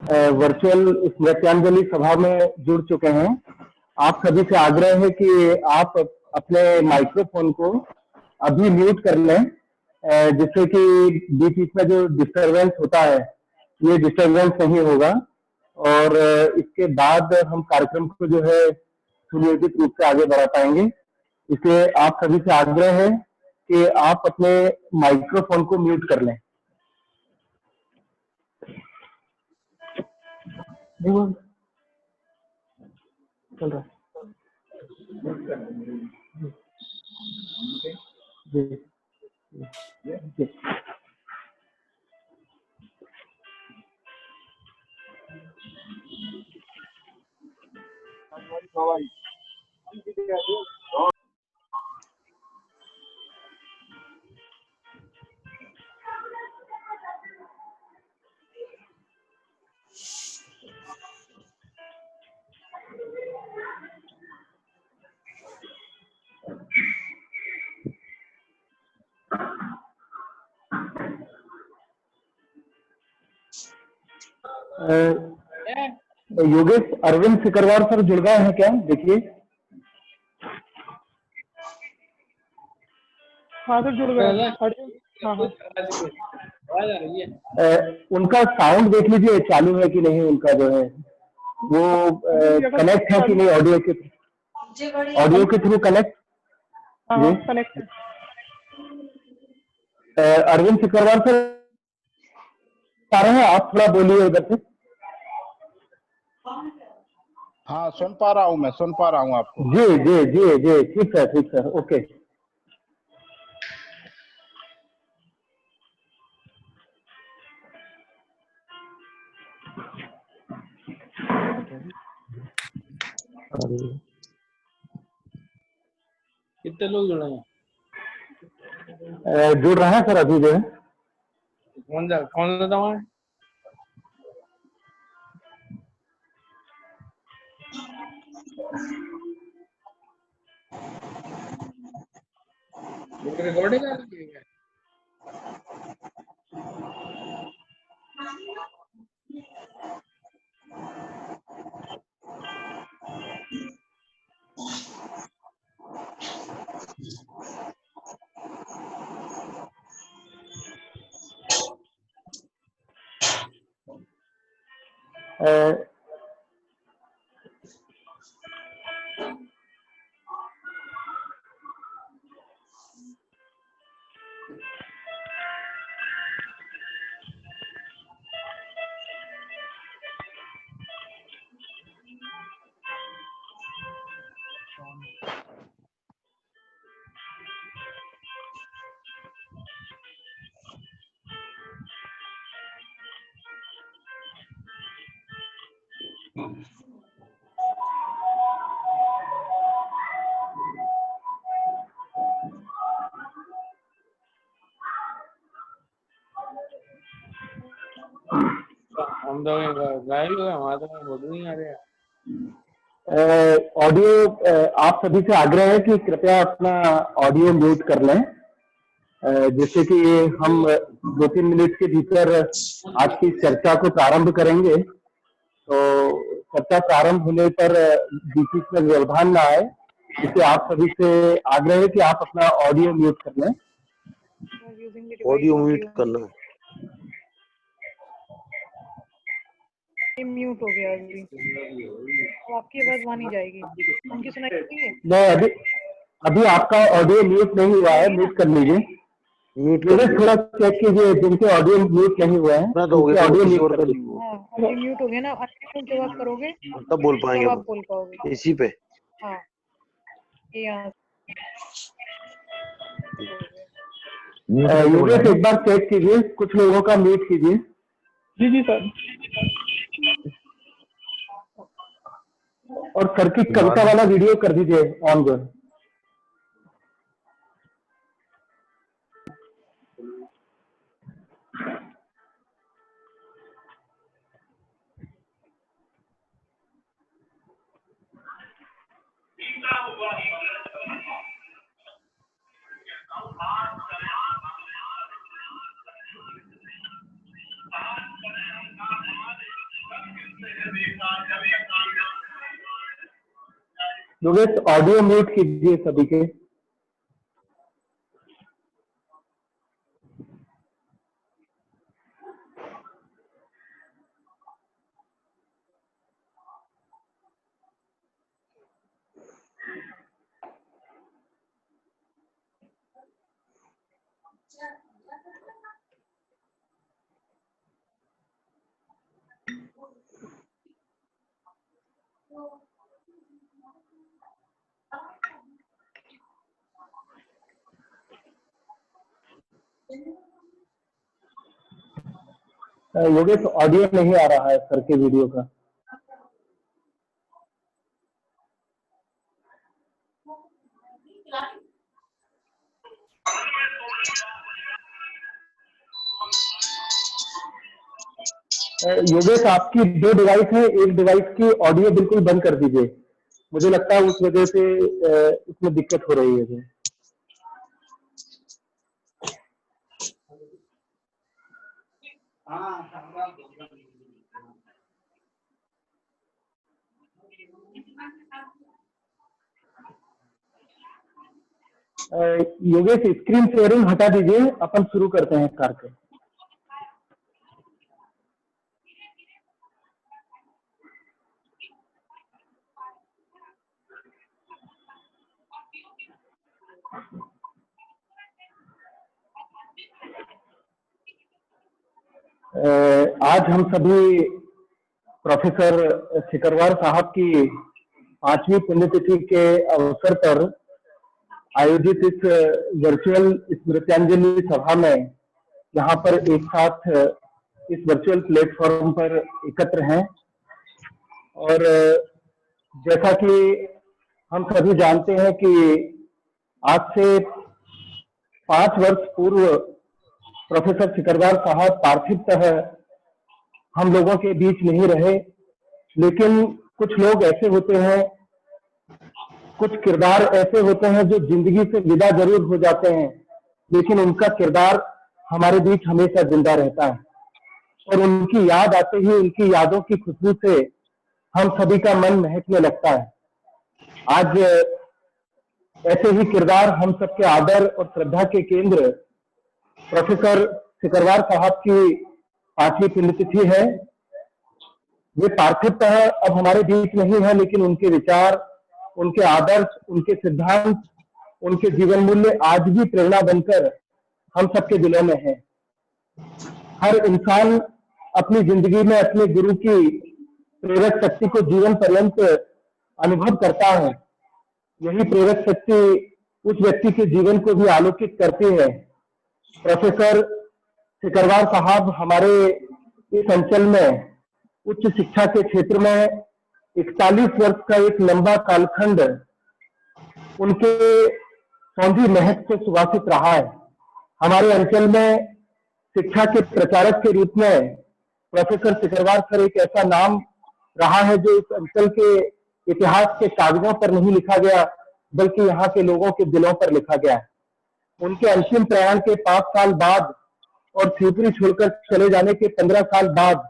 Virtual इस नृत्यांजलि सभा में जुड़ चुके हैं। आप सभी से आग्रह है कि आप अपने माइक्रोफोन को अभी म्यूट कर लें, जिससे कि बीच बीच में जो डिस्टरबेंस होता है ये डिस्टरबेंस नहीं होगा, और इसके बाद हम कार्यक्रम को जो है सुनियोजित रूप से आगे बढ़ा पाएंगे। इसलिए आप सभी से आग्रह है कि आप अपने माइक्रोफोन को म्यूट कर लें। चल रहा जी जी। योगेश अरविंद सिकरवार सर जुड़ गए हैं क्या? देखिए। हाँ सर जुड़ गए। हाँ उनका साउंड देख लीजिए चालू है कि नहीं, उनका जो है वो कनेक्ट है कि नहीं ऑडियो के थ्रू कनेक्ट। हाँ कनेक्ट है। अरविंद सिकरवार सर आ रहे हैं, आप थोड़ा बोलिए उधर से। हाँ सुन पा रहा हूँ, मैं सुन पा रहा हूँ आपको। जी जी जी जी, ठीक है ओके। कितने लोग जुड़े हैं? जुड़ रहे हैं सर अभी जो है। कौन सा दवा है? रिकॉर्डिंग आ रही है? हम तो घायल हुए, हमारा तो बोल नहीं आ रहा। ऑडियो आप सभी से आग्रह है कि कृपया अपना ऑडियो म्यूट कर लें, जिससे कि हम 2-3 मिनट के भीतर आज की चर्चा को प्रारंभ करेंगे। तो चर्चा प्रारंभ होने पर बीच में व्यवधान ना आए, इसलिए आप सभी से आग्रह है कि आप अपना ऑडियो म्यूट कर लें। ऑडियो म्यूट करना है। म्यूट हो गया अभी, तो आपकी आवाज वहां नहीं जाएगी, उनकी सुनाई देती है। नहीं, अभी आपका ऑडियो म्यूट नहीं हुआ है, म्यूट कर लीजिए। म्यूट थोड़ा चेक कीजिए जिनके ऑडियो म्यूट नहीं हुए हैं, उनके ऑडियो म्यूट कर लीजिए। हाँ अभी म्यूट हो गया ना, अनम्यूट जब आप करोगे तब बोल पाएंगे, तब आप बोल पाओगे इसी पे। हाँ यहाँ योगेश एक बार चेक कीजिए, कुछ लोगों का म्यूट कीजिए। जी सर। और सर की कविता वाला वीडियो कर दीजिए ऑन जो। योगेश ऑडियो म्यूट कीजिए सभी के। योगेश ऑडियो नहीं आ रहा है सर के वीडियो का। योगेश आपकी 2 डिवाइस है, एक डिवाइस की ऑडियो बिल्कुल बंद कर दीजिए। मुझे लगता है उस वजह से इसमें दिक्कत हो रही है। योगेश स्क्रीन शेयरिंग हटा दीजिए, अपन शुरू करते हैं कार्य। आज हम सभी प्रोफेसर सिकरवार साहब की 5वीं पुण्यतिथि के अवसर पर आयोजित इस वर्चुअल स्मृत्यांजलि सभा में यहाँ पर एक साथ इस वर्चुअल प्लेटफॉर्म पर एकत्र हैं। और जैसा कि हम सभी जानते हैं कि आज से 5 वर्ष पूर्व प्रोफेसर सिकरवार साहब पार्थिवतः हम लोगों के बीच नहीं रहे, लेकिन कुछ लोग ऐसे होते हैं, कुछ किरदार ऐसे होते हैं जो जिंदगी से विदा जरूर हो जाते हैं, लेकिन उनका किरदार हमारे बीच हमेशा जिंदा रहता है। और उनकी याद आते ही उनकी यादों की खुशबू से हम सभी का मन महकने लगता है। आज ऐसे ही किरदार हम सबके आदर और श्रद्धा के केंद्र प्रोफेसर सिकरवार साहब की 5वीं पुण्यतिथि है। वे पार्थिवतः अब हमारे बीच नहीं है, लेकिन उनके विचार, उनके आदर्श, उनके सिद्धांत, उनके जीवन मूल्य आज भी प्रेरणा बनकर हम सबके दिलों में है। हर इंसान अपनी जिंदगी में अपने गुरु की प्रेरक शक्ति को जीवन पर्यंत अनुभव करता है। यही प्रेरक शक्ति उस व्यक्ति के जीवन को भी आलोकित करती है। प्रोफेसर सिकरवार साहब हमारे इस अंचल में उच्च शिक्षा के क्षेत्र में 41 वर्ष का एक लंबा कालखंड उनके सौंधी महक से सुवासित रहा है। हमारे अंचल में शिक्षा के प्रचारक के रूप में प्रोफेसर सिकरवार सर एक ऐसा नाम रहा है जो इस अंचल के इतिहास के कागजों पर नहीं लिखा गया, बल्कि यहाँ के लोगों के दिलों पर लिखा गया है। उनके अंतिम प्रयाण के 5 साल बाद और शिवपुरी छोड़कर चले जाने के 15 साल बाद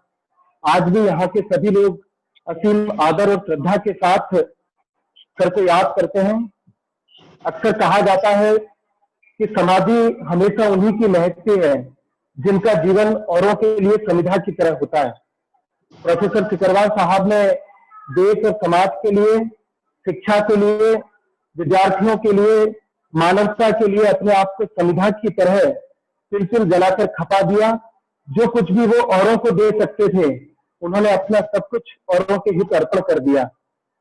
आज भी यहाँ के सभी लोग असीम आदर और श्रद्धा के साथ सर को याद करते हैं। अक्सर कहा जाता है कि समाधि हमेशा उन्हीं की महकती है जिनका जीवन औरों के लिए समिधा की तरह होता है। प्रोफेसर सिकरवार साहब ने देश और समाज के लिए, शिक्षा के लिए, विद्यार्थियों के लिए, मानवता के लिए अपने आप को समिधा की तरह तिल जलाकर खपा दिया। जो कुछ भी वो औरों को दे सकते थे, उन्होंने अपना सब कुछ औरों के हित अर्पण कर दिया।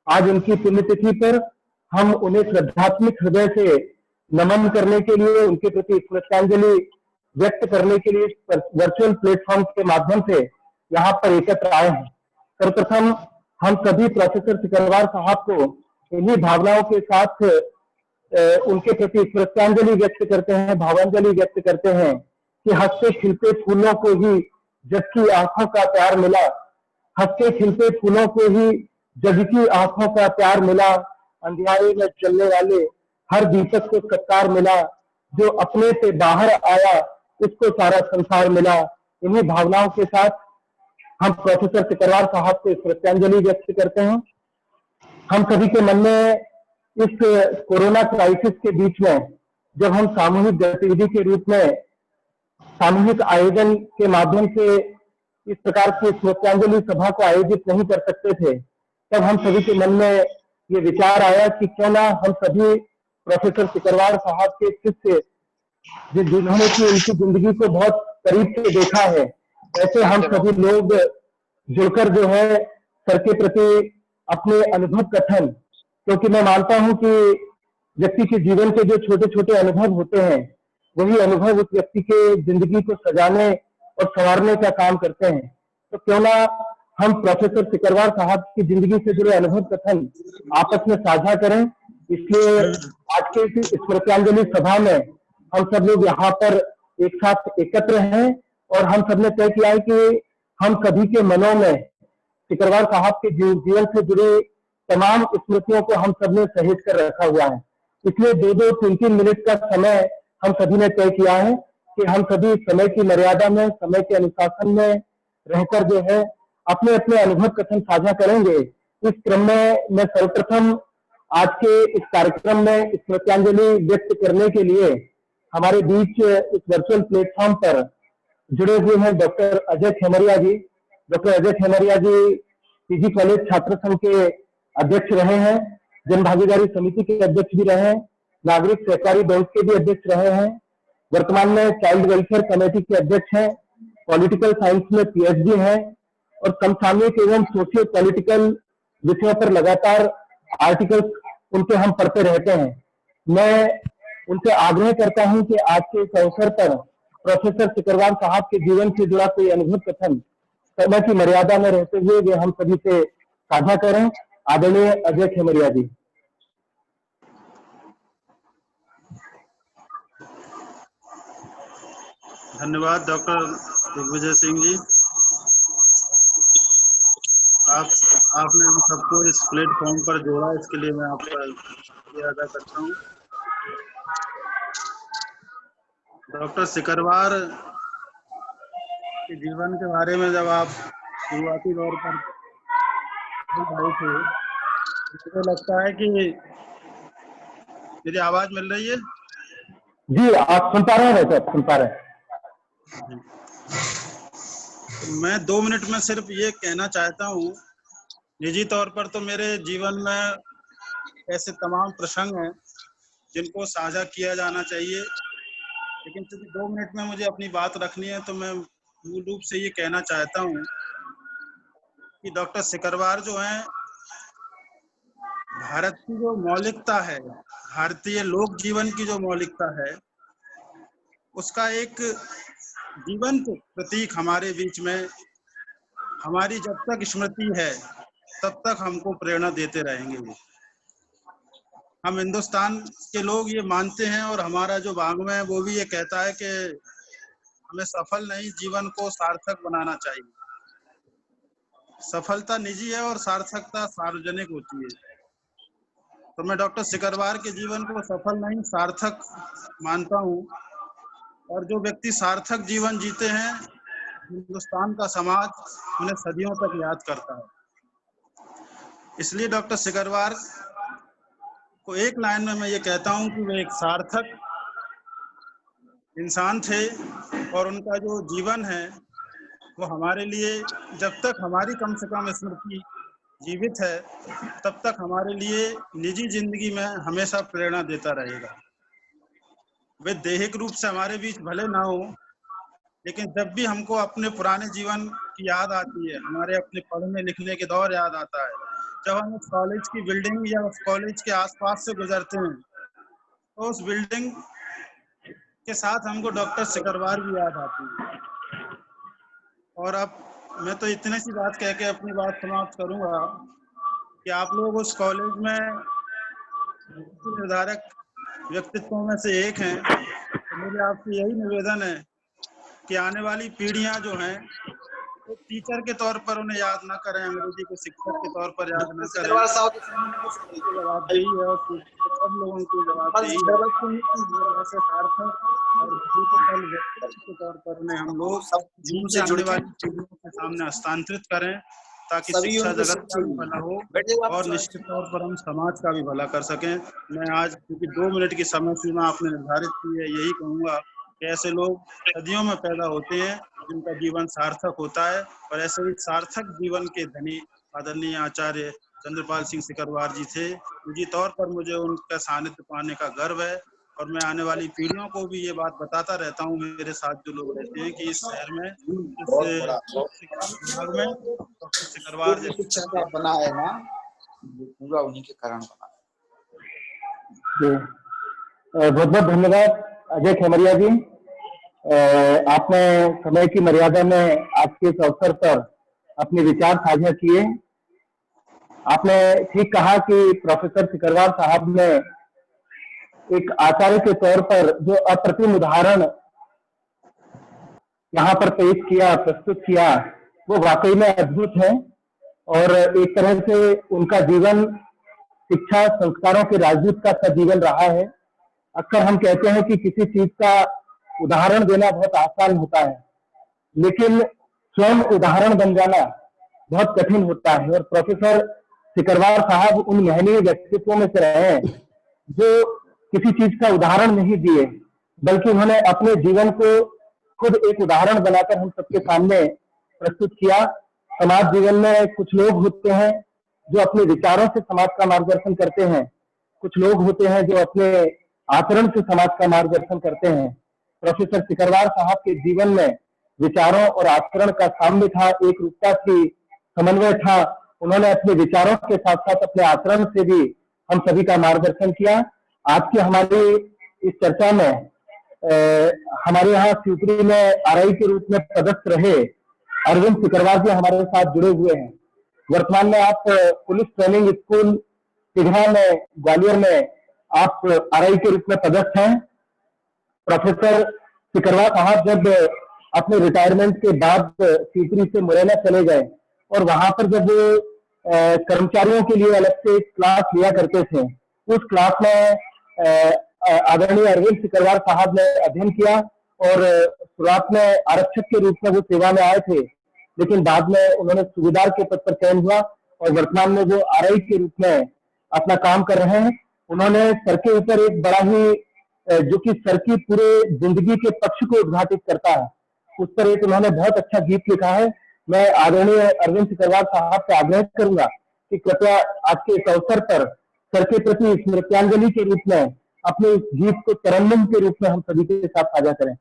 आज उनकी पुण्यतिथि पर हम उन्हें श्रद्धात्मक हृदय से नमन करने के लिए, उनके प्रति श्रद्धांजलि व्यक्त करने के लिए वर्चुअल प्लेटफॉर्म के माध्यम से यहाँ पर एकत्र आए हैं। सर्वप्रथम हम सभी प्रोफेसर सिकरवार साहब को इन्हीं भावनाओं के साथ उनके प्रति श्रद्धांजलि व्यक्त करते हैं, भावांजलि व्यक्त करते हैं कि हंसते खिलते फूलों को ही जग की आंखों का प्यार मिला, हंसते खिलते फूलों को ही जग की आंखों का प्यार मिला, अंधियारे में चलने वाले हर दीपक को सत्कार मिला, जो अपने से बाहर आया उसको सारा संसार मिला। इन्हीं भावनाओं के साथ हम प्रोफेसर सिकरवार साहब को श्रद्धांजलि व्यक्त करते हैं। हम सभी के मन में इस कोरोना क्राइसिस के बीच में जब हम सामूहिक गतिविधि के रूप में सामूहिक आयोजन के माध्यम से इस प्रकार की श्रद्धांजलि सभा को आयोजित नहीं कर सकते थे, तब हम सभी के मन में ये विचार आया कि क्यों ना हम सभी प्रोफेसर सिकरवार साहब के शिष्य जिन्होंने की उनकी जिंदगी को बहुत करीब से देखा है, ऐसे हम सभी लोग जुड़कर जो है सर के प्रति अपने अनुभव कथन, क्योंकि मैं मानता हूं कि व्यक्ति के जीवन के जो छोटे छोटे अनुभव होते हैं वही अनुभव उस व्यक्ति के जिंदगी को सजाने और संवारने का काम करते हैं। तो क्यों ना हम प्रोफेसर सिकरवार साहब की जिंदगी से जुड़े अनुभव कथन आपस में साझा करें। इसलिए आज के इस स्मृत्यांजलि सभा में हम सब लोग यहाँ पर एक साथ एकत्र हैं और हम सब ने तय किया है कि हम सभी के मनों में सिकरवार साहब के जीवन से जुड़ी तमाम स्मृतियों को हम सब ने सहेज कर रखा हुआ है। इसलिए 2-2, 3-3 मिनट का समय हम सभी ने तय किया है कि हम सभी समय की मर्यादा में, समय के अनुशासन में रहकर जो है अपने अपने अनुभव कथन साझा करेंगे। इस क्रम में मैं सर्वप्रथम आज के इस कार्यक्रम में स्मृत्यांजलि व्यक्त करने के लिए हमारे बीच इस वर्चुअल प्लेटफॉर्म पर जुड़े हुए हैं डॉक्टर अजय खेमरिया जी। डॉक्टर अजय खेमरिया जी पीजी कॉलेज छात्र संघ के अध्यक्ष रहे हैं, जन भागीदारी समिति के अध्यक्ष भी रहे हैं, नागरिक सहकारी बैंक के भी अध्यक्ष रहे हैं, वर्तमान में चाइल्ड वेलफेयर कमेटी के अध्यक्ष हैं, पॉलिटिकल साइंस में पीएचडी हैं और समसामयिक एवं सोशियो पॉलिटिकल विषयों पर लगातार आर्टिकल्स उनके हम पढ़ते रहते हैं। मैं उनसे आग्रह करता हूं कि आज के इस अवसर पर प्रोफेसर सिकरवार साहब के जीवन से जुड़ा कोई अनुभव कथन समय की मर्यादा में रहते हुए वे हम सभी से साझा करें। आदरणीय अजय खेमरिया जी। धन्यवाद डॉक्टर दिग्विजय सिंह जी। आपने हम सबको इस प्लेटफॉर्म पर जोड़ा, इसके लिए मैं आपका शुक्रिया अदा करता हूँ। डॉक्टर सिकरवार के जीवन के बारे में जब आप शुरुआती दौर पर भाई थे, मुझे लगता है कि मेरी आवाज मिल रही है जी? आप सुन पा रहे हैं? सर सुन पा रहे हैं। मैं 2 मिनट में सिर्फ ये कहना चाहता हूँ, निजी तौर पर तो मेरे जीवन में ऐसे तमाम प्रसंग हैं जिनको साझा किया जाना चाहिए, लेकिन चूंकि 2 मिनट में मुझे अपनी बात रखनी है तो मैं मूल रूप से ये कहना चाहता हूँ कि डॉक्टर सिकरवार जो हैं, भारत की जो मौलिकता है, भारतीय लोक जीवन की जो मौलिकता है, उसका एक जीवंत प्रतीक हमारे बीच में, हमारी जब तक स्मृति है तब तक हमको प्रेरणा देते रहेंगे। हम हिंदुस्तान के लोग ये मानते हैं और हमारा जो वाङ्मय है वो भी ये कहता है कि हमें सफल नहीं, जीवन को सार्थक बनाना चाहिए। सफलता निजी है और सार्थकता सार्वजनिक होती है। तो मैं डॉक्टर सिकरवार के जीवन को सफल नहीं, सार्थक मानता हूँ, और जो व्यक्ति सार्थक जीवन जीते हैं, हिंदुस्तान का समाज उन्हें सदियों तक याद करता है। इसलिए डॉक्टर सिकरवार को एक लाइन में मैं ये कहता हूँ कि वे एक सार्थक इंसान थे और उनका जो जीवन है वो हमारे लिए, जब तक हमारी कम से कम स्मृति जीवित है तब तक हमारे लिए निजी जिंदगी में हमेशा प्रेरणा देता रहेगा। वे दैहिक रूप से हमारे बीच भले ना हो, लेकिन जब भी हमको अपने पुराने जीवन की याद आती है, हमारे अपने पढ़ने लिखने के दौर याद आता है, जब हम उस कॉलेज की बिल्डिंग या उस कॉलेज के आसपास से गुजरते हैं तो उस बिल्डिंग के साथ हमको डॉक्टर सिकरवार भी याद आती है। और अब मैं तो इतनी सी बात कह के अपनी बात समाप्त करूंगा कि आप लोग उस कॉलेज में निर्धारक व्यक्तित्वों में से एक हैं, तो मेरे आपसे यही निवेदन है कि आने वाली पीढ़ियां जो हैं तो टीचर के तौर पर उन्हें याद ना करें, अंग्रेजी के शिक्षक के तौर पर याद ना करें। सिकरवार साहब जवाबदेही है और सब लोगों की जवाबदेही है। ऐसे सार्थक और ब्यूटीफुल व्यक्ति के तौर पर उन्हें हम लोग जूम से जुड़ आने के वाली पीढ़ियों के सामने हस्तांतरित करें, ताकि सभी शिक्षा उनके जगत का भी भला हो और निश्चित तौर पर हम समाज का भी भला कर सकें। मैं आज क्योंकि 2 मिनट की समय सीमा आपने निर्धारित की है, यही कहूँगा कि ऐसे लोग सदियों में पैदा होते हैं जिनका जीवन सार्थक होता है, और ऐसे ही सार्थक जीवन के धनी आदरणीय आचार्य चंद्रपाल सिंह सिकरवार जी थे। निजी तौर पर मुझे उनका सानिध्य पाने का गर्व है, और मैं आने वाली पीढ़ियों को भी ये बात बताता रहता हूँ, मेरे साथ जो लोग रहते हैं, कि इस शहर में बहुत बड़ा विभाग में डॉक्टर सिकरवार जो शिक्षा का बना है ना, वो पूरा उन्हीं के कारण बना है। बहुत बहुत धन्यवाद अजय खेमरिया जी। आपने समय की मर्यादा में आज के इस अवसर पर अपने विचार साझा किए। आपने ठीक कहा कि प्रोफेसर सिकरवार साहब ने एक आचार्य के तौर पर जो अप्रतिम उदाहरण यहाँ पर पेश किया, प्रस्तुत किया, वो वाकई में अद्भुत है। और एक तरह से उनका जीवन शिक्षा संस्कारों के राजदूत का सजीवन रहा है। अक्सर हम कहते हैं कि किसी चीज का उदाहरण देना बहुत आसान होता है, लेकिन स्वयं उदाहरण बन जाना बहुत कठिन होता है। और प्रोफेसर सिकरवार साहब उन महनीय व्यक्तित्वों में से रहे हैं जो किसी चीज का उदाहरण नहीं दिए, बल्कि उन्होंने अपने जीवन को खुद एक उदाहरण बनाकर हम सबके सामने प्रस्तुत किया। समाज जीवन में कुछ लोग होते हैं जो अपने विचारों से समाज का मार्गदर्शन करते हैं, कुछ लोग होते हैं जो अपने आचरण से समाज का मार्गदर्शन करते हैं। प्रोफेसर सिकरवार साहब के जीवन में विचारों और आचरण का साम्य था, एक रूपता थी, समन्वय था। उन्होंने अपने विचारों के साथ साथ अपने आचरण से भी हम सभी का मार्गदर्शन किया। आज की हमारी इस चर्चा में हमारे यहाँ शिवपुरी में आरआई के रूप में पदस्थ रहे अरविंद सिकरवार जी हमारे साथ जुड़े हुए हैं। वर्तमान में आप पुलिस ट्रेनिंग स्कूल तिघरा में, ग्वालियर में आप आरआई के रूप में पदस्थ हैं। प्रोफेसर सिकरवार साहब जब अपने रिटायरमेंट के बाद शिवपुरी से मुरैना चले गए और वहां पर जब कर्मचारियों के लिए अलग से क्लास लिया करते थे, उस क्लास में आदरणीय अरविंद सिकरवार साहब ने अध्ययन किया और शुरुआत में आरक्षक के रूप में वो सेवा में आए थे, लेकिन बाद में उन्होंने सूबेदार के पद पर चयन हुआ और वर्तमान में वो आरआई के रूप में अपना काम कर रहे हैं। उन्होंने सर के ऊपर एक बड़ा ही जो कि सर की पूरे जिंदगी के पक्ष को उद्घाटित करता है, उस पर एक उन्होंने बहुत अच्छा गीत लिखा है। मैं आदरणीय अरविंद सिकरवार साहब से आग्रह करूंगा कि कृपया आज के इस अवसर पर सर के प्रति स्मृत्यांजलि के रूप में अपने इस गीत को तरन्नुम के रूप में हम सभी के साथ साझा करें।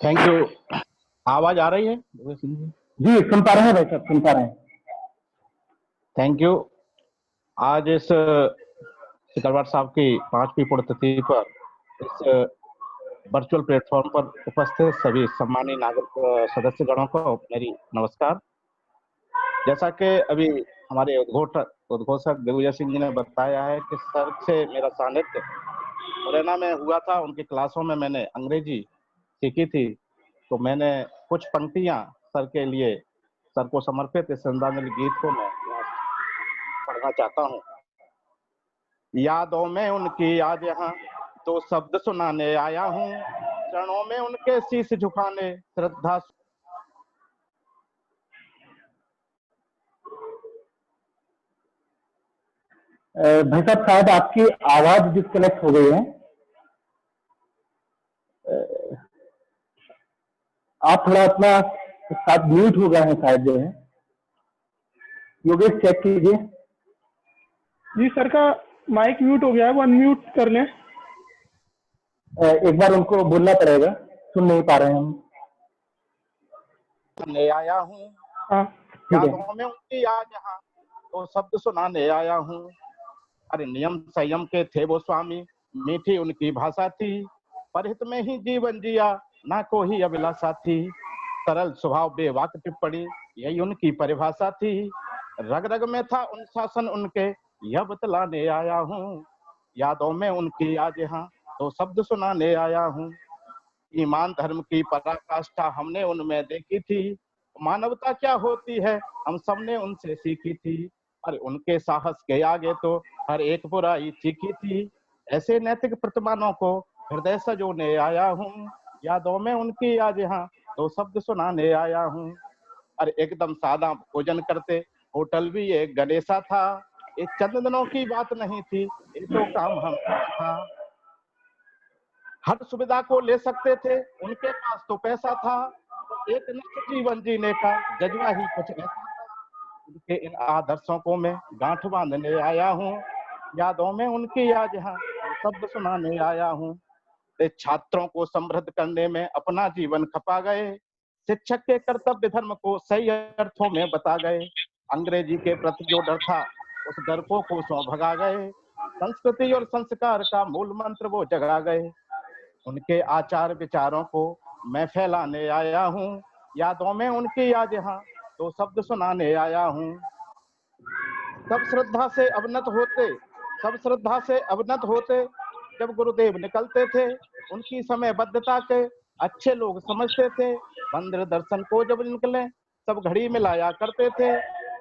Thank you. आवाज आ रही है? जी सुन पा रहे हैं भाई साहब, सुन पा रहे हैं। Thank you. आज इस सिकरवार साहब की 5वीं पुण्यतिथि पर इस वर्चुअल प्लेटफॉर्म पर उपस्थित सभी सम्मानित नागरिक सदस्यगणों को मेरी नमस्कार। जैसा कि अभी हमारे उद्घोषक दिग्विजय सिंह जी ने बताया है कि सर से मेरा सानिध्य मुरैना में हुआ था। उनकी क्लासों में मैंने अंग्रेजी सीखी थी, तो मैंने कुछ पंक्तियां सर के लिए, सर को समर्पित इस श्रद्धांजलि गीत को मैं पढ़ना चाहता हूँ। यादों में उनकी आज यहाँ 2 शब्द सुनाने आया हूँ, चरणों में उनके शीश झुकाने श्रद्धा। भाई साहब शायद आपकी आवाज डिस्कनेक्ट हो गई है, आप थोड़ा अपना साथ म्यूट हो गए हैं शायद, जो है योगेश चेक कीजिए। जी सर का माइक म्यूट हो गया है, वो अनम्यूट कर लें। एक बार उनको बोलना पड़ेगा, सुन नहीं पा रहे हैं हम। ले आया हूँ, हाँ ठीक है। यादों में उनकी आज यहाँ 2 शब्द सुनाने आया हूँ। अरे नियम संयम के थे वो स्वामी, मीठी उनकी भाषा थी, परहित में ही जीवन जिया, ना कोई अभिलाषा थी। सरल स्वभाव बेवाक टिप्पणी, यही उनकी परिभाषा थी। रग रग में था अनुशासन उनके, यह बतलाने आया हूँ। यादों में उनकी आज यहाँ 2 शब्द सुनाने आया हूँ। ईमान धर्म की पराकाष्ठा हमने उनमें देखी थी। मानवता क्या होती है हम सबने उनसे सीखी थी। अरे उनके साहस के आगे तो हर एक बुराई चीखी थी। ऐसे नैतिक प्रतिमानों को हृदय सजोने आया हूँ। यादों में उनकी आज यहाँ दो शब्द सुनाने आया हूँ। अरे एकदम सादा भोजन करते, होटल भी एक गणेशा था। ये चंद दिनों की बात नहीं थी, ये तो काम हम था। हर सुविधा को ले सकते थे, उनके पास तो पैसा था। एक निष्ठ जीवन जीने का जज्बा ही कुछ ऐसा था। उनके इन आदर्शों को मैं गांठ बांधने आया हूँ। यादों में उनकी आज यहाँ शब्द सुनाने आया हूँ। छात्रों को समृद्ध करने में अपना जीवन खपा गए। शिक्षक के कर्तव्य धर्म को सही अर्थों में बता गए। अंग्रेजी के प्रति जो डर था उस डर को कोसों भगा गए। संस्कृति और संस्कार का मूल मंत्र वो जगा गए। उनके आचार विचारों को मैं फैलाने आया हूँ। यादों में उनकी आज यहाँ दो शब्द सुनाने आया हूँ। सब श्रद्धा से अवनत होते जब गुरुदेव निकलते थे। उनकी समयबद्धता के अच्छे लोग समझते थे। मंदिर दर्शन को जब निकले सब घड़ी में लाया करते थे।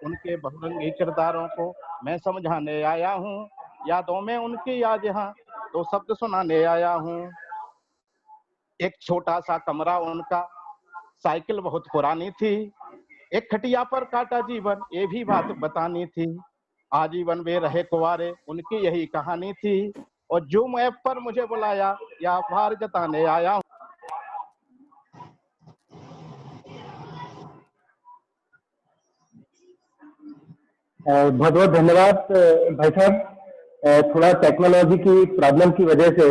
उनके बहुरंगी किरदारों को मैं समझाने आया हूँ। यादों में उनकी आज यहाँ दो शब्द सुनाने आया हूँ। एक छोटा सा कमरा उनका, साइकिल बहुत पुरानी थी। एक खटिया पर काटा जीवन, ये भी बात बतानी थी। आजीवन वे रहे कुंवारे, उनकी यही कहानी थी। और जूम ऐप पर मुझे बुलाया, या आभार जताने आया हूँ। बहुत बहुत धन्यवाद भाई साहब। थोड़ा टेक्नोलॉजी की प्रॉब्लम की वजह से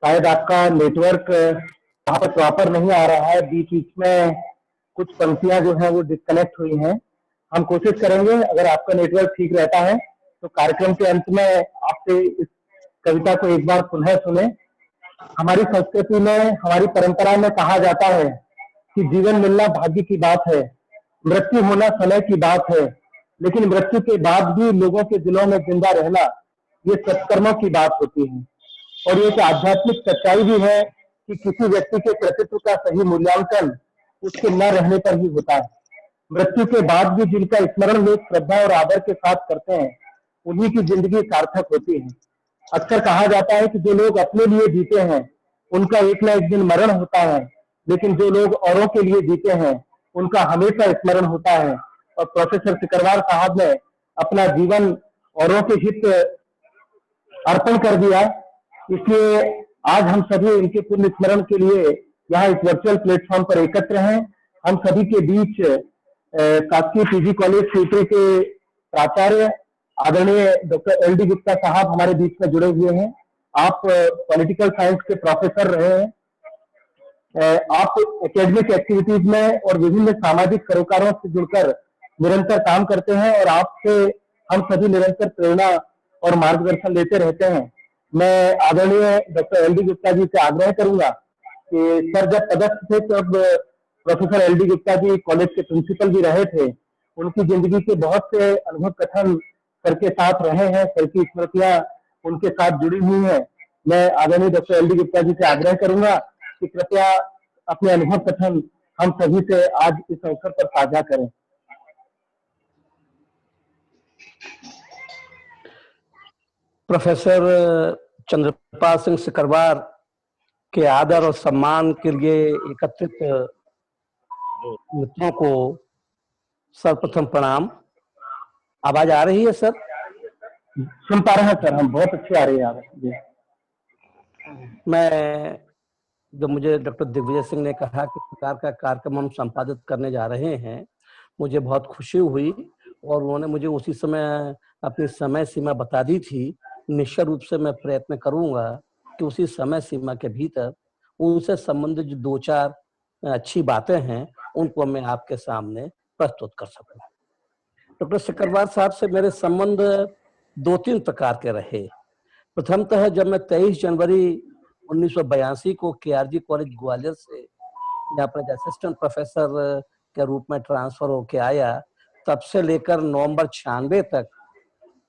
शायद आपका नेटवर्क वहाँ पर प्रॉपर नहीं आ रहा है। बीच बीच में कुछ पंक्तियां जो है वो डिस्कनेक्ट हुई हैं। हम कोशिश करेंगे अगर आपका नेटवर्क ठीक रहता है तो कार्यक्रम के अंत में आपसे इस कविता को एक बार पुनः सुने। हमारी संस्कृति में, हमारी परंपरा में कहा जाता है कि जीवन मिलना भाग्य की बात है, मृत्यु होना समय की बात है, लेकिन मृत्यु के बाद भी लोगों के दिलों में जिंदा रहना ये सत्कर्मों की बात होती है। और ये एक आध्यात्मिक सच्चाई भी है कि किसी व्यक्ति के कृतित्व का सही मूल्यांकन उसके न रहने पर ही होता है। मृत्यु के बाद भी जिनका स्मरण लोग श्रद्धा और आदर के साथ करते हैं उन्हीं की जिंदगी सार्थक होती है। अक्सर कहा जाता है कि जो लोग अपने लिए जीते हैं उनका एक न एक दिन मरण होता है, लेकिन जो लोग औरों के लिए जीते हैं उनका हमेशा स्मरण होता है। और प्रोफेसर सिकरवार साहब ने अपना जीवन औरों के हित अर्पण कर दिया, इसलिए आज हम सभी इनके पुण्य स्मरण के लिए यहाँ इस वर्चुअल प्लेटफॉर्म पर एकत्र हैं। हम सभी के बीच शासकीय पीजी कॉलेज क्षेत्र के प्राचार्य आदरणीय डॉक्टर एल डी गुप्ता साहब हमारे बीच में जुड़े हुए हैं। आप पॉलिटिकल साइंस के प्रोफेसर रहे हैं। आप एकेडमिक एक्टिविटीज में और विभिन्न सामाजिक सरोकारों से जुड़कर निरंतर काम करते हैं और आपसे हम सभी निरंतर प्रेरणा और मार्गदर्शन लेते रहते हैं। मैं आदरणीय doctor L D Gupta ji से आग्रह करूंगा कि सर जब पदस्थ थे तब professor L D Gupta ji college के प्रिंसिपल भी रहे थे। उनकी जिंदगी के बहुत से अनुभव कथन सर के साथ रहे हैं, सर की स्मृतियां उनके साथ जुड़ी हुई हैं। मैं आदरणीय doctor L D Gupta ji से आग्रह करूंगा कि कृपया अपने अनुभव कथन हम सभी से आज इस अवसर पर साझा करें। प्रोफेसर चंद्रपाल सिंह सिकरवार के आदर और सम्मान के लिए एकत्रित मित्रों को सर्वप्रथम प्रणाम। आवाज आ रही है सर? सुन पा रहे हैं सर, हम बहुत अच्छी आ रही है आवाज। मैं जब मुझे डॉक्टर दिग्विजय सिंह ने कहा कि प्रकार का कार्यक्रम हम संपादित करने जा रहे हैं, मुझे बहुत खुशी हुई और उन्होंने मुझे उसी समय अपनी समय सीमा बता दी थी। निश्चित रूप से मैं प्रयत्न करूंगा कि उसी समय सीमा के भीतर उनसे संबंधित जो दो चार अच्छी बातें हैं उनको मैं आपके सामने प्रस्तुत कर सकूं। डॉक्टर सिकरवार साहब से मेरे संबंध दो तीन प्रकार के रहे। प्रथमतः जब मैं 23 जनवरी 1982 को KRG कॉलेज ग्वालियर से यहाँ पर असिस्टेंट प्रोफेसर के रूप में ट्रांसफर होके आया, तब से लेकर नवंबर 96 तक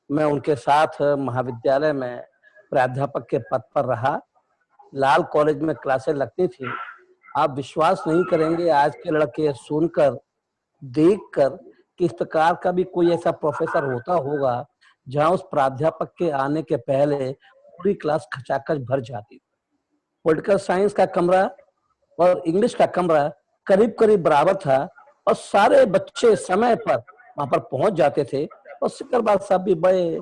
मैं उनके साथ महाविद्यालय में प्राध्यापक के पद पर रहा। लाल कॉलेज में क्लासें लगती थी आप विश्वास नहीं करेंगे आज के लड़के सुनकर देखकर कि इस प्रकार का भी कोई ऐसा प्रोफेसर होता होगा जहां उस प्राध्यापक के आने के पहले पूरी क्लास खचाखच भर जाती। पॉलिटिकल साइंस का कमरा और इंग्लिश का कमरा करीब करीब बराबर था और सारे बच्चे समय पर वहां पर पहुंच जाते थे। और सिकरबाग साहब भी बड़े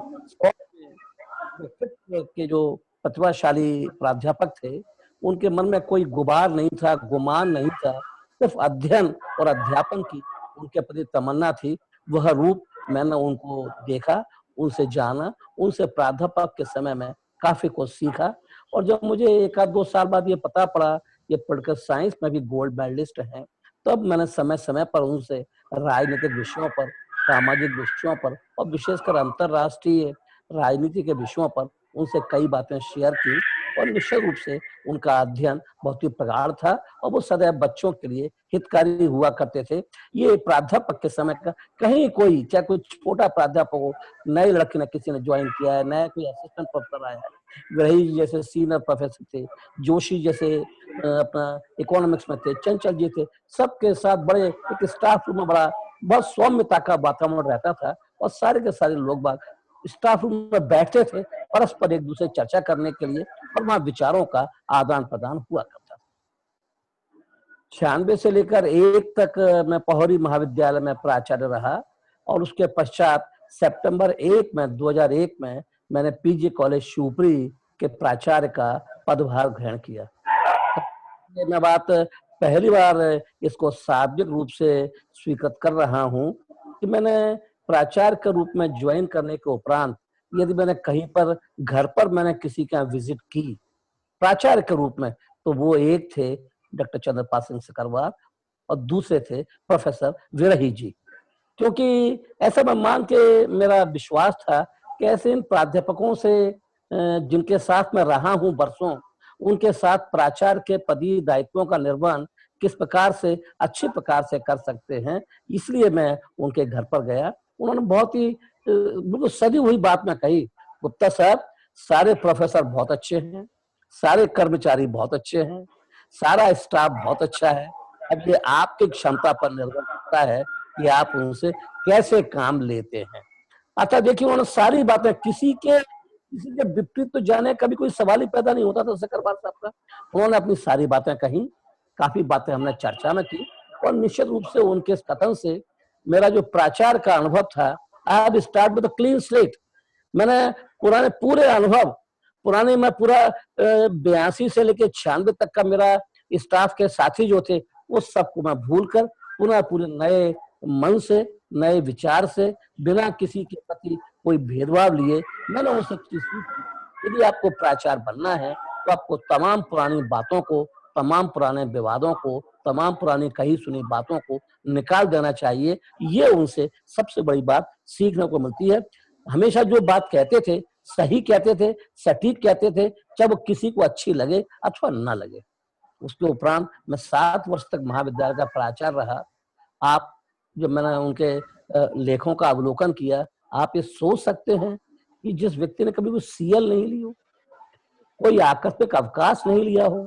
के जो प्रतिभाशाली प्राध्यापक थे, उनके मन में कोई गुबार नहीं था, गुमान नहीं था, सिर्फ अध्ययन और अध्यापन की उनके प्रति तमन्ना थी। वह रूप मैंने उनको देखा, उनसे जाना, उनसे प्राध्यापक के समय में काफी कुछ सीखा। और जब मुझे 1-2 साल बाद ये पता पड़ा ये पॉलिटिकल साइंस में भी गोल्ड मेडलिस्ट हैं, तब मैंने समय समय पर उनसे राजनीतिक विषयों पर, सामाजिक विषयों पर और विशेषकर अंतरराष्ट्रीय राजनीति के विषयों पर उनसे कई बातें शेयर की। और निश्चित रूप से उनका अध्ययन बहुत ही प्रगाढ़ था और वो सदैव बच्चों के लिए हितकारी हुआ करते थे। ये प्राध्यापक के समय का कहीं कोई, चाहे कोई छोटा प्राध्यापक हो, नए लड़के ने किसी ने ज्वाइन किया है, नया कोई असिस्टेंट प्रोफेसर आया है, ग्रही जैसे सीनियर प्रोफेसर थे, जोशी जैसे अपना इकोनॉमिक्स में थे, चंचल जी थे, सबके साथ बड़े एक स्टाफ रूम में बड़ा बहुत सौम्यता का वातावरण रहता था। और सारे के सारे लोग बाग स्टाफ रूम में बैठते थे परस्पर एक दूसरे चर्चा करने के लिए और वहां विचारों का आदान प्रदान हुआ करता था। 96 से लेकर 1 तक मैं पहौरी महाविद्यालय में प्राचार्य रहा और उसके पश्चात सितंबर 2001 में मैंने पीजी कॉलेज शिवपुरी के प्राचार्य का पदभार ग्रहण किया। मैं बात पहली बार इसको सार्वजनिक रूप से स्वीकृत कर रहा हूं कि मैंने प्राचार्य के रूप में ज्वाइन करने के उपरांत यदि मैंने कहीं पर घर पर मैंने किसी का विजिट की प्राचार्य के रूप में, तो वो एक थे डॉक्टर चंद्रपाल सिंह सिकरवार और दूसरे थे प्रोफेसर विरही जी। क्योंकि ऐसा मैं मान के मेरा विश्वास था कि ऐसे इन प्राध्यापकों से जिनके साथ मैं रहा हूं बरसों, उनके साथ प्राचार्य के पदीय दायित्वों का निर्वहन किस प्रकार से अच्छे प्रकार से कर सकते हैं, इसलिए मैं उनके घर पर गया। उन्होंने बहुत ही बिल्कुल सदी हुई बात में कही, गुप्ता साहब सारे प्रोफेसर बहुत अच्छे हैं, सारे कर्मचारी बहुत अच्छे हैं, सारा स्टाफ बहुत अच्छा है, अब ये आपकी क्षमता पर निर्भर करता है कि आप उनसे कैसे काम लेते हैं। अच्छा देखिए, उन्होंने सारी बातें किसी के विपरीत तो जाने का भी कोई सवाल ही पैदा नहीं होता था सिकरवार साहब का। उन्होंने अपनी सारी बातें कही, काफी बातें हमने चर्चा में की और निश्चित रूप से उनके इस कथन से मेरा जो प्राचार्य का अनुभव था, I have start with a clean slate. मैंने पुराने पूरे अनुभव पुराने मैं पूरा 82 से लेकर 96 तक का मेरा स्टाफ के साथी जो थे वो सबको मैं भूल कर पुनः पूरे नए मन से, नए विचार से, बिना किसी के प्रति कोई भेदभाव लिए मैंने उन सब चीज सीखी। यदि आपको प्राचार्य बनना है तो आपको तमाम पुरानी बातों को, तमाम पुराने विवादों को, तमाम पुरानी कही सुनी बातों को निकाल देना चाहिए। ये उनसे सबसे बड़ी बात सीखने को मिलती है। हमेशा जो बात कहते थे सही कहते थे, सटीक कहते थे, चाहे वो किसी को अच्छी लगे अथवा ना लगे। उसके उपरांत मैं 7 वर्ष तक महाविद्यालय का प्राचार्य रहा। आप जब मैंने उनके लेखों का अवलोकन किया, आप ये सोच सकते हैं कि जिस व्यक्ति ने कभी कोई सीएल नहीं ली हो, कोई आकस्मिक अवकाश नहीं लिया हो,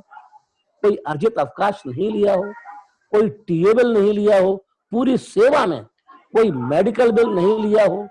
कोई अर्जित अवकाश नहीं लिया हो, कोई टीए बिल नहीं लिया हो, पूरी सेवा में कोई मेडिकल बिल नहीं लिया हो,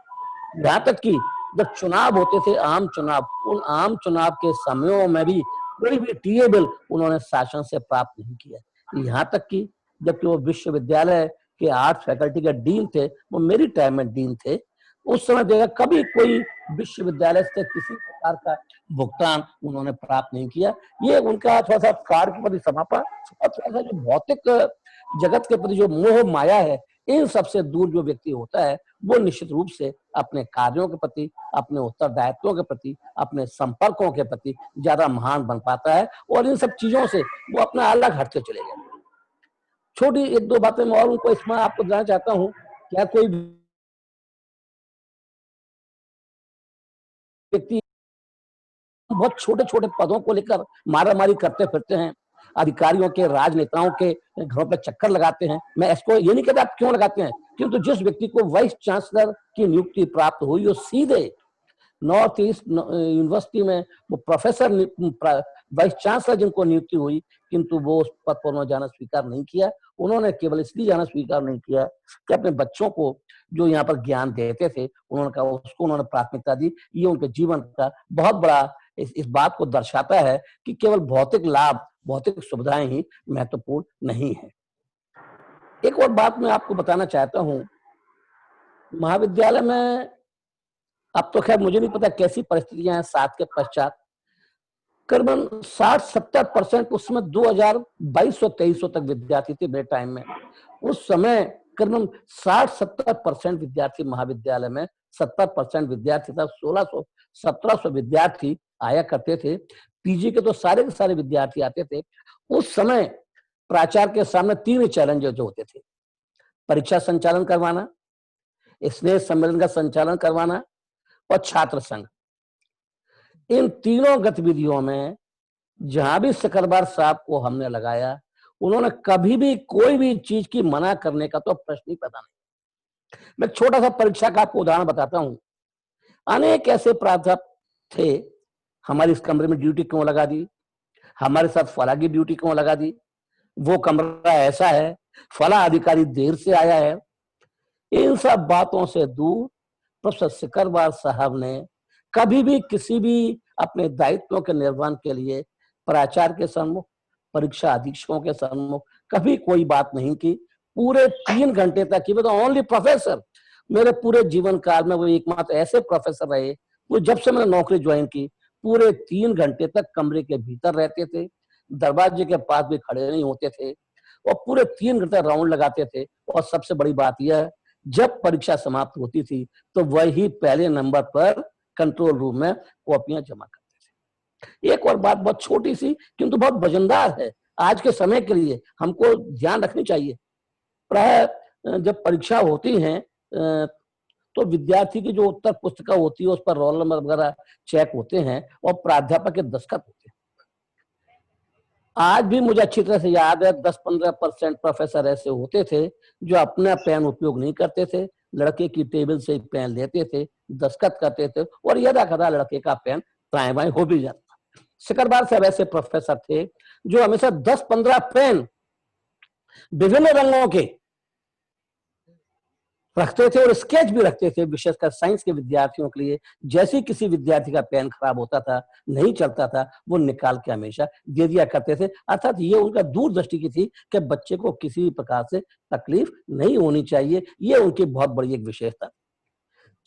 यहाँ तक कि जब चुनाव होते थे आम चुनाव, उन आम चुनाव के समयों में भी कोई भी टीए बिल उन्होंने शासन से प्राप्त नहीं किया। यहाँ तक कि जबकि वो विश्वविद्यालय के आर्ट फैकल्टी के डीन थे, वो मेरी टाइम में डीन थे, उस समय देखा कभी कोई विश्वविद्यालय से किसी प्रकार का भुगतान उन्होंने प्राप्त नहीं किया। ये उनका थोड़ा सा कार्य के प्रति समर्पण और थोड़ा सा जो भौतिक जगत के प्रति जो मोह माया है, इन सबसे दूर जो व्यक्ति होता है वो निश्चित रूप से अपने कार्यों के प्रति, अपने उत्तरदायित्वों के प्रति, अपने संपर्कों के प्रति ज्यादा महान बन पाता है और इन सब चीजों से वो अपना अलग हटते चले गए। छोटी 1-2 बातें मैं और उनको इसमें आपको बताना चाहता हूँ। क्या कोई व्यक्ति बहुत छोटे छोटे पदों को लेकर मारामारी करते फिरते हैं, अधिकारियों के, राजनेताओं के घरों पर चक्कर लगाते हैं, मैं इसको ये नहीं कहता आप क्यों लगाते हैं, किंतु जिस व्यक्ति को वाइस चांसलर की नियुक्ति प्राप्त हुई वो सीधे नॉर्थ ईस्ट यूनिवर्सिटी में वो प्रोफेसर वाइस चांसलर जिनको नियुक्ति हुई, किंतु वो उस पद पर उन्होंने जाना स्वीकार नहीं किया। उन्होंने केवल इसलिए जाना स्वीकार नहीं किया कि अपने बच्चों को जो यहाँ पर ज्ञान देते थे उन्होंने कहा उसको उन्होंने प्राथमिकता दी। ये उनके जीवन का बहुत बड़ा इस बात को दर्शाता है कि केवल भौतिक लाभ, भौतिक सुविधाएं ही महत्वपूर्ण नहीं है। एक और बात मैं आपको बताना चाहता हूँ, महाविद्यालय में अब तो खैर मुझे नहीं पता कैसी परिस्थितियां हैं 7 के पश्चात, करीबन 60-70% उस समय 2022-23 तक विद्यार्थी थे मेरे टाइम में। उस समय करीबन 60-70% विद्यार्थी महाविद्यालय में, 70% विद्यार्थी था, 1600-1700 विद्यार्थी आया करते थे। पीजी के तो सारे के सारे विद्यार्थी आते थे। उस समय प्राचार्य के सामने 3 चैलेंज जो होते थे, परीक्षा संचालन करवाना, स्नेह सम्मेलन का संचालन करवाना और छात्र संघ। इन तीनों गतिविधियों में जहां भी सिकरवार साहब को हमने लगाया, उन्होंने कभी भी कोई भी चीज की मना करने का तो प्रश्न ही पैदा नहीं। मैं छोटा सा परीक्षा का आपको उदाहरण बताता हूं। अनेक ऐसे प्राध्यापक थे, हमारी इस कमरे में ड्यूटी क्यों लगा दी, हमारे साथ फला की ड्यूटी क्यों लगा दी, वो कमरा ऐसा है, फला अधिकारी देर से आया है। इन सब बातों से दूर प्रोफेसर सिकरवार साहब ने कभी भी किसी भी अपने दायित्वों के निर्वहन के लिए प्राचार्य के सम्मुख, परीक्षा अधीक्षकों के सम्मुख कभी कोई बात नहीं की। पूरे 3 घंटे तक ही, ओनली प्रोफेसर, मेरे पूरे जीवन काल में वो एकमात्र ऐसे प्रोफेसर रहे, वो जब से मैंने नौकरी ज्वाइन की पूरे 3 घंटे तक कमरे के भीतर रहते थे, दरवाजे के पास भी खड़े नहीं होते थे और पूरे 3 घंटे राउंड लगाते थे। और सबसे बड़ी बात यह है, जब परीक्षा समाप्त होती थी तो वही पहले नंबर पर कंट्रोल रूम में कॉपियां जमा करते थे। एक और बात बहुत छोटी सी किंतु बहुत वजनदार है, आज के समय के लिए हमको ध्यान रखनी चाहिए। प्राय जब परीक्षा होती है तो विद्यार्थी की जो उत्तर पुस्तिका होती है उस पर रोल नंबर वगैरह चेक होते हैं और प्राध्यापक के दस्तखत होते हैं। आज भी मुझे अच्छी तरह से याद है 10-15% प्रोफेसर ऐसे होते थे जो अपना पेन उपयोग नहीं करते थे, लड़के की टेबल से पेन लेते थे, दस्तखत करते थे और यदा कदा लड़के का पेन दाएं बाएं हो भी जाता। सिकरवार साहब ऐसे प्रोफेसर थे जो हमेशा 10-15 पेन विभिन्न रंगों के रखते थे और स्केच भी रखते थे, विशेषकर साइंस के विद्यार्थियों के लिए। जैसे किसी विद्यार्थी का पेन खराब होता था, नहीं चलता था, वो निकाल के हमेशा दे दिया करते थे। अर्थात ये उनका दूरदृष्टि की थी कि बच्चे को किसी प्रकार से तकलीफ नहीं होनी चाहिए। ये उनकी बहुत बड़ी एक विशेषता।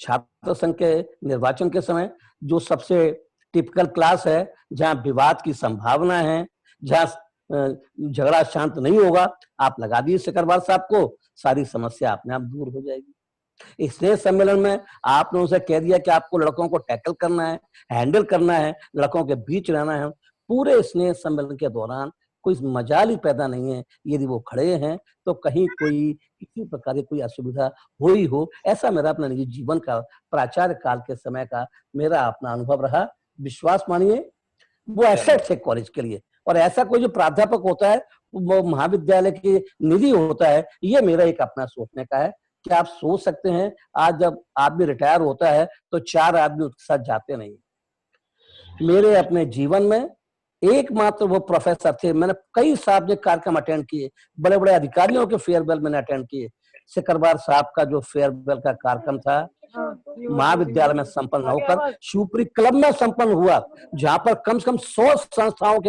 छात्र संघ के निर्वाचन के समय जो सबसे टिपिकल क्लास है, जहाँ विवाद की संभावना है, जहाँ झगड़ा शांत नहीं होगा, आप लगा दिए सिकरवार साहब को, सारी समस्या अपने आप दूर हो जाएगी। इस स्नेह सम्मेलन में आपने उनसे कह दिया कि आपको लड़कों को टैकल करना है, हैंडल करना है, लड़कों के बीच रहना है। पूरे स्नेह सम्मेलन के दौरान कोई मजाल ही पैदा नहीं है। यदि वो खड़े हैं तो कहीं कोई किसी प्रकार की कोई असुविधा हुई हो, ऐसा मेरा अपना निजी जीवन का, प्राचार्य काल के समय का मेरा अपना अनुभव रहा। विश्वास मानिए वो एसेट है कॉलेज के लिए, और ऐसा कोई जो प्राध्यापक होता है वो महाविद्यालय की निधि होता है। ये मेरा एक अपना सोचने का है कि आप सोच सकते हैं, आज जब आदमी रिटायर होता है तो 4 आदमी उसके साथ जाते नहीं। मेरे अपने जीवन में एकमात्र वो प्रोफेसर थे। मैंने कई सार्वजनिक कार्यक्रम अटेंड किए, बड़े बड़े अधिकारियों के फेयरवेल मैंने अटेंड किए। सिकरवार साहब का जो फेयरवेल का कार्यक्रम था महाविद्यालय में संपन्न होकर शिवपुरी क्लब में संपन्न हुआ, जहां पर कम से कम 100 संस्थाओं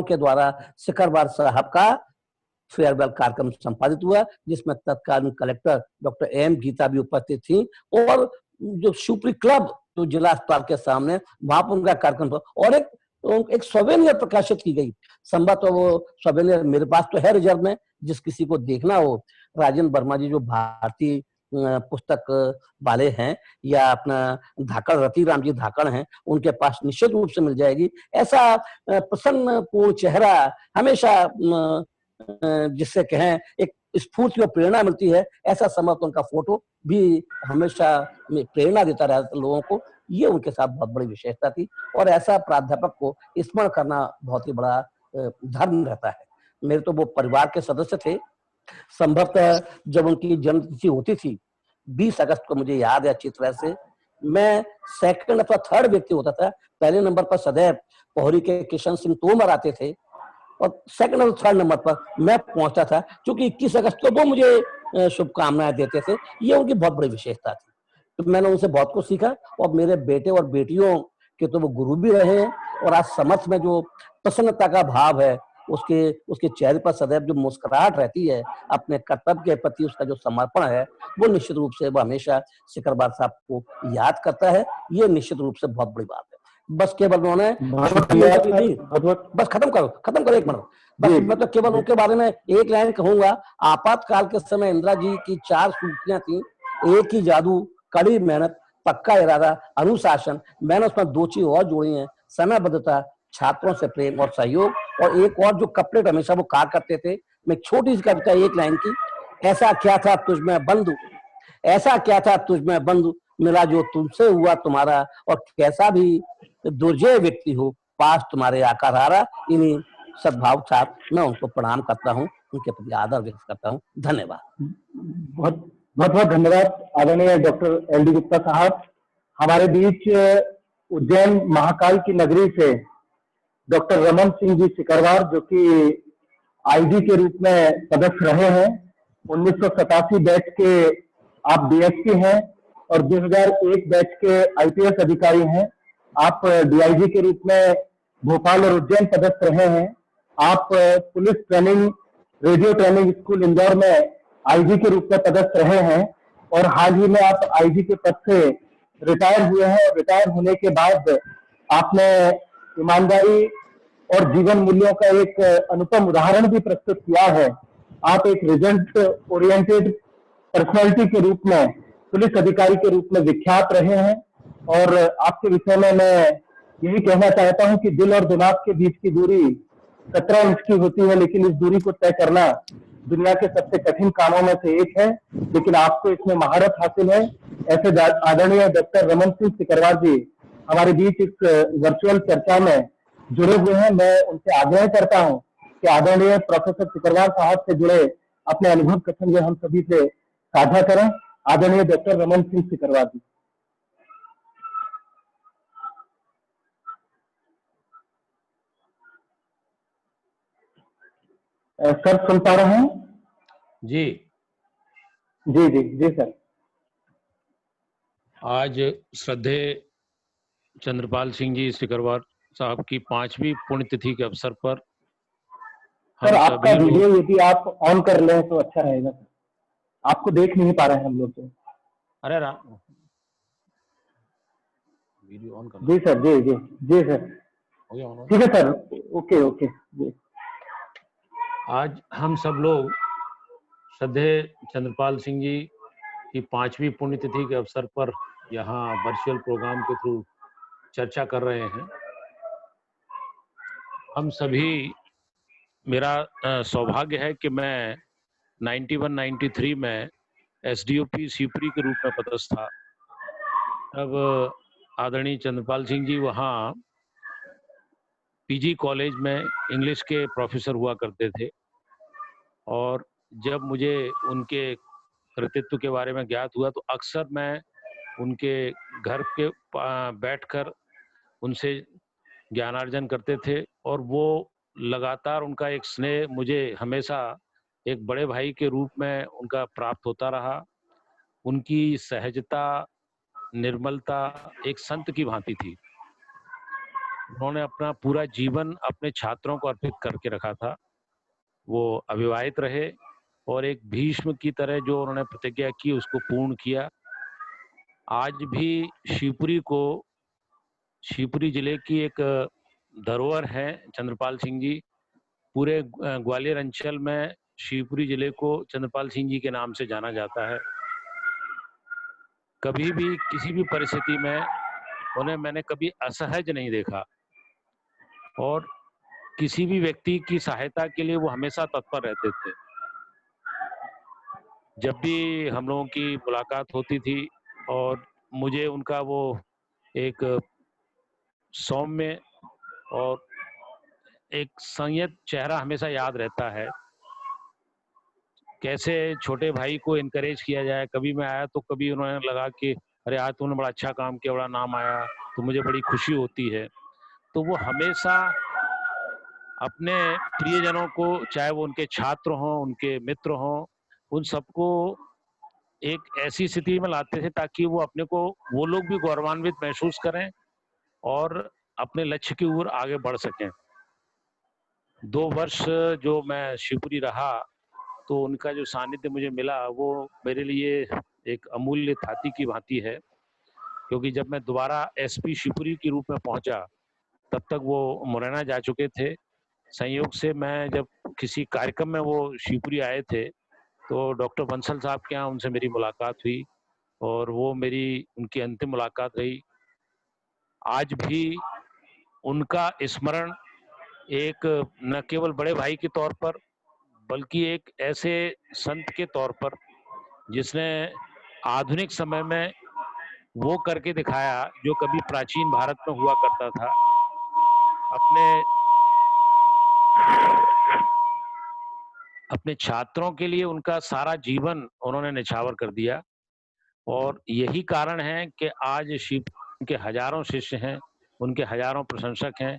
के द्वारा सिकरवार साहब का फेयरवेल कार्यक्रम संपादित हुआ, जिसमें तत्कालीन कलेक्टर डॉक्टर एम गीता भी उपस्थित थी। और जो शिवपुरी क्लब जो जिला अस्पताल के सामने, वहां पर उनका कार्यक्रम था और एक सोवेनियर प्रकाशित की गई। संभवतः वो सोवेनियर मेरे पास तो है रिजर्व में, जिस किसी को देखना हो, राजेंद्र वर्मा जी जो भारतीय पुस्तक वाले हैं या अपना धाकड़ रतिराम जी धाकड़ हैं, उनके पास निश्चित रूप से मिल जाएगी। ऐसा प्रसन्न पूर्ण चेहरा हमेशा जिससे कहें एक स्फूर्ति और प्रेरणा मिलती है, ऐसा संभवतः उनका फोटो भी हमेशा प्रेरणा देता रहता लोगों को। ये उनके साथ बहुत बड़ी विशेषता थी और ऐसा प्राध्यापक को स्मरण करना बहुत ही बड़ा धर्म रहता है। मेरे तो वो परिवार के सदस्य थे। संभवतः जब उनकी जन्मतिथि होती थी 20 अगस्त को, मुझे याद है अच्छी तरह से, मैं सेकंड अथवा थर्ड व्यक्ति होता था। पहले नंबर पर सदैव पोहरी के किशन सिंह तोमर आते थे और सेकंड और थर्ड नंबर पर मैं पहुंचता था, क्योंकि 21 अगस्त को वो मुझे शुभकामनाएं देते थे। ये उनकी बहुत बड़ी विशेषता थी। तो मैंने उनसे बहुत कुछ सीखा और मेरे बेटे और बेटियों के तो वो गुरु भी रहे हैं। और आज समर्थ में जो प्रसन्नता का भाव है, उसके चेहरे पर सदैव जो मुस्कुराहट रहती है, अपने कर्तव्य के प्रति उसका जो समर्पण है, वो निश्चित रूप से वो हमेशा सिकरवार साहब को याद करता है। ये निश्चित रूप से बहुत बड़ी बात है। बस केवल उन्होंने बस खत्म करो 1 मिनट। बस मैं तो केवल उनके बारे में एक लाइन कहूंगा। आपातकाल के समय इंदिरा जी की 4 सूक्तियां थी। एक ही जादू, कड़ी मेहनत, पक्का इरादा, अनुशासन। मैंने उसमें 2 चीज और जोड़ी हैं, समयबद्धता, छात्रों से प्रेम और सहयोग। और एक और जो कपलेट हमेशा वो कहा करते थे, मैं छोटी सी कविता 1 लाइन की। ऐसा क्या था तुझमें बंधु, ऐसा क्या था तुझमें बंधु, मिला जो तुमसे हुआ तुम्हारा। और कैसा भी दुर्जय व्यक्ति हो, पास तुम्हारे आकार आ रहा। इन्हीं सद्भाव साथ मैं उनको प्रणाम करता हूँ, उनके प्रति आदर व्यक्त करता हूँ। धन्यवाद। बहुत बहुत धन्यवाद आदरणीय डॉक्टर एल डी गुप्ता साहब। हमारे बीच उज्जैन महाकाल की नगरी से डॉक्टर रमन सिंह जी सिकरवार, जो कि आईजी के रूप में पदस्थ रहे हैं। 1987 बैच के आप डीएसपी हैं और 2001 बैच के आईपीएस अधिकारी हैं। आप डीआईजी के रूप में भोपाल और उज्जैन पदस्थ रहे हैं। आप police training radio training school Indore में आईजी के रूप में पदस्थ रहे हैं और हाल ही में आप आईजी के पद से रिटायर हुए हैं। और रिटायर होने के बाद आपने ईमानदारी और जीवन मूल्यों का एक अनुपम उदाहरण भी प्रस्तुत किया है। आप एक रिजल्ट ओरिएंटेड पर्सनालिटी के रूप में, पुलिस अधिकारी के रूप में विख्यात रहे हैं। और आपके विषय में मैं यही कहना चाहता हूं कि दिल और दिमाग के बीच की दूरी 17 इंच की होती है, लेकिन इस दूरी को तय करना दुनिया के सबसे कठिन कामों में से एक है। लेकिन आपको इसमें महारत हासिल है। ऐसे आदरणीय डॉक्टर रमन सिंह सिकरवार जी हमारे बीच इस वर्चुअल चर्चा में जुड़े हुए हैं। मैं उनसे आग्रह करता हूं कि आदरणीय प्रोफेसर सिकरवार साहब से जुड़े अपने अनुभव कथन जो हम सभी से साझा करें। आदरणीय डॉक्टर रमन सिंह सिकरवार जी। सर सुन पा रहे हैं? जी जी जी जी सर। आज श्रद्धेय चंद्रपाल सिंह जी सिकरवार साहब की 5वीं पुण्यतिथि के अवसर पर सर आपका वीडियो यदि आप ऑन कर लें तो अच्छा रहेगा सर। आपको देख नहीं पा रहे हैं हम लोग तो। अरे राम वीडियो ऑन कर। जी सर, जी जी जी सर, ठीक है सर, ओके ओके जी। आज हम सब लोग श्रद्धेय चंद्रपाल सिंह जी की 5वीं पुण्यतिथि के अवसर पर यहाँ वर्चुअल प्रोग्राम के थ्रू चर्चा कर रहे हैं। हम सभी, मेरा सौभाग्य है कि मैं 91-93 में एसडीओपी शिवपुरी के रूप में पदस्थ था। तब आदरणीय चंद्रपाल सिंह जी वहाँ पीजी कॉलेज में इंग्लिश के प्रोफेसर हुआ करते थे। और जब मुझे उनके कृतित्व के बारे में ज्ञात हुआ तो अक्सर मैं उनके घर के बैठकर उनसे ज्ञानार्जन करते थे। और वो लगातार उनका एक स्नेह मुझे हमेशा एक बड़े भाई के रूप में उनका प्राप्त होता रहा। उनकी सहजता, निर्मलता एक संत की भांति थी। उन्होंने अपना पूरा जीवन अपने छात्रों को अर्पित करके रखा था। वो अविवाहित रहे और एक भीष्म की तरह जो उन्होंने प्रतिज्ञा की उसको पूर्ण किया। आज भी शिवपुरी जिले की एक धरोहर है चंद्रपाल सिंह जी। पूरे ग्वालियर अंचल में शिवपुरी जिले को चंद्रपाल सिंह जी के नाम से जाना जाता है। कभी भी किसी भी परिस्थिति में उन्हें मैंने कभी असहज नहीं देखा और किसी भी व्यक्ति की सहायता के लिए वो हमेशा तत्पर रहते थे। जब भी हम लोगों की मुलाकात होती थी और मुझे उनका वो एक सौम्य और एक संयत चेहरा हमेशा याद रहता है। कैसे छोटे भाई को इनकरेज किया जाए। कभी मैं आया तो कभी उन्होंने लगा कि अरे आज तुमने बड़ा अच्छा काम किया, बड़ा नाम आया, तो मुझे बड़ी खुशी होती है। तो वो हमेशा अपने प्रियजनों को, चाहे वो उनके छात्र हों, उनके मित्र हों, उन सबको एक ऐसी स्थिति में लाते थे ताकि वो अपने को, वो लोग भी गौरवान्वित महसूस करें और अपने लक्ष्य की ओर आगे बढ़ सकें। 2 वर्ष जो मैं शिवपुरी रहा, तो उनका जो सानिध्य मुझे मिला वो मेरे लिए एक अमूल्य थाती की भांति है, क्योंकि जब मैं दोबारा एसपी शिवपुरी के रूप में पहुंचा, तब तक वो मुरैना जा चुके थे। संयोग से मैं जब किसी कार्यक्रम में वो शिवपुरी आए थे, तो डॉक्टर बंसल साहब के यहाँ उनसे मेरी मुलाकात हुई और वो मेरी उनकी अंतिम मुलाकात रही। आज भी उनका स्मरण एक न केवल बड़े भाई के तौर पर, बल्कि एक ऐसे संत के तौर पर जिसने आधुनिक समय में वो करके दिखाया जो कभी प्राचीन भारत में हुआ करता था। अपने छात्रों के लिए उनका सारा जीवन उन्होंने निछावर कर दिया, और यही कारण है कि आज शिव के हजारों शिष्य हैं, उनके हजारों प्रशंसक हैं।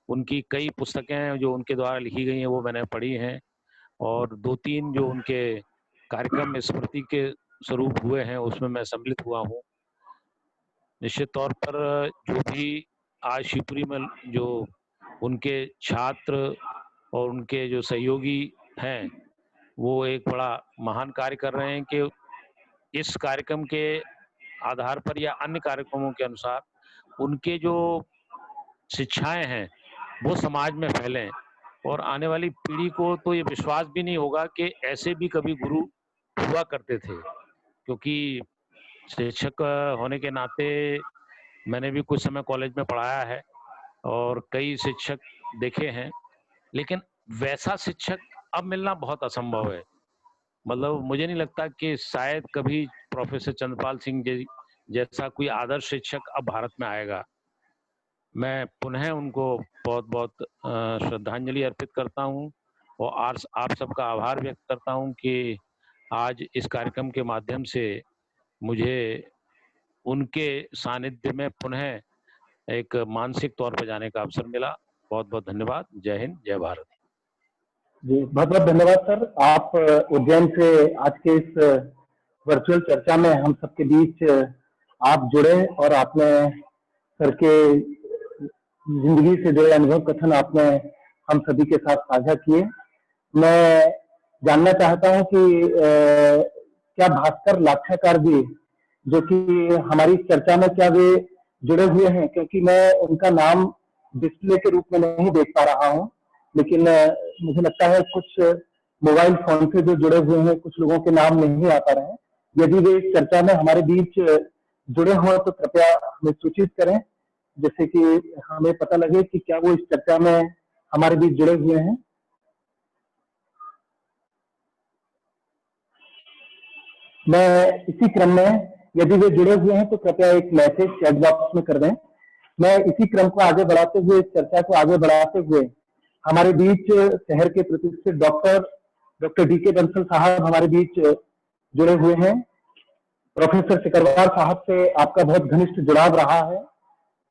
उनकी कई पुस्तकें जो उनके द्वारा लिखी गई हैं वो मैंने पढ़ी हैं, और 2-3 जो उनके कार्यक्रम स्मृति के स्वरूप हुए हैं उसमें मैं सम्मिलित हुआ हूँ। निश्चित तौर पर जो भी आज शिवपुरी में जो उनके छात्र और उनके जो सहयोगी हैं, वो एक बड़ा महान कार्य कर रहे हैं कि इस कार्यक्रम के आधार पर या अन्य कार्यक्रमों के अनुसार उनके जो शिक्षाएं हैं वो समाज में फैलें, और आने वाली पीढ़ी को तो ये विश्वास भी नहीं होगा कि ऐसे भी कभी गुरु हुआ करते थे। क्योंकि शिक्षक होने के नाते मैंने भी कुछ समय कॉलेज में पढ़ाया है और कई शिक्षक देखे हैं, लेकिन वैसा शिक्षक अब मिलना बहुत असंभव है। मतलब मुझे नहीं लगता कि शायद कभी प्रोफेसर चंद्रपाल सिंह जी जैसा कोई आदर्श शिक्षक अब भारत में आएगा। मैं पुनः उनको बहुत बहुत श्रद्धांजलि अर्पित करता हूं और आप सबका आभार व्यक्त करता हूं कि आज इस कार्यक्रम के माध्यम से मुझे उनके सानिध्य में पुनः एक मानसिक तौर पर जाने का अवसर मिला। बहुत बहुत धन्यवाद। जय हिंद, जय भारत। जी बहुत बहुत धन्यवाद सर। आप उज्जैन से आज के इस वर्चुअल चर्चा में हम सबके बीच आप जुड़े और आपने सर के जिंदगी से जुड़े अनुभव कथन आपने हम सभी के साथ साझा किए। मैं जानना चाहता हूं कि क्या भास्कर लाक्षाकार जी जो कि हमारी चर्चा में क्या वे जुड़े हुए हैं, क्योंकि मैं उनका नाम डिस्प्ले के रूप में नहीं देख पा रहा हूं, लेकिन मुझे लगता है कुछ मोबाइल फोन से जो जुड़े हुए हैं कुछ लोगों के नाम नहीं आ पा रहे हैं। यदि वे इस चर्चा में हमारे बीच जुड़े हों तो कृपया हमें सूचित करें, जैसे कि हमें पता लगे कि क्या वो इस चर्चा में हमारे बीच जुड़े हुए हैं। मैं इसी क्रम में यदि वे जुड़े हुए हैं तो कृपया एक मैसेज चैट बॉक्स में कर दें। मैं इसी क्रम को आगे बढ़ाते हुए, इस चर्चा को आगे बढ़ाते हुए हमारे बीच शहर के प्रतिष्ठित डॉक्टर डी.के. बंसल साहब हमारे बीच जुड़े हुए हैं। प्रोफेसर सिकरवार साहब से आपका बहुत घनिष्ठ जुड़ाव रहा है।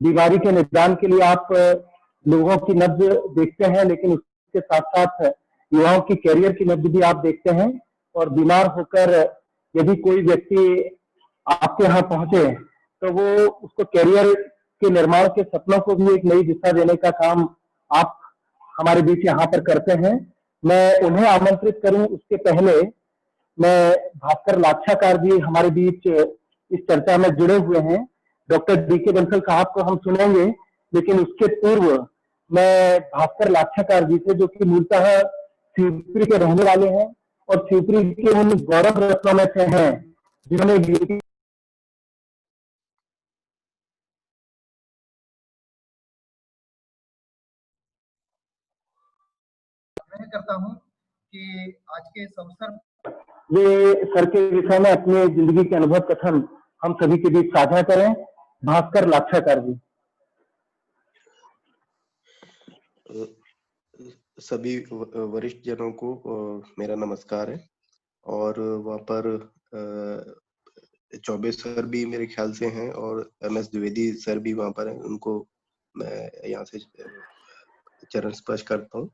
बीमारी के निदान के लिए आप लोगों की नब्ज देखते हैं, लेकिन उसके साथ साथ युवाओं की कैरियर की नब्ज भी आप देखते हैं, और बीमार होकर यदि कोई व्यक्ति आपके यहाँ पहुंचे तो वो उसको कैरियर के निर्माण के सपनों को भी एक नई दिशा देने का काम आप हमारे बीच यहाँ पर करते हैं। मैं उन्हें आमंत्रित करूं उसके पहले मैं भास्कर लाक्षाकार जी हमारे बीच इस चर्चा में जुड़े हुए हैं। Doctor DK. बंसल साहब को हम सुनेंगे, लेकिन उसके पूर्व मैं भास्कर लाक्षाकार जी से, जो कि मूलतः शिवपुरी के रहने वाले हैं और शिवपुरी के उन गौरव रत्नों में से हैं जिन्होंने करता हूं कि आज के इस अवसर वे सर के विषय में अपने जिंदगी के अनुभव कथन हम सभी के बीच साझा करें। भास्कर लाक्षाकार जी। सभी वरिष्ठ जनों को मेरा नमस्कार है, और वहाँ पर चौबे सर भी मेरे ख्याल से हैं और MS द्विवेदी सर भी वहाँ पर हैं, उनको मैं यहाँ से चरण स्पर्श करता हूँ।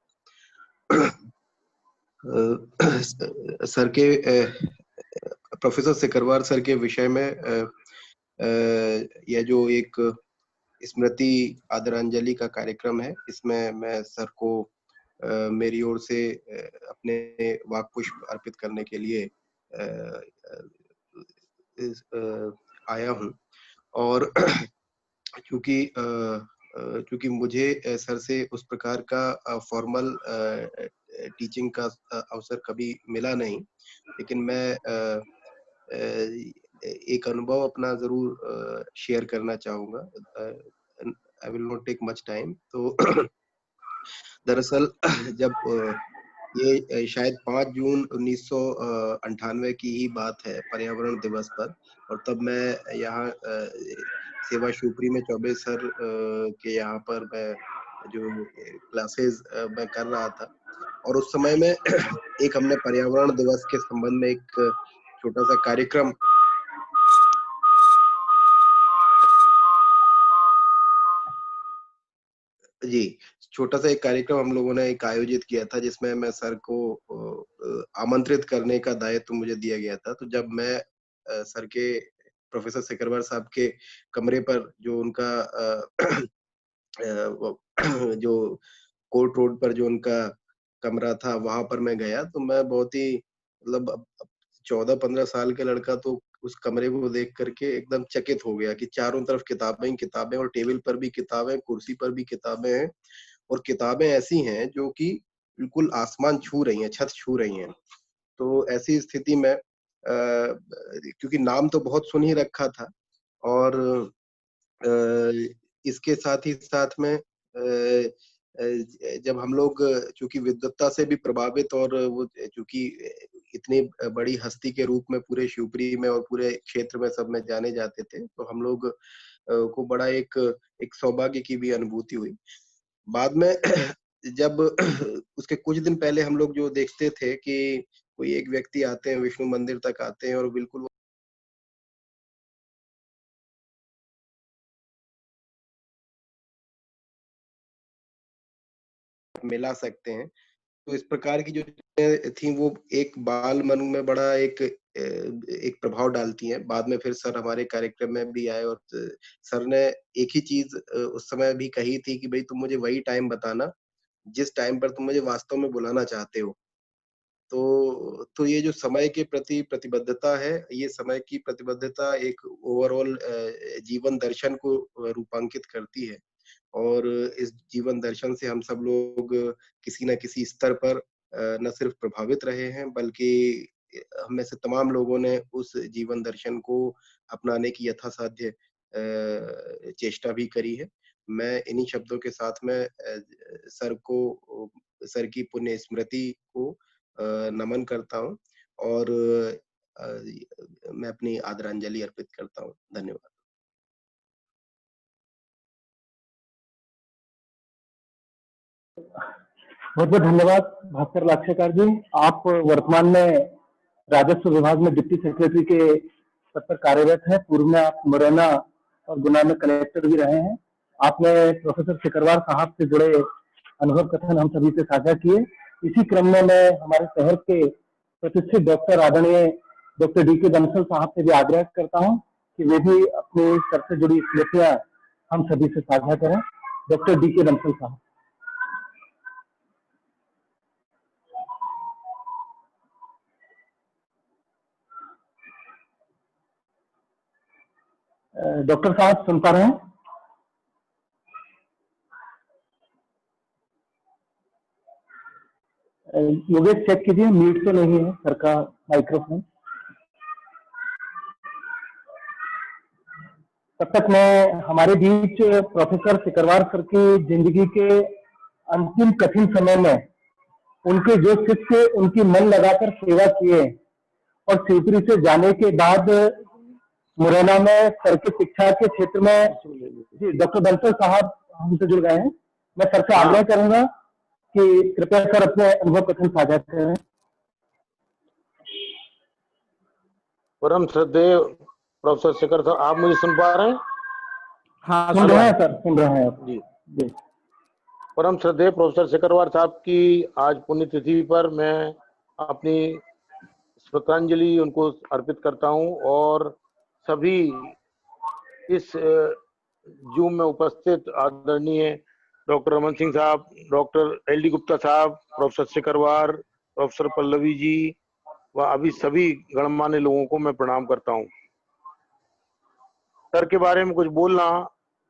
सर के प्रोफेसर सिकरवार सर के विषय में यह जो एक स्मृति आदरांजलि का कार्यक्रम है, इसमें मैं सर को मेरी ओर से अपने वाक पुष्प अर्पित करने के लिए आया हूँ। और क्योंकि मुझे सर से उस प्रकार का फॉर्मल टीचिंग का अवसर कभी मिला नहीं, लेकिन मैं एक अनुभव अपना जरूर शेयर करना चाहूँगा। I will not take much time. तो दरअसल जब ये शायद 5 जून 1998 की ही बात है, पर्यावरण दिवस पर, और तब मैं यहाँ सेवा शिवपुरी में चौबे सर के यहाँ पर मैं जो क्लासेस मैं कर रहा था, और उस समय में एक हमने पर्यावरण दिवस के संबंध में एक छोटा सा कार्यक्रम छोटा सा एक कार्यक्रम हम लोगों ने एक आयोजित किया था, जिसमें मैं सर को आमंत्रित करने का दायित्व मुझे दिया गया था। तो जब मैं सर के प्रोफेसर सिकरवार साहब के कमरे पर जो उनका जो कोर्ट रोड पर जो उनका कमरा था, वहां पर मैं गया, तो मैं बहुत ही मतलब 14-15 साल के लड़का तो उस कमरे को देख करके एकदम चकित हो गया कि चारों तरफ किताबें ही किताबें, और टेबल पर भी किताबें, कुर्सी पर भी किताबें हैं, और किताबें ऐसी हैं जो कि बिल्कुल आसमान छू रही हैं, छत छू रही हैं। तो ऐसी स्थिति में क्योंकि नाम तो बहुत सुन ही रखा था, और इसके साथ ही साथ में जब हम लोग चूंकि विद्वत्ता से भी प्रभावित, और वो चूंकि इतनी बड़ी हस्ती के रूप में पूरे शिवपुरी में और पूरे क्षेत्र में सब में जाने जाते थे, तो हम लोग को बड़ा एक सौभाग्य की भी अनुभूति हुई। बाद में जब उसके कुछ दिन पहले हम लोग जो देखते थे कि कोई एक व्यक्ति आते हैं, विष्णु मंदिर तक आते हैं, और बिल्कुल मिला सकते हैं, तो इस प्रकार की जो थी वो एक बाल मन में बड़ा एक प्रभाव डालती हैं। बाद में फिर सर हमारे कार्यक्रम में भी आए, और सर ने एक ही चीज उस समय भी कही थी कि भाई तुम मुझे वही टाइम बताना जिस टाइम पर तुम मुझे वास्तव में बुलाना चाहते हो। तो ये जो समय के प्रति प्रतिबद्धता है, ये समय की प्रतिबद्धता एक ओवरऑल जीवन दर्शन को रूपांकित करती है, और इस जीवन दर्शन से हम सब लोग किसी न किसी स्तर पर न सिर्फ प्रभावित रहे हैं, बल्कि हम में से तमाम लोगों ने उस जीवन दर्शन को अपनाने की यथासाध्य चेष्टा भी करी है। मैं इन्हीं शब्दों के साथ में सर की पुण्य स्मृति को नमन करता हूँ, और मैं अपनी आदरांजलि अर्पित करता हूँ। धन्यवाद। बहुत बहुत धन्यवाद भास्कर लाक्षेकार जी। आप वर्तमान में राजस्व विभाग में डिप्टी सेक्रेटरी के पद पर कार्यरत है। पूर्व में आप मुरैना और गुना में कलेक्टर भी रहे हैं। आपने प्रोफेसर सिकरवार साहब से जुड़े अनुभव कथन हम सभी से साझा किए। इसी क्रम में मैं हमारे शहर के प्रतिष्ठित डॉक्टर आदरणीय डॉक्टर DK बंसल साहब से भी आग्रह करता हूँ कि वे भी अपने सर से जुड़ी स्मृतियां हम सभी से साझा करें। डॉक्टर DK बंसल साहब। डॉक्टर साहब सुन पा रहे हैं? योगेश चेक कीजिए, म्यूट तो नहीं है सर का माइक्रोफोन। तब तक मैं हमारे बीच प्रोफेसर सिकरवार सर की जिंदगी के अंतिम कठिन समय में उनके जो शिष्य उनकी मन लगाकर सेवा किए, और शिवपुरी से जाने के बाद मुरैना में सर की शिक्षा के क्षेत्र में जी डॉक्टर बंसल साहब हमसे जुड़ गए हैं। मैं सर से आग्रह करूंगा कि कृपया सर अपने अनुभव कथन साझा करें। परम श्रद्धेय प्रोफेसर शेखर सर, आप मुझे सुन पा रहे हैं? हाँ सुन रहे हैं सर, सुन रहे हैं जी। जी। परम श्रद्धेय प्रोफेसर शेखरवार साहब की आज पुण्यतिथि पर मैं अपनी श्रद्धांजलि उनको अर्पित करता हूं और सभी इस जूम में उपस्थित आदरणीय डॉक्टर रमन सिंह साहब, डॉक्टर LD गुप्ता साहब, प्रोफेसर शेखरवार, प्रोफेसर पल्लवी जी व अभी सभी गणमान्य लोगों को मैं प्रणाम करता हूं। सर के बारे में कुछ बोलना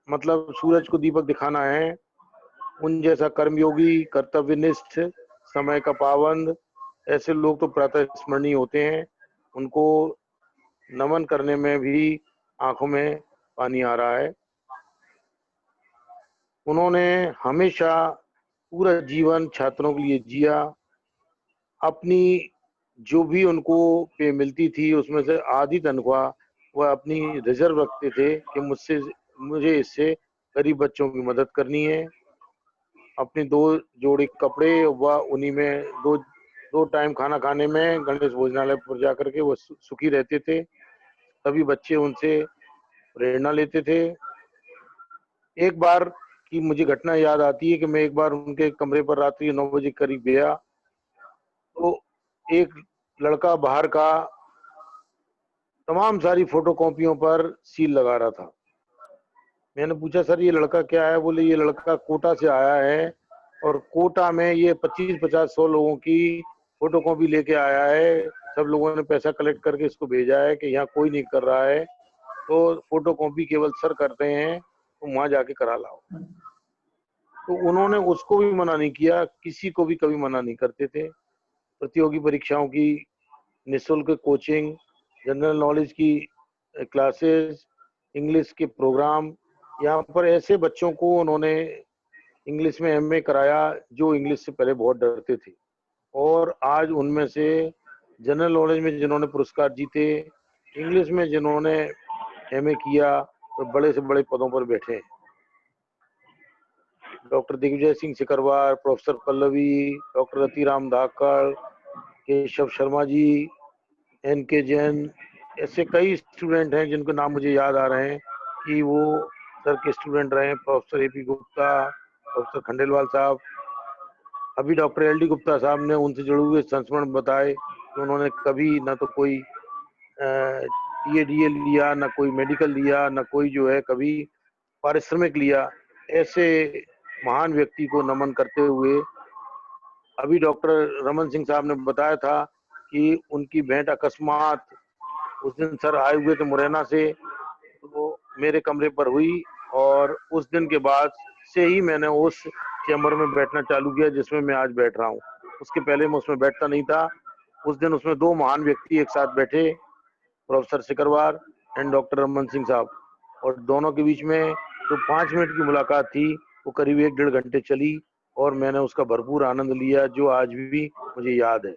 मतलब सूरज को दीपक दिखाना है। उन जैसा कर्मयोगी, कर्तव्यनिष्ठ, समय का पाबंद, ऐसे लोग तो प्रातः स्मरणीय होते हैं। उनको नमन करने में भी आंखों में पानी आ रहा है। उन्होंने हमेशा पूरा जीवन छात्रों के लिए जिया। अपनी जो भी उनको पे मिलती थी उसमें से आधी तनख्वाह वह अपनी रिजर्व रखते थे कि मुझे इससे गरीब बच्चों की मदद करनी है। अपनी 2 जोड़ी कपड़े व उन्हीं में दो टाइम खाना खाने में गणेश भोजनालय पर जाकर के वो सुखी रहते थे। सभी बच्चे उनसे प्रेरणा लेते थे। एक बार की मुझे घटना याद आती है कि मैं एक बार उनके कमरे पर रात्रि 9 बजे करीब गया तो एक लड़का बाहर का तमाम सारी फोटोकॉपियों पर सील लगा रहा था। मैंने पूछा सर ये लड़का क्या है? बोले ये लड़का कोटा से आया है और कोटा में ये 25-50-100 लोगों की फोटोकॉपी लेके आया है। सब लोगों ने पैसा कलेक्ट करके इसको भेजा है कि यहाँ कोई नहीं कर रहा है तो फोटोकॉपी केवल सर करते हैं, तो वहां जाके करा लाओ। तो उन्होंने उसको भी मना नहीं किया, किसी को भी कभी मना नहीं करते थे। प्रतियोगी परीक्षाओं की निःशुल्क कोचिंग, जनरल नॉलेज की क्लासेस, इंग्लिश के प्रोग्राम, यहाँ पर ऐसे बच्चों को उन्होंने इंग्लिश में MA कराया जो इंग्लिश से पहले बहुत डरते थे और आज उनमें से जनरल नॉलेज में जिन्होंने पुरस्कार जीते, इंग्लिश में जिन्होंने MA किया तो बड़े से बड़े पदों पर बैठे हैं। Doctor Digvijay Singh Shekharwar, professor Pallavi, doctor Ratiram Dhakad, Keshav Sharma ji, NK Jain, ऐसे कई स्टूडेंट हैं जिनके नाम मुझे याद आ रहे हैं कि वो सर के स्टूडेंट रहे। Professor AP Gupta, professor Khandelwal साहब, अभी डॉक्टर LD गुप्ता साहब ने उनसे जुड़े हुए संस्मरण बताए कि उन्होंने कभी ना तो कोई TADA लिया, ना कोई मेडिकल लिया, ना कोई जो है कभी पारिश्रमिक लिया। ऐसे महान व्यक्ति को नमन करते हुए अभी डॉक्टर रमन सिंह साहब ने बताया था कि उनकी भेंट अकस्मात उस दिन सर आए हुए थे मुरैना से, तो मेरे कमरे पर हुई और उस दिन के बाद से ही मैंने उस चैम्बर में बैठना चालू किया जिसमें मैं आज बैठ रहा हूँ। उसके पहले मैं उसमें बैठता नहीं था। उस दिन उसमें 2 महान व्यक्ति एक साथ बैठे, professor Shekharwar and doctor Raman Singh साहब, और दोनों के बीच में जो 5 मिनट की मुलाकात थी वो करीब 1-1.5 घंटे चली और मैंने उसका भरपूर आनंद लिया जो आज भी मुझे याद है।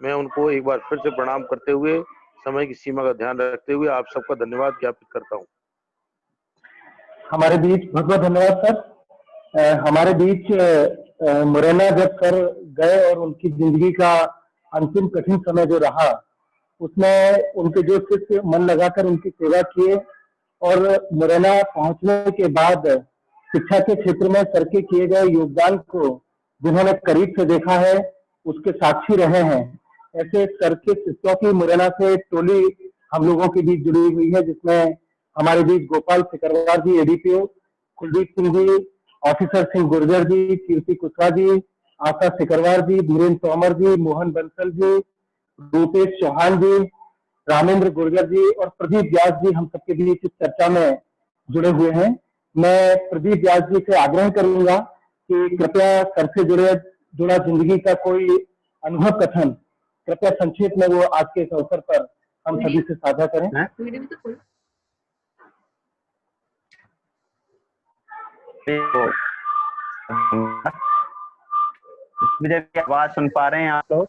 मैं उनको एक बार फिर से प्रणाम करते हुए समय की सीमा का ध्यान रखते हुए आप सबका धन्यवाद ज्ञापित करता हूँ। हमारे बीच बहुत बहुत धन्यवाद सर। हमारे बीच मुरैना जब सर गए और उनकी जिंदगी का अंतिम कठिन समय जो रहा उसमें उनके जो शिष्य मन लगाकर उनकी सेवा किए और मुरैना पहुंचने के बाद शिक्षा के क्षेत्र में सर के किए गए योगदान को जिन्होंने करीब से देखा है उसके साक्षी रहे हैं। ऐसे सर के शिष्यों की मुरैना से टोली हम लोगों के बीच जुड़ी हुई है जिसमें हमारे बीच गोपाल शेखरवार जी ADPO, कुलदीप सिंह जी, ऑफिसर सिंह गुर्जर जी, कीर्ति कुशवाहा जी, आशा शेखरवार जी, धीरेन्द्र तोमर जी, मोहन बंसल जी, रूपेश चौहान जी, रामेंद्र गुर्जर जी और प्रदीप व्यास जी हम सबके बीच इस चर्चा में जुड़े हुए हैं। मैं प्रदीप व्यास जी से आग्रह करूंगा कि कृपया सर से जुड़ा जिंदगी का कोई अनुभव कथन कृपया संक्षेप में वो आज के इस अवसर पर हम सभी से साझा करें। मुझे आवाज सुन पा रहे हैं आप लोग?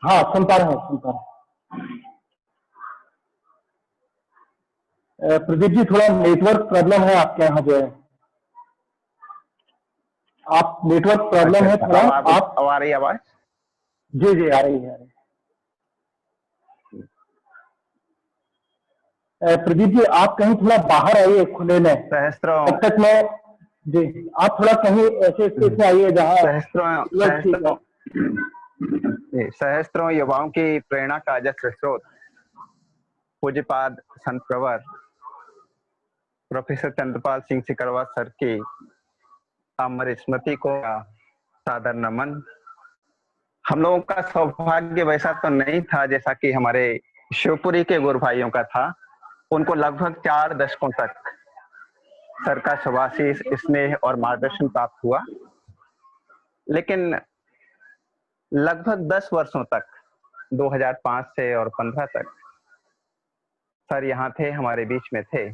हाँ सुन पा रहे हैं। प्रदीप जी थोड़ा नेटवर्क प्रॉब्लम है आपके यहाँ जो है, आप नेटवर्क प्रॉब्लम है थोड़ा। आप आ रही आवाज? जी आ रही है। प्रदीप जी आप कहीं थोड़ा बाहर आइए खुले में, तब तक मैं जी आप थोड़ा कहीं ऐसे स्पेस में आइए जहाँ सहस्त्रों युवाओं की प्रेरणा का अजस्र स्रोत पूज्यपाद संत प्रवर प्रोफेसर चंद्रपाल सिंह सिकरवा सर की अमर स्मृति को सादर नमन। हम लोगों का सौभाग्य वैसा तो नहीं था जैसा कि हमारे शिवपुरी के गुरु भाइयों का था। उनको लगभग 4 दशकों तक सर का शुभाशीष स्नेह और मार्गदर्शन प्राप्त हुआ, लेकिन लगभग 10 वर्षों तक 2005 से और 15 तक सर यहाँ थे, हमारे बीच में थे।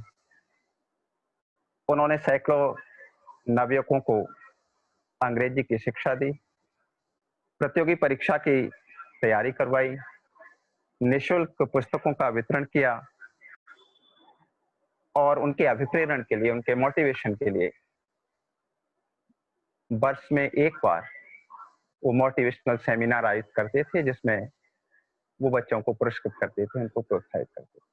उन्होंने सैकड़ों नवयुवकों को अंग्रेजी की शिक्षा दी, प्रतियोगी परीक्षा की तैयारी करवाई, निःशुल्क पुस्तकों का वितरण किया और उनके अभिप्रेरण के लिए, उनके मोटिवेशन के लिए वर्ष में एक बार वो मोटिवेशनल सेमिनार आयोजित करते थे, जिसमें वो बच्चों को पुरस्कृत करते थे, उनको प्रोत्साहित करते थे।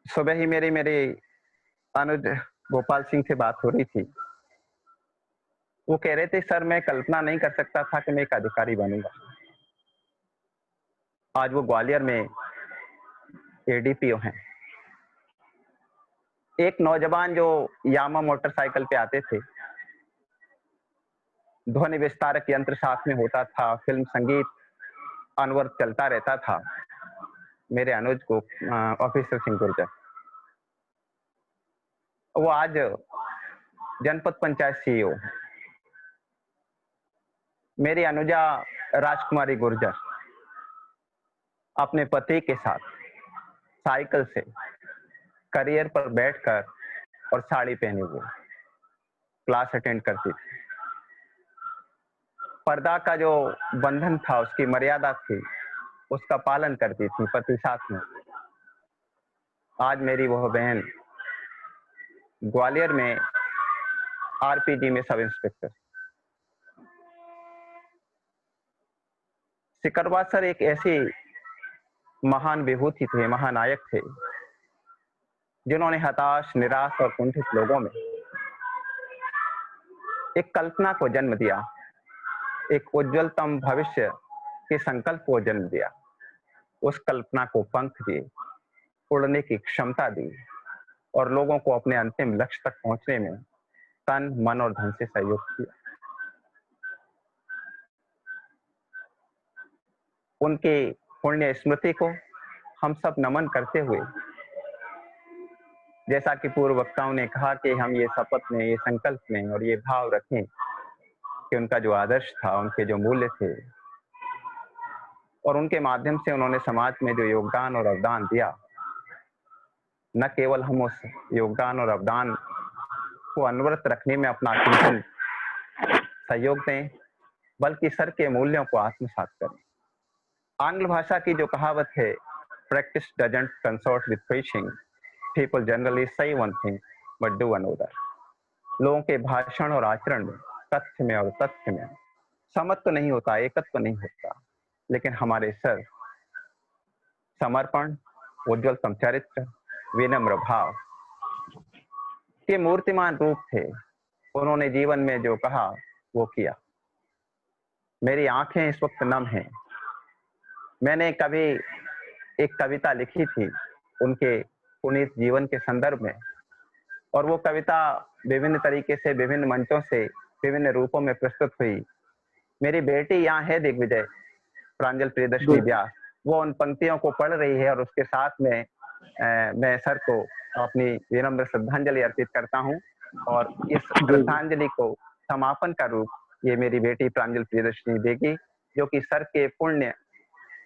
सुबह ही मेरे अनुज गोपाल सिंह से बात हो रही थी। वो कह रहे थे सर मैं कल्पना नहीं कर सकता था कि मैं एक अधिकारी बनूंगा। आज वो ग्वालियर में एडीपीओ हैं। एक नौजवान जो यामा मोटरसाइकिल पे आते थे, ध्वनि विस्तारक यंत्र साथ में होता था, फिल्म संगीत अनवरत चलता रहता था, मेरे अनुज को ऑफिसर सिंह गुर्जर, वो आज जनपद पंचायत सीईओ है। मेरी अनुजा राजकुमारी गुर्जर अपने पति के साथ साइकिल से करियर पर बैठकर और साड़ी पहने हुए क्लास अटेंड करती थी। पर्दा का जो बंधन था, उसकी मर्यादा थी, उसका पालन करती थी पति साथ में। आज मेरी वह बहन ग्वालियर में आरपीजी में सब इंस्पेक्टर। सिकरवा सर एक ऐसी महान विभूति थे, महानायक थे, जिन्होंने हताश, निराश और कुंठित लोगों में एक कल्पना को जन्म दिया, एक उज्जवलतम भविष्य के संकल्प को जन्म दिया। उस कल्पना को पंख दिए, उड़ने की क्षमता दी और लोगों को अपने अंतिम लक्ष्य तक पहुंचने में तन, मन और धन से सहयोग किया। उनके पुण्य स्मृति को हम सब नमन करते हुए, जैसा कि पूर्व वक्ताओं ने कहा कि हम ये शपथ में, ये संकल्प में और ये भाव रखें कि उनका जो आदर्श था, उनके जो मूल्य थे और उनके माध्यम से उन्होंने समाज में जो योगदान और अवदान दिया, न केवल हम उस योगदान और अवदान को अनवरत रखने में अपना चिंतन सहयोग दें, बल्कि सर के मूल्यों को आत्मसात करें। आंग्ल भाषा की जो कहावत है, practice doesn't consort with preaching, people generally say one thing but do another। लोगों के भाषण और आचरण में, तथ्य में और तथ्य में समत्व तो नहीं होता, एकत्व नहीं होता, लेकिन हमारे सर समर्पण, उज्ज्वलतम चरित्र, विनम्र भाव के मूर्तिमान रूप थे। उन्होंने जीवन में जो कहा वो किया। मेरी आंखें इस वक्त नम हैं। मैंने कभी एक कविता लिखी थी उनके पुनीत जीवन के संदर्भ में, और वो कविता विभिन्न तरीके से, विभिन्न मंचों से, विभिन्न रूपों में प्रस्तुत हुई। मेरी बेटी यहाँ है दिग्विजय प्रांजल प्रियदर्शनी व्यास, वो उन पंक्तियों को पढ़ रही है और उसके साथ में मैं सर को अपनी विनम्र श्रद्धांजलि अर्पित करता हूँ। और इस श्रद्धांजलि को समापन का रूप ये मेरी बेटी प्रांजल प्रियदर्शनी देगी, जो कि सर के पुण्य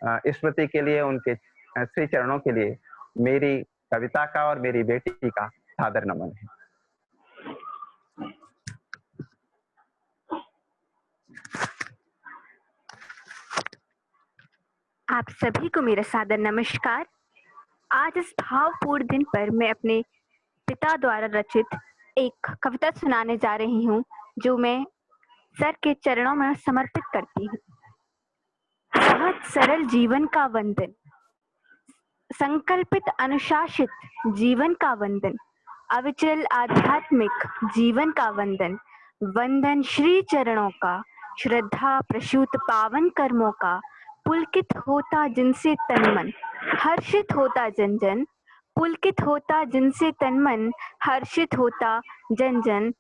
स्मृति के लिए, उनके श्री चरणों के लिए मेरी कविता का और मेरी बेटी का सादर नमन है। आप सभी को मेरा सादर नमस्कार। आज इस भावपूर्ण दिन पर मैं अपने पिता द्वारा रचित एक कविता सुनाने जा रही हूँ, जो मैं सर के चरणों में समर्पित करती हूँ। सहज सरल जीवन का वंदन, संकल्पित अनुशासित जीवन का वंदन, अविचल आध्यात्मिक जीवन का वंदन, वंदन श्री चरणों का, श्रद्धा प्रसूत पावन कर्मों का, पुलकित होता जिनसे तन मन, हर्षित होता जन जन, पुलकित होता जिनसे तन मन, हर्षित होता जन जन,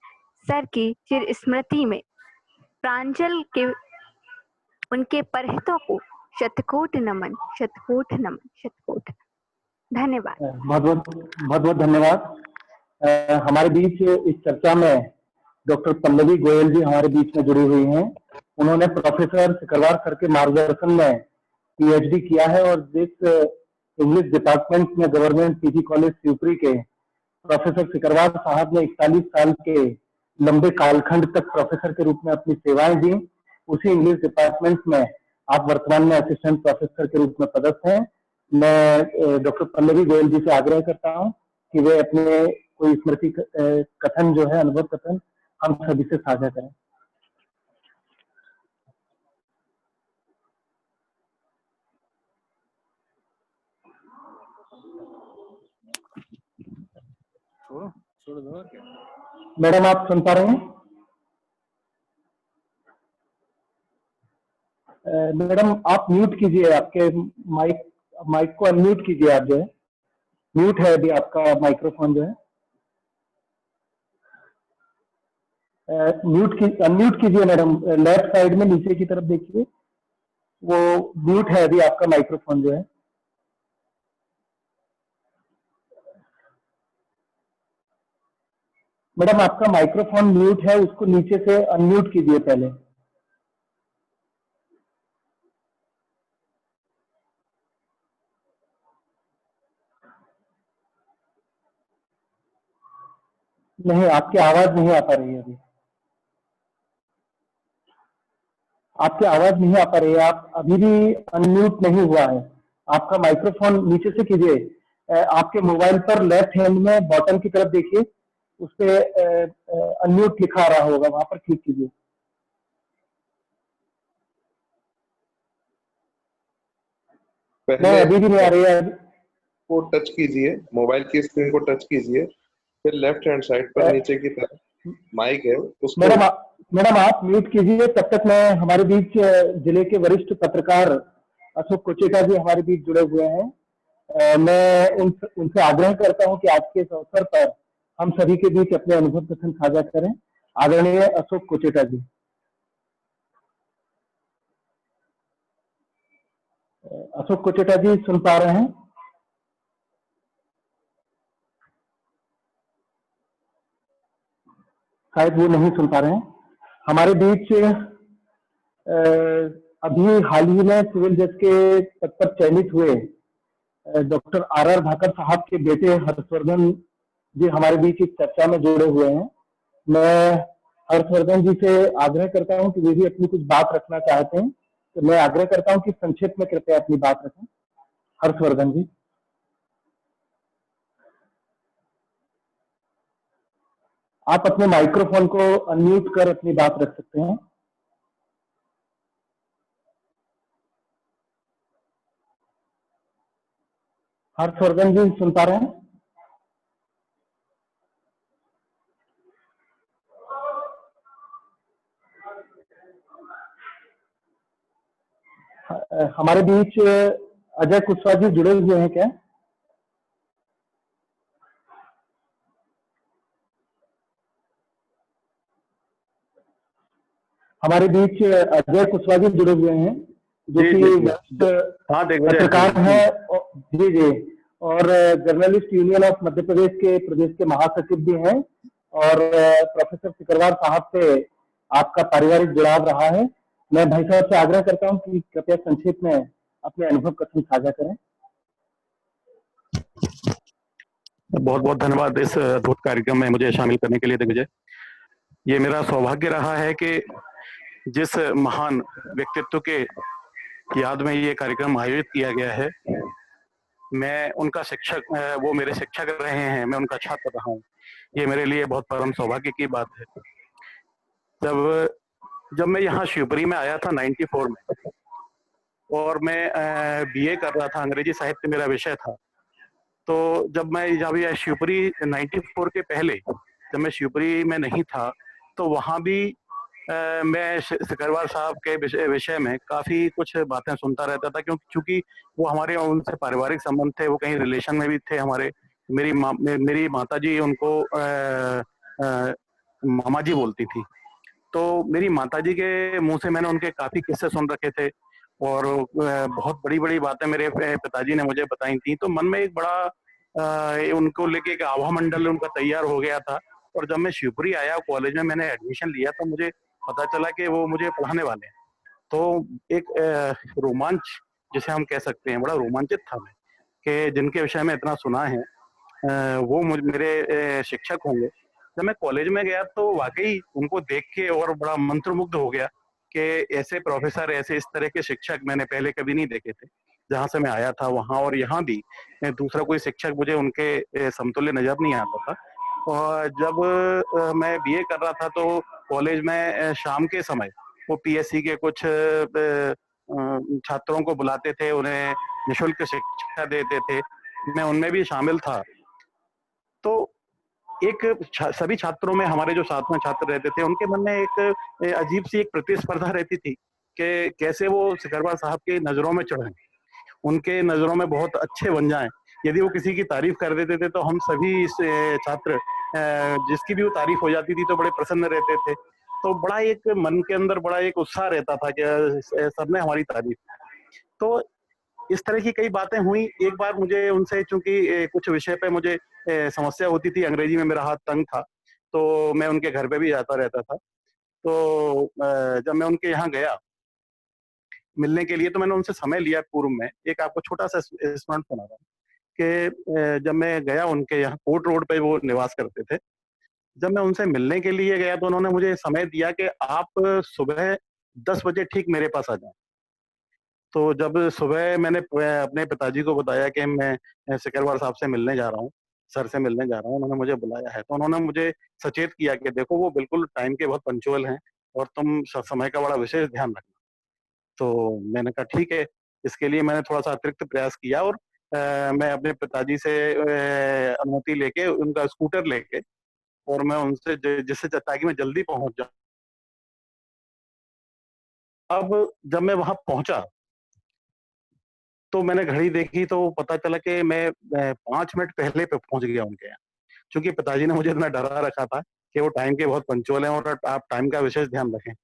सर की चिर स्मृति में प्रांजल के उनके परहितों को शतकोट नमन, शतकोट नमन, शतकोट। धन्यवाद। बहुत बहुत धन्यवाद। हमारे बीच इस चर्चा में डॉक्टर पल्लवी गोयल जी हमारे बीच में जुड़ी हुई हैं। उन्होंने प्रोफेसर सिकरवार सर के मार्गदर्शन में पीएचडी किया है और जिस इंग्लिश डिपार्टमेंट में गवर्नमेंट पीजी कॉलेज शिवपुरी के प्रोफेसर सिकरवार साहब ने 41 साल के लंबे कालखंड तक प्रोफेसर के रूप में अपनी सेवाएं दी, उसी इंग्लिश डिपार्टमेंट में आप वर्तमान में असिस्टेंट प्रोफेसर के रूप में पदस्थ हैं। मैं डॉक्टर पल्लवी गोयल जी से आग्रह करता हूं कि वे अपने कोई स्मृति कथन जो है, अनुभव कथन हम सभी से साझा करें। छोड़ दो क्या? मैडम आप सुन पा रहे हैं? मैडम आप म्यूट कीजिए, आपके माइक को अनम्यूट कीजिए। आप जो है म्यूट है अभी आपका माइक्रोफोन जो है, अनम्यूट कीजिए मैडम। लेफ्ट साइड में नीचे की तरफ देखिए, वो म्यूट है अभी आपका माइक्रोफोन जो है। मैडम आपका माइक्रोफोन म्यूट है, उसको नीचे से अनम्यूट कीजिए पहले। नहीं, आपकी आवाज नहीं आ पा रही है अभी, आपकी आवाज नहीं आ पा रही है। आप अभी भी अनम्यूट नहीं हुआ है, आपका माइक्रोफोन नीचे से कीजिए। आपके मोबाइल पर लेफ्ट हैंड में बॉटम की तरफ देखिए, उस पे अनम्यूट लिखा आ रहा होगा, वहां पर क्लिक कीजिए। नहीं, अभी भी नहीं आ रही है। को टच कीजिए, मोबाइल की स्क्रीन को टच कीजिए, फिर लेफ्ट हैंड साइड पर नीचे की तरफ माइक है उसको। मैडम आप म्यूट कीजिए, तब तक मैं हमारे बीच जिले के वरिष्ठ पत्रकार अशोक कोचेटा जी हमारे बीच जुड़े हुए हैं। मैं उनसे आग्रह करता हूं कि आज के इस अवसर पर हम सभी के बीच अपने अनुभव कथन साझा करें। आदरणीय अशोक कोचेटा जी। अशोक कोचेटा जी सुन पा रहे हैं? शायद वो नहीं सुन पा रहे हैं। हमारे बीच अभी हाल ही में सिविल जज के पद पर चयनित हुए डॉक्टर आर भाकर साहब के बेटे हर्षवर्धन जी हमारे बीच इस चर्चा में जुड़े हुए हैं। मैं हर्षवर्धन जी से आग्रह करता हूं कि वे भी अपनी कुछ बात रखना चाहते हैं, तो मैं आग्रह करता हूं कि संक्षेप में कृपया अपनी बात रखें। हर्षवर्धन जी। आप अपने माइक्रोफोन को अनम्यूट कर अपनी बात रख सकते हैं। हर्षवर्धन जी सुन पा रहे हैं? हमारे बीच अजय कुशवाहा जी जुड़े हुए हैं क्या? हमारे बीच अजय कुशवाहा जी जुड़े हुए हैं, जो कि पत्रकार हैं जी जी, और journalist union of Madhya Pradesh के महासचिव भी हैं, और प्रोफेसर सिकरवार साहब से आपका पारिवारिक जुड़ाव रहा है। मैं भाई साहब से आग्रह करता हूं कि कृपया संक्षेप में अपने अनुभव कथन साझा करें। बहुत बहुत धन्यवाद इस अद्भुत कार्यक्रम में मुझे शामिल करने के लिए दिग्विजय। ये मेरा सौभाग्य रहा है कि जिस महान व्यक्तित्व के याद में ये कार्यक्रम आयोजित किया गया है, मैं उनका शिक्षक, वो मेरे शिक्षक रहे हैं, मैं उनका छात्र रहा हूँ। ये मेरे लिए बहुत परम सौभाग्य की बात है। जब मैं यहाँ शिवपुरी में आया था 94 में, और मैं बीए कर रहा था, अंग्रेजी साहित्य मेरा विषय था। तो जब मैं जब ये शिवपुरी 94 के पहले जब मैं शिवपुरी में नहीं था, तो वहाँ भी मैं सिकरवार साहब के विषय में काफी कुछ बातें सुनता रहता था, क्योंकि वो हमारे उनसे पारिवारिक संबंध थे, वो कहीं रिलेशन में भी थे हमारे। मेरी माताजी उनको मामा जी बोलती थी। तो मेरी माताजी के मुंह से मैंने उनके काफी किस्से सुन रखे थे और बहुत बड़ी बड़ी बातें मेरे पिताजी ने मुझे बताई थी। तो मन में एक बड़ा उनको लेके एक आभा मंडल उनका तैयार हो गया था। और जब मैं शिवपुरी आया कॉलेज में मैंने एडमिशन लिया, तो मुझे पता चला कि वो मुझे पढ़ाने वाले हैं। तो एक रोमांच जिसे हम कह सकते हैं, बड़ा रोमांचित था मैं कि जिनके विषय में इतना सुना है वो मेरे शिक्षक होंगे। जब मैं कॉलेज में गया तो वाकई उनको देख के और बड़ा मंत्रमुग्ध हो गया कि ऐसे प्रोफेसर, ऐसे इस तरह के शिक्षक मैंने पहले कभी नहीं देखे थे जहाँ से मैं आया था वहाँ। और यहाँ भी दूसरा कोई शिक्षक मुझे उनके समतुल्य नजर नहीं आता था। और जब मैं बीए कर रहा था तो कॉलेज में शाम के समय वो पीएससी के कुछ छात्रों को बुलाते थे, उन्हें निःशुल्क शिक्षा देते थे, मैं उनमें भी शामिल था। तो एक सभी छात्रों में, हमारे जो साथ में छात्र रहते थे, उनके मन में एक अजीब सी एक प्रतिस्पर्धा रहती थी कि कैसे वो सिकरवार साहब की नजरों में चढ़े, उनके नजरों में बहुत अच्छे बन जाएं। यदि वो किसी की तारीफ कर देते थे तो हम सभी छात्र जिसकी भी वो तारीफ हो जाती थी तो बड़े प्रसन्न रहते थे। तो बड़ा एक मन के अंदर बड़ा एक उत्साह रहता था कि सबने हमारी तारीफ। तो इस तरह की कई बातें हुई। एक बार मुझे उनसे, चूंकि कुछ विषय पे मुझे समस्या होती थी, अंग्रेजी में मेरा हाथ तंग था, तो मैं उनके घर पे भी जाता रहता था। तो जब मैं उनके यहाँ गया मिलने के लिए, तो मैंने उनसे समय लिया पूर्व में। एक आपको छोटा सा स्मरण सुना रहा हूँ कि जब मैं गया उनके यहाँ, कोर्ट रोड पे वो निवास करते थे, जब मैं उनसे मिलने के लिए गया तो उन्होंने मुझे समय दिया कि आप सुबह 10 बजे ठीक मेरे पास आ जाएं। तो जब सुबह मैंने अपने पिताजी को बताया कि मैं सिकरवार साहब से मिलने जा रहा हूँ, सर से मिलने जा रहा हूँ, उन्होंने मुझे बुलाया है, तो उन्होंने मुझे सचेत किया कि देखो वो बिल्कुल टाइम के बहुत पंक्चुअल हैं और तुम समय का बड़ा विशेष ध्यान रखना। तो मैंने कहा ठीक है। इसके लिए मैंने थोड़ा सा अतिरिक्त प्रयास किया और मैं अपने पिताजी से अनुमति लेके, उनका स्कूटर लेके, और मैं उनसे जिससे ताकि मैं जल्दी पहुंच जाऊं। अब जब मैं वहां पहुंचा तो मैंने घड़ी देखी तो पता चला कि मैं 5 मिनट पहले पे पहुंच गया उनके यहाँ। क्योंकि पिताजी ने मुझे इतना डरा रखा था कि वो टाइम के बहुत पंक्चुअल हैं और आप टाइम का विशेष ध्यान रखें।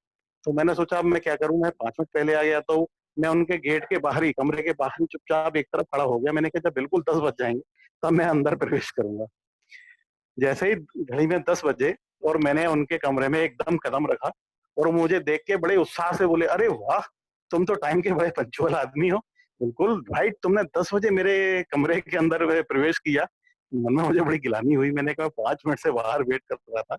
तो मैंने सोचा अब मैं क्या करूं, मैं 5 मिनट पहले आ गया तो मैं उनके गेट के बाहर ही, कमरे के बाहर ही चुपचाप एक तरफ खड़ा हो गया। मैंने कहा जब बिल्कुल 10 बज जाएंगे तब मैं अंदर प्रवेश करूंगा। जैसे ही घड़ी में 10 बजे और मैंने उनके कमरे में एकदम कदम रखा और वो मुझे देख के बड़े उत्साह से बोले, अरे वाह, तुम तो टाइम के बड़े पंक्चुअल आदमी हो, बिल्कुल राइट, तुमने 10 बजे मेरे कमरे के अंदर प्रवेश किया। मन में मुझे बड़ी गिलानी हुई। मैंने कहा 5 मिनट से बाहर वेट कर रहा था।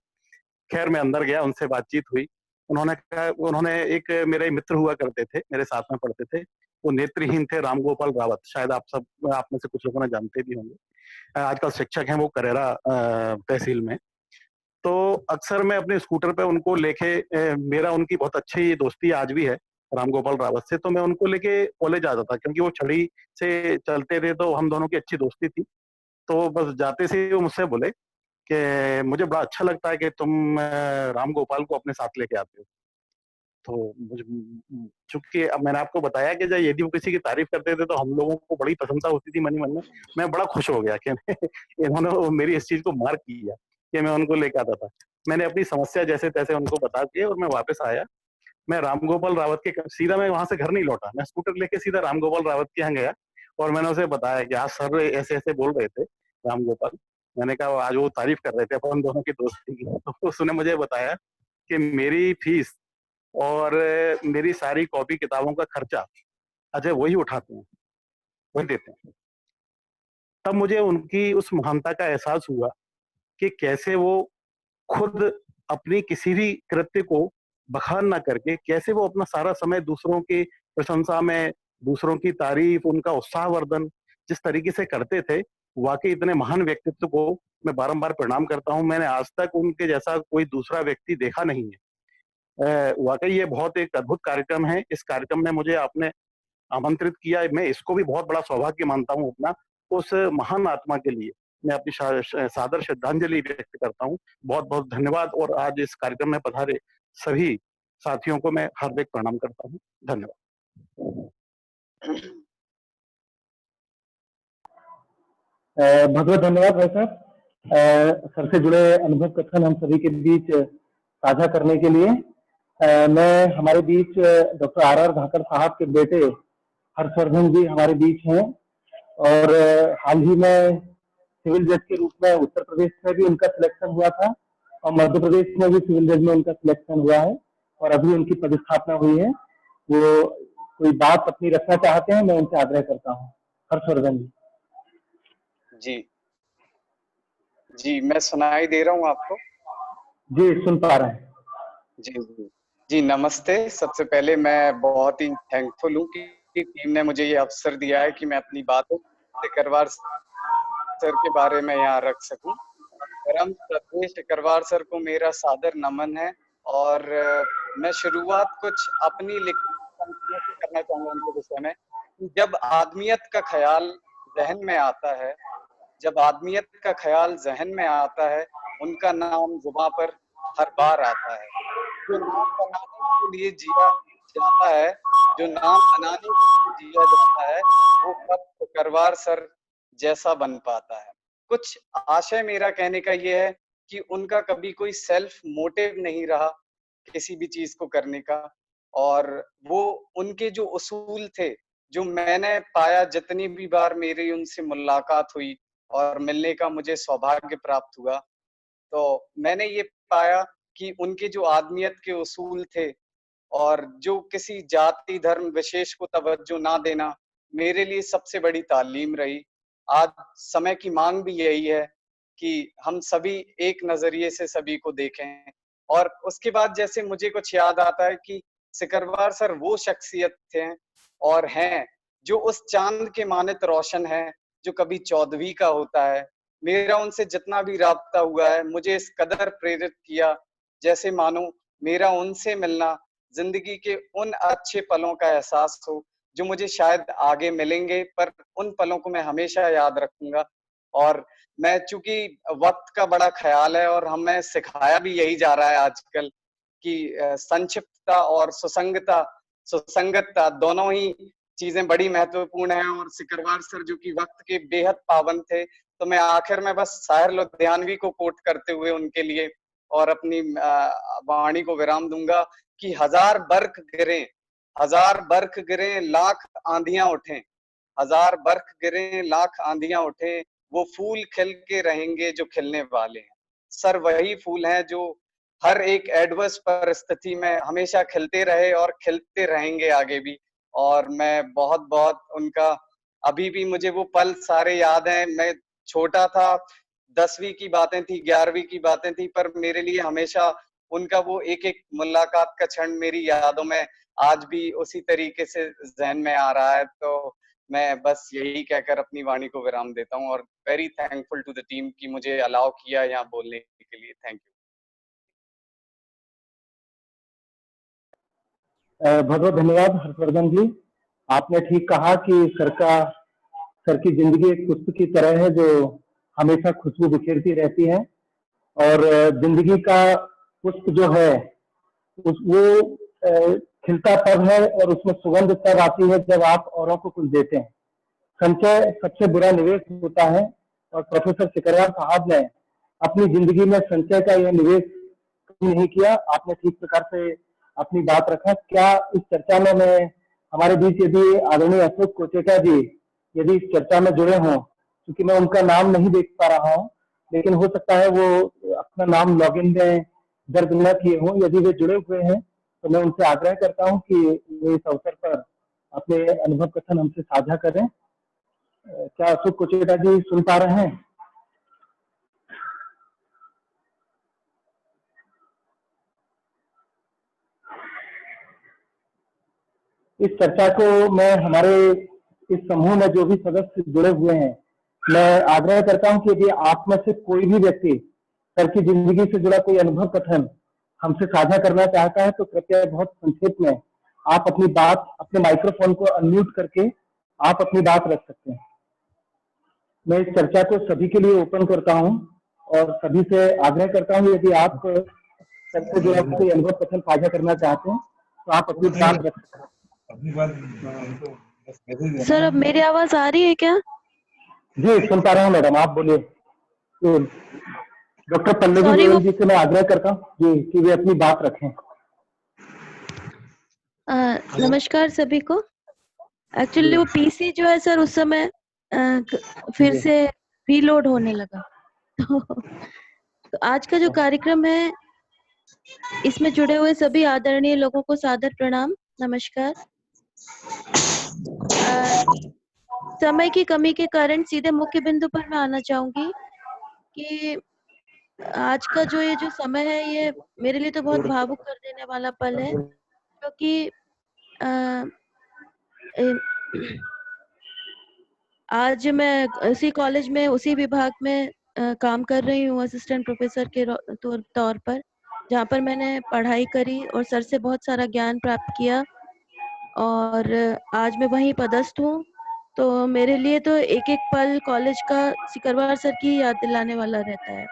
खैर मैं अंदर गया, उनसे बातचीत हुई। उन्होंने एक मेरे मित्र हुआ करते थे, मेरे साथ में पढ़ते थे, वो नेत्रहीन थे, रामगोपाल रावत, शायद आप में से कुछ लोगों ने जानते भी होंगे। आजकल शिक्षक हैं वो करेरा तहसील में। तो अक्सर मैं अपने स्कूटर पे उनको लेके, मेरा उनकी बहुत अच्छी दोस्ती आज भी है रामगोपाल रावत से, तो मैं उनको लेके कॉलेज आता था क्योंकि वो छड़ी से चलते थे, तो हम दोनों की अच्छी दोस्ती थी। तो बस जाते से वो मुझसे बोले कि मुझे बड़ा अच्छा लगता है कि तुम राम गोपाल को अपने साथ लेके आते हो। तो मुझे, चूंकि अब मैंने आपको बताया कि जब यदि वो किसी की तारीफ करते थे तो हम लोगों को बड़ी प्रशंसा होती थी मन ही मन में। मैं बड़ा खुश हो गया कि इन्होंने मेरी इस चीज को मार्क किया कि मैं उनको लेके आता था। मैंने अपनी समस्या जैसे तैसे उनको बता दी और मैं वापस आया। मैं रामगोपाल रावत के सीधा, मैं वहां से घर नहीं लौटा, मैं स्कूटर लेके सीधा रामगोपाल रावत के यहाँ गया और मैंने उसे बताया कि आज सर ऐसे ऐसे बोल रहे थे रामगोपाल। मैंने कहा आज वो तारीफ कर रहे थे अपन दोनों की दोस्ती की। तो उसने मुझे बताया कि मेरी फीस और मेरी सारी कॉपी किताबों का खर्चा अजय वही उठाते हैं, वही देते हैं। तब मुझे उनकी उस महानता का एहसास हुआ कि कैसे वो खुद अपनी किसी भी कृत्य को बखान ना करके कैसे वो अपना सारा समय दूसरों की प्रशंसा में, दूसरों की तारीफ, उनका उत्साहवर्धन जिस तरीके से करते थे, वाकई इतने महान व्यक्तित्व को मैं बारंबार प्रणाम करता हूं। मैंने आज तक उनके जैसा कोई दूसरा व्यक्ति देखा नहीं है। वाकई ये बहुत एक अद्भुत कार्यक्रम है। इस कार्यक्रम में मुझे आपने आमंत्रित किया, मैं इसको भी बहुत बड़ा सौभाग्य मानता हूँ अपना। उस महान आत्मा के लिए मैं अपनी सादर श्रद्धांजलि व्यक्त करता हूँ। बहुत बहुत धन्यवाद। और आज इस कार्यक्रम में पधारे सभी साथियों को मैं हार्दिक प्रणाम करता हूँ। धन्यवाद। बहुत बहुत धन्यवाद भाई साहब, सर से जुड़े अनुभव कथन हम सभी के बीच साझा करने के लिए। मैं हमारे बीच डॉक्टर आर धाकड़ साहब के बेटे हर्षवर्धन जी हमारे बीच हैं, और हाल ही में सिविल जज के रूप में उत्तर प्रदेश में भी उनका सिलेक्शन हुआ था और मध्य प्रदेश में भी सिविल जज में उनका सिलेक्शन हुआ है और अभी उनकी पदस्थापना हुई है। वो कोई बात अपनी रखना चाहते हैं, मैं उनसे आग्रह करता हूँ। हर्षवर्धन जी। जी, मैं सुनाई दे रहा हूँ आपको? जी, सुन पा रहे हैं। जी, नमस्ते। सबसे पहले मैं बहुत ही थैंकफुल हूँ कि टीम ने मुझे ये अवसर दिया है कि मैं अपनी बातों सिकरवार सर के बारे में यहाँ रख सकूं। परम श्रद्धेय सिकरवार सर को मेरा सादर नमन है, और मैं शुरुआत कुछ अपनी लिखी पंक्तियों से करना चाहूंगा उनके विषय में। जब आदमियत का ख्याल जहन में आता है, जब आदमियत का ख्याल जहन में आता है, उनका नाम जुबां पर हर बार आता है। जो नाम बनाने के लिए जिया जाता है, जो नाम बनाने के लिए जिया जाता है, वो कब सिकरवार सर जैसा बन पाता है। कुछ आशय मेरा कहने का ये है कि उनका कभी कोई सेल्फ मोटिव नहीं रहा किसी भी चीज को करने का, और वो उनके जो उसूल थे, जो मैंने पाया जितनी भी बार मेरी उनसे मुलाकात हुई और मिलने का मुझे सौभाग्य प्राप्त हुआ, तो मैंने ये पाया कि उनके जो आदमियत के उसूल थे और जो किसी जाति धर्म विशेष को तवज्जो ना देना, मेरे लिए सबसे बड़ी तालीम रही। आज समय की मांग भी यही है कि हम सभी एक नजरिए से सभी को देखें। और उसके बाद जैसे मुझे कुछ याद आता है कि सिकरवार सर वो शख्सियत थे और हैं जो उस चांद के मानित रोशन है जो कभी चौदहवीं का होता है। मेरा उनसे जितना भी राब्ता हुआ है, मुझे इस कदर प्रेरित किया जैसे मानो मेरा उनसे मिलना जिंदगी के उन अच्छे पलों का एहसास हो जो मुझे शायद आगे मिलेंगे, पर उन पलों को मैं हमेशा याद रखूंगा। और मैं, चूंकि वक्त का बड़ा ख्याल है और हमें सिखाया भी यही जा रहा है आजकल कि संक्षिप्तता और सुसंगतता दोनों ही चीजें बड़ी महत्वपूर्ण है। और सिकरवार सर जो कि वक्त के बेहद पाबंद थे, तो मैं आखिर में बस शायर लुधियानवी को कोट करते हुए उनके लिए और अपनी वाणी को विराम दूंगा कि हजार बर्ख गिरे लाख आंधियां उठें, हजार बर्ख गिरे लाख आंधियां उठें, वो फूल खिल के रहेंगे जो खिलने वाले हैं। सर वही फूल हैं जो हर एक एडवर्स परिस्थिति में हमेशा खिलते रहे और खिलते रहेंगे आगे भी। और मैं बहुत बहुत उनका, अभी भी मुझे वो पल सारे याद हैं। मैं छोटा था, 10वीं की बातें थी, 11वीं की बातें थी, पर मेरे लिए हमेशा उनका वो एक एक मुलाकात का क्षण मेरी यादों में आज भी उसी तरीके से जहन में आ रहा है। तो मैं बस यही कहकर अपनी वाणी को विराम देता हूँ और very thankful to the team कि मुझे अलाउ किया यहाँ बोलने के लिए। Thank you. बहुत बहुत धन्यवाद हर्षवर्धन जी। आपने ठीक कहा कि सर की जिंदगी एक पुष्प की तरह है जो हमेशा खुशबू बिखेरती रहती है, और जिंदगी का पुष्प जो है वो खिलता तब है और उसमें सुगंध तब आती है जब आप औरों को कुछ देते हैं। संचय सबसे बुरा निवेश होता है, और प्रोफेसर सिकरवार साहब ने अपनी जिंदगी में संचय का यह निवेश नहीं किया। आपने ठीक प्रकार से अपनी बात रखा। क्या इस चर्चा में मैं हमारे बीच यदि आदरणीय अशोक कोचेटा जी यदि इस चर्चा में जुड़े हों, क्योंकि मैं उनका नाम नहीं देख पा रहा हूँ, लेकिन हो सकता है वो अपना नाम लॉगिन में दर्ज न किए हों। यदि वे जुड़े हुए हैं तो मैं उनसे आग्रह करता हूं कि वे इस अवसर पर अपने अनुभव कथन हमसे साझा करें। क्या अशोक कोचेटा जी सुन पा रहे हैं? इस चर्चा को मैं, हमारे इस समूह में जो भी सदस्य जुड़े हुए हैं, मैं आग्रह करता हूं कि यदि आप में से कोई भी व्यक्ति सर की जिंदगी से जुड़ा कोई अनुभव कथन हमसे साझा करना चाहता है तो कृपया बहुत संक्षेप में आप अपनी बात, अपने माइक्रोफोन को अनम्यूट करके आप अपनी बात रख सकते हैं। मैं इस चर्चा को सभी के लिए ओपन करता हूं और सभी से आग्रह करता हूं, यदि आप सबसे जो है कोई अनुभव कथन साझा करना चाहते हैं तो आप अपनी बात रख सकते हैं। सर, अब मेरी आवाज आ रही है क्या? जी, सुन पा रहा हूँ मैडम, आप बोलिए। तो डॉक्टर पल्लवी Sorry, गोयल वो जी से मैं आग्रह करता हूँ जी कि वे अपनी बात रखें। नमस्कार सभी को। एक्चुअली वो पीसी जो है सर उस समय फिर से रीलोड होने लगा। तो आज का जो कार्यक्रम है इसमें जुड़े हुए सभी आदरणीय लोगों को सादर प्रणाम, नमस्कार। समय की कमी के कारण सीधे मुख्य बिंदु पर मैं आना चाहूंगी कि आज का ये जो समय है ये मेरे लिए तो बहुत भावुक कर देने वाला पल है, क्योंकि आज मैं उसी कॉलेज में उसी विभाग में काम कर रही हूँ असिस्टेंट प्रोफेसर के तौर पर, जहाँ पर मैंने पढ़ाई करी और सर से बहुत सारा ज्ञान प्राप्त किया और आज मैं वहीं पदस्थ हूँ। तो मेरे लिए तो एक एक पल कॉलेज का सिकरवार सर की याद दिलाने वाला रहता है।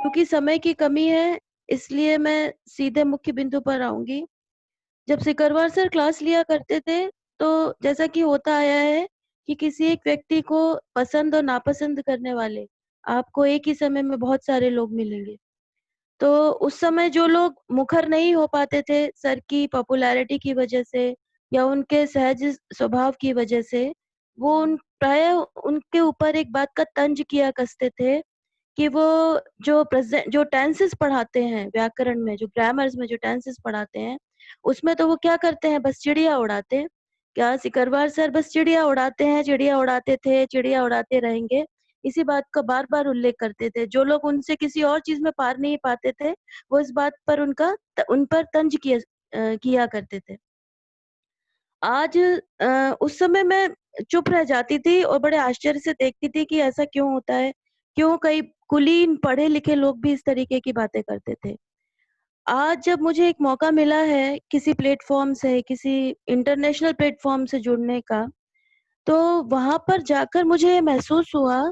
क्योंकि समय की कमी है इसलिए मैं सीधे मुख्य बिंदु पर आऊंगी। जब सिकरवार सर क्लास लिया करते थे तो जैसा कि होता आया है कि किसी एक व्यक्ति को पसंद और नापसंद करने वाले आपको एक ही समय में बहुत सारे लोग मिलेंगे। तो उस समय जो लोग मुखर नहीं हो पाते थे सर की पॉपुलैरिटी की वजह से या उनके सहज स्वभाव की वजह से, वो प्राय उनके ऊपर एक बात का तंज किया कसते थे कि वो जो टेंसेस पढ़ाते हैं व्याकरण में, जो ग्रामर्स में जो टेंसेस पढ़ाते हैं उसमें तो वो क्या करते हैं, बस चिड़िया उड़ाते हैं। क्या सिकरवार सर बस चिड़िया उड़ाते हैं, चिड़िया उड़ाते थे, चिड़िया उड़ाते रहेंगे, इसी बात का बार बार उल्लेख करते थे। जो लोग उनसे किसी और चीज में पार नहीं पाते थे वो इस बात पर उन पर तंज किया करते थे। आज उस समय मैं चुप रह जाती थी और बड़े आश्चर्य से देखती थी कि ऐसा क्यों होता है, क्यों कई कुलीन पढ़े लिखे लोग भी इस तरीके की बातें करते थे। आज जब मुझे एक मौका मिला है किसी प्लेटफॉर्म से, किसी इंटरनेशनल प्लेटफॉर्म से जुड़ने का, तो वहां पर जाकर मुझे ये महसूस हुआ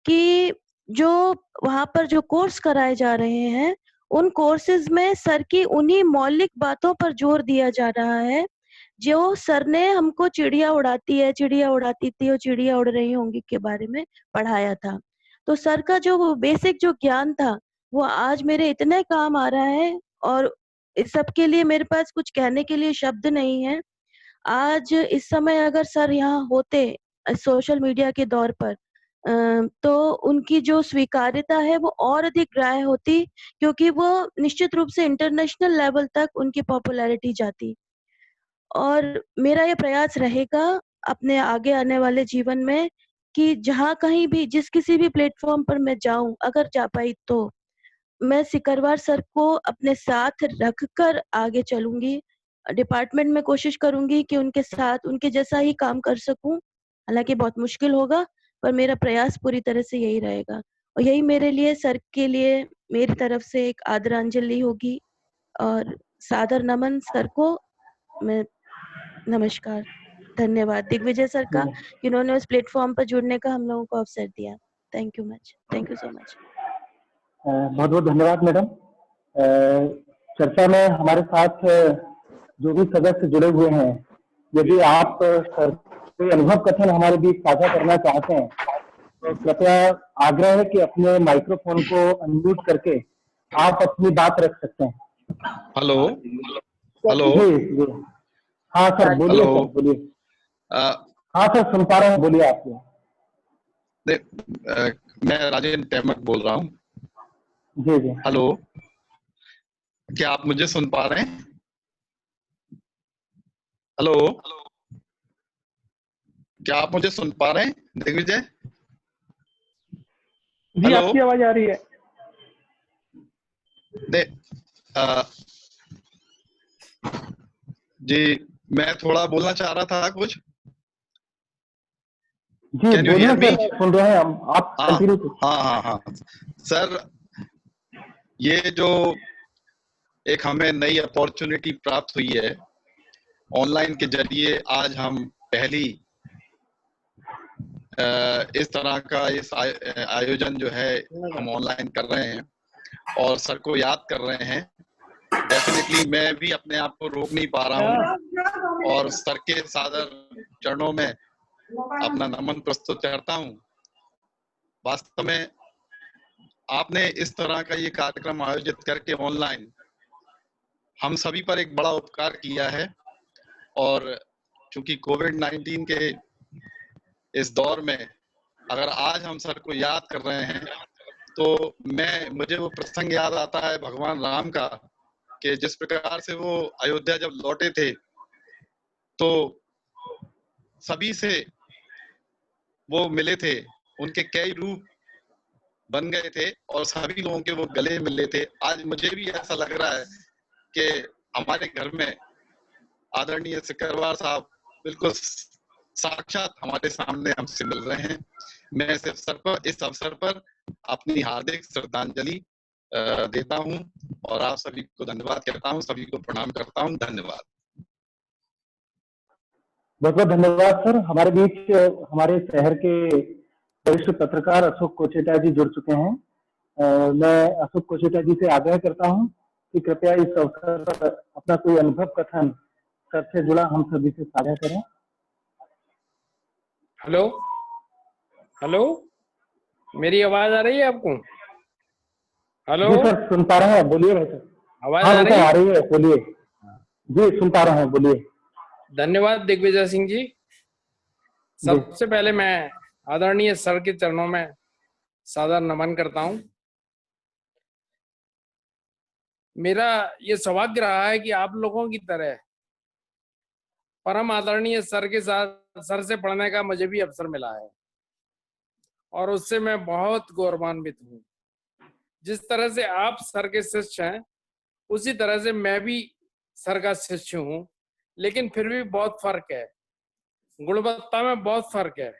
कि जो वहां पर जो कोर्स कराए जा रहे हैं उन कोर्सेज में सर की उन्हीं मौलिक बातों पर जोर दिया जा रहा है जो सर ने हमको चिड़िया उड़ाती है, चिड़िया उड़ाती थी और चिड़िया उड़ रही होंगी के बारे में पढ़ाया था। तो सर का जो बेसिक जो ज्ञान था वो आज मेरे इतने काम आ रहा है और इस सब के लिए मेरे पास कुछ कहने के लिए शब्द नहीं है। आज इस समय अगर सर यहाँ होते सोशल मीडिया के दौर पर तो उनकी जो स्वीकार्यता है वो और अधिक ग्राह्य होती, क्योंकि वो निश्चित रूप से इंटरनेशनल लेवल तक उनकी पॉपुलैरिटी जाती। और मेरा ये प्रयास रहेगा अपने आगे आने वाले जीवन में कि जहाँ कहीं भी जिस किसी भी प्लेटफॉर्म पर मैं जाऊं, अगर जा पाई तो मैं सिकरवार सर को अपने साथ रखकर आगे चलूंगी। डिपार्टमेंट में कोशिश करूंगी कि उनके साथ उनके जैसा ही काम कर सकूं। हालांकि बहुत मुश्किल होगा पर मेरा प्रयास पूरी तरह से यही रहेगा और यही मेरे लिए सर के लिए मेरी तरफ से एक आदरांजलि होगी और सादर नमन सर को। मैं नमस्कार, धन्यवाद दिग्विजय सर का कि उन्होंने उस प्लेटफॉर्म पर जुड़ने का हम लोगों को अवसर दिया। Thank you much, thank you so much. बहुत बहुत धन्यवाद मैडम। चर्चा में हमारे साथ जो भी सदस्य जुड़े हुए हैं, यदि आप कोई अनुभव कथन हमारे बीच साझा करना चाहते हैं तो कृपया आग्रह है कि अपने माइक्रोफोन को अनम्यूट करके आप अपनी बात रख सकते हैं। हेलो हेलो जी हाँ सर बोलिए, सर बोलिए। हाँ सर सुन पा रहे हैं, बोलिए आप। मैं राजेंद्र टेमक बोल रहा हूँ। जी जी हेलो, क्या आप मुझे सुन पा रहे हैं? हेलो, क्या आप मुझे सुन पा रहे हैं दिग्विजय? जी आपकी आवाज आ रही है। जी मैं थोड़ा बोलना चाह रहा था कुछ। जी बोलिए सर, सुन रहे हैं हम, आप कंटिन्यू। हाँ सर, ये जो एक हमें नई अपॉर्चुनिटी प्राप्त हुई है ऑनलाइन के जरिए आज हम पहली इस तरह का इस आयोजन जो है हम ऑनलाइन कर रहे हैं और सर को याद कर रहे हैं। डेफिनेटली मैं भी अपने आप को रोक नहीं पा रहा हूँ और सर के सादर चरणों में अपना नमन प्रस्तुत करता हूँ। वास्तव में आपने इस तरह का ये कार्यक्रम आयोजित करके ऑनलाइन हम सभी पर एक बड़ा उपकार किया है और चूंकि कोविड-19 के इस दौर में अगर आज हम सर को याद कर रहे हैं तो मुझे वो प्रसंग याद आता है भगवान राम का कि जिस प्रकार से वो अयोध्या जब लौटे थे तो सभी से वो मिले थे, उनके कई रूप बन गए थे और सभी लोगों के वो गले मिले थे। आज मुझे भी ऐसा लग रहा है कि हमारे घर में आदरणीय सिकरवार साहब बिल्कुल साक्षात हमारे सामने हमसे मिल रहे हैं। मैं इस अवसर पर अपनी हार्दिक श्रद्धांजलि देता हूं और आप सभी को धन्यवाद कहता हूं, सभी को प्रणाम करता हूं। धन्यवाद। बहुत बहुत धन्यवाद सर। हमारे बीच हमारे शहर के वरिष्ठ पत्रकार अशोक कोचेटा जी जुड़ चुके हैं। मैं अशोक कोचेटा जी से आग्रह करता हूं कि कृपया इस अवसर पर अपना कोई अनुभव कथन सर से जुड़ा हम सभी से साझा करें। हेलो हेलो, मेरी आवाज आ रही है आपको? हेलो जी सर, सुन पा रहे हैं, बोलिए भाई सर। आवाज हाँ आ रही है? बोलिए। जी सुन पा रहे हैं, बोलिए। धन्यवाद दिग्विजय सिंह जी। सबसे पहले मैं आदरणीय सर के चरणों में सादर नमन करता हूं। मेरा ये सौभाग्य रहा है कि आप लोगों की तरह परम आदरणीय सर के साथ सर से पढ़ने का मुझे भी अवसर मिला है और उससे मैं बहुत गौरवान्वित हूँ। जिस तरह से आप सर के शिष्य हैं उसी तरह से मैं भी सर का शिष्य हूँ, लेकिन फिर भी बहुत फर्क है, गुणवत्ता में बहुत फर्क है।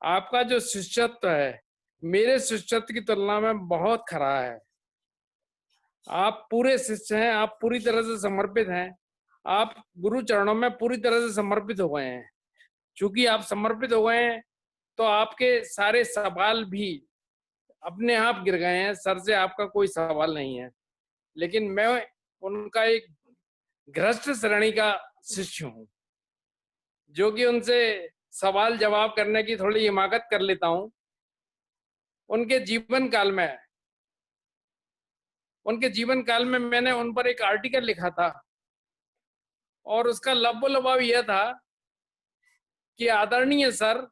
आपका जो शिष्यत्व है मेरे शिष्यत्व की तुलना में बहुत खरा है। आप पूरे शिष्य हैं, आप पूरी तरह से समर्पित हैं, आप गुरु चरणों में पूरी तरह से समर्पित हो गए हैं। चूंकि आप समर्पित हो गए हैं तो आपके सारे सवाल भी अपने आप गिर गए हैं। सर से आपका कोई सवाल नहीं है, लेकिन मैं उनका एक गृहस्थ श्रेणी का शिष्य हूँ जो कि उनसे सवाल जवाब करने की थोड़ी हिमाकत कर लेता हूँ। उनके जीवन काल में मैंने उन पर एक आर्टिकल लिखा था और उसका लबो-लबाब यह था कि आदरणीय सर,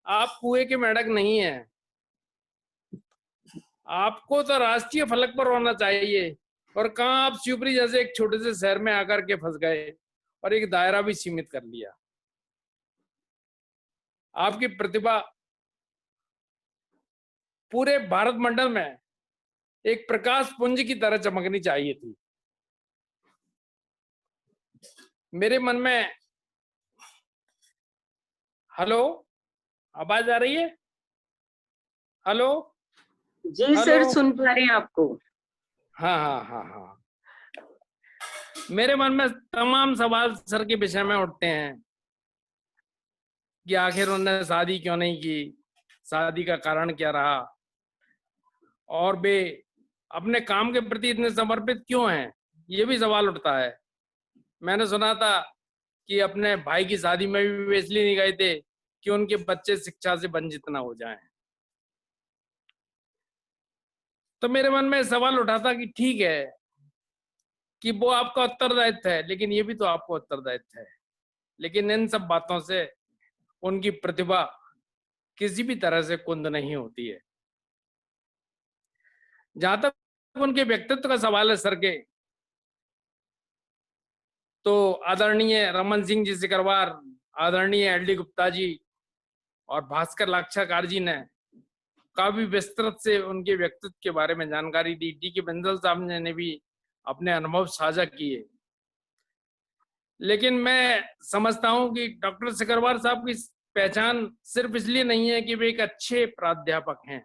आप कुएं के मेंढक नहीं हैं, आपको तो राष्ट्रीय फलक पर होना चाहिए। और कहाँ आप शिवपुरी जैसे एक छोटे से शहर में आकर के फंस गए और एक दायरा भी सीमित कर लिया। आपकी प्रतिभा पूरे भारत मंडल में एक प्रकाश पुंज की तरह चमकनी चाहिए थी। मेरे मन में हेलो, आवाज आ रही है? हेलो जी सर, सुन पा रहे हैं आपको। हाँ। मेरे मन में तमाम सवाल सर के विषय में उठते हैं कि आखिर उन्होंने शादी क्यों नहीं की, शादी का कारण क्या रहा, और वे अपने काम के प्रति इतने समर्पित क्यों हैं, ये भी सवाल उठता है। मैंने सुना था कि अपने भाई की शादी में भी वे इसलिए नहीं गए थे कि उनके बच्चे शिक्षा से वंचित ना हो जाएं। तो मेरे मन में सवाल उठा था कि ठीक है कि वो आपका उत्तरदायित्व है, लेकिन ये भी तो आपको उत्तरदायित्व है। लेकिन इन सब बातों से उनकी प्रतिभा किसी भी तरह से कुंद नहीं होती है। जहां तक उनके व्यक्तित्व का सवाल है सर के, तो आदरणीय रमन सिंह जी सिकरवार, आदरणीय एल डी गुप्ता जी और भास्कर लाक्षाकार जी ने काफी विस्तृत से उनके व्यक्तित्व के बारे में जानकारी दी। डी के बंसल साहब ने भी अपने अनुभव साझा किए। लेकिन मैं समझता हूं कि डॉक्टर सिकरवार साहब की पहचान सिर्फ इसलिए नहीं है कि वे एक अच्छे प्राध्यापक हैं।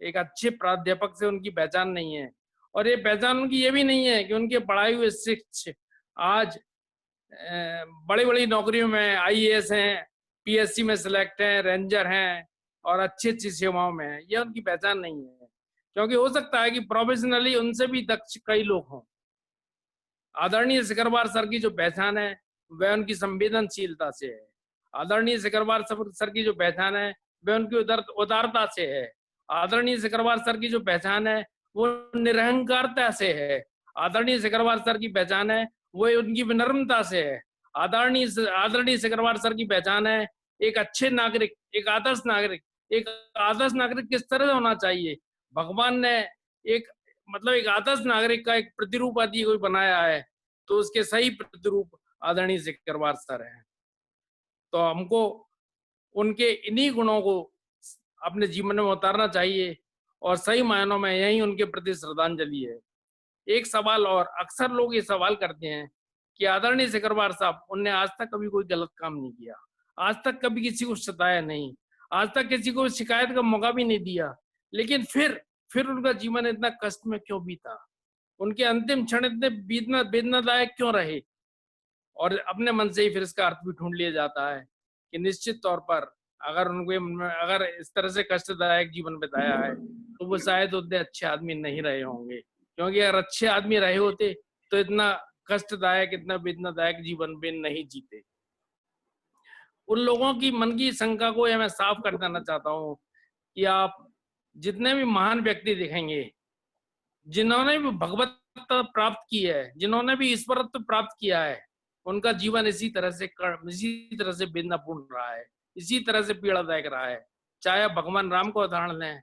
एक अच्छे प्राध्यापक से उनकी पहचान नहीं है, और ये पहचान उनकी ये भी नहीं है कि उनके पढ़ाए हुए शिक्षक आज बड़ी बड़ी नौकरियों में आईएएस हैं, पीएससी में सिलेक्ट हैं, रेंजर हैं और अच्छी अच्छी सेवाओं में हैं, ये उनकी पहचान नहीं है। क्योंकि हो सकता है कि प्रोफेशनली उनसे भी दक्ष कई लोग हों। आदरणीय सिकरवार सर की जो पहचान है वह उनकी संवेदनशीलता से है। आदरणीय सिकरवार सर की जो पहचान है वह उनकी उदारता से है। आदरणीय सिकरवार सर की जो पहचान है वो निरहंकारता से है। आदरणीय सिकरवार सर की पहचान है वो उनकी विनम्रता से है। आदरणीय सिकरवार सर की पहचान है एक अच्छे नागरिक, एक आदर्श नागरिक। एक आदर्श नागरिक किस तरह होना चाहिए, भगवान ने एक आदर्श नागरिक का एक प्रतिरूप आदि कोई बनाया है, तो उसके सही प्रतिरूप आदरणीय सिकरवार सर हैं। तो हमको उनके इन्हीं गुणों को अपने जीवन में उतारना चाहिए और सही मायनों में यही उनके प्रति श्रद्धांजलि है। एक सवाल और, अक्सर लोग ये सवाल करते हैं कि आदरणीय सिकरवार साहब, उनने आज तक कभी कोई गलत काम नहीं किया, आज तक कभी किसी को सताया नहीं, आज तक किसी को शिकायत का मौका भी नहीं दिया, लेकिन फिर उनका जीवन इतना कष्ट में क्यों बीता, उनके अंतिम क्षण इतने वेदनादायक क्यों रहे? और अपने मन से ही फिर इसका अर्थ भी ढूंढ लिया जाता है कि निश्चित तौर पर अगर इस तरह से कष्टदायक जीवन बिताया है तो वो शायद उतने अच्छे आदमी नहीं रहे होंगे, क्योंकि अगर अच्छे आदमी रहे होते तो इतना कष्टदायक, इतना वेदनादायक जीवन भी नहीं जीते। उन लोगों की मन की शंका को मैं साफ कर देना चाहता हूँ कि आप जितने भी महान व्यक्ति देखेंगे, जिन्होंने भी भगवत्ता प्राप्त की है, जिन्होंने भी ईश्वरत्व प्राप्त किया है, उनका जीवन इसी तरह से वेदनापूर्ण रहा है, इसी तरह से पीड़ादायक रहा है। चाहे भगवान राम को उदाहरण लें,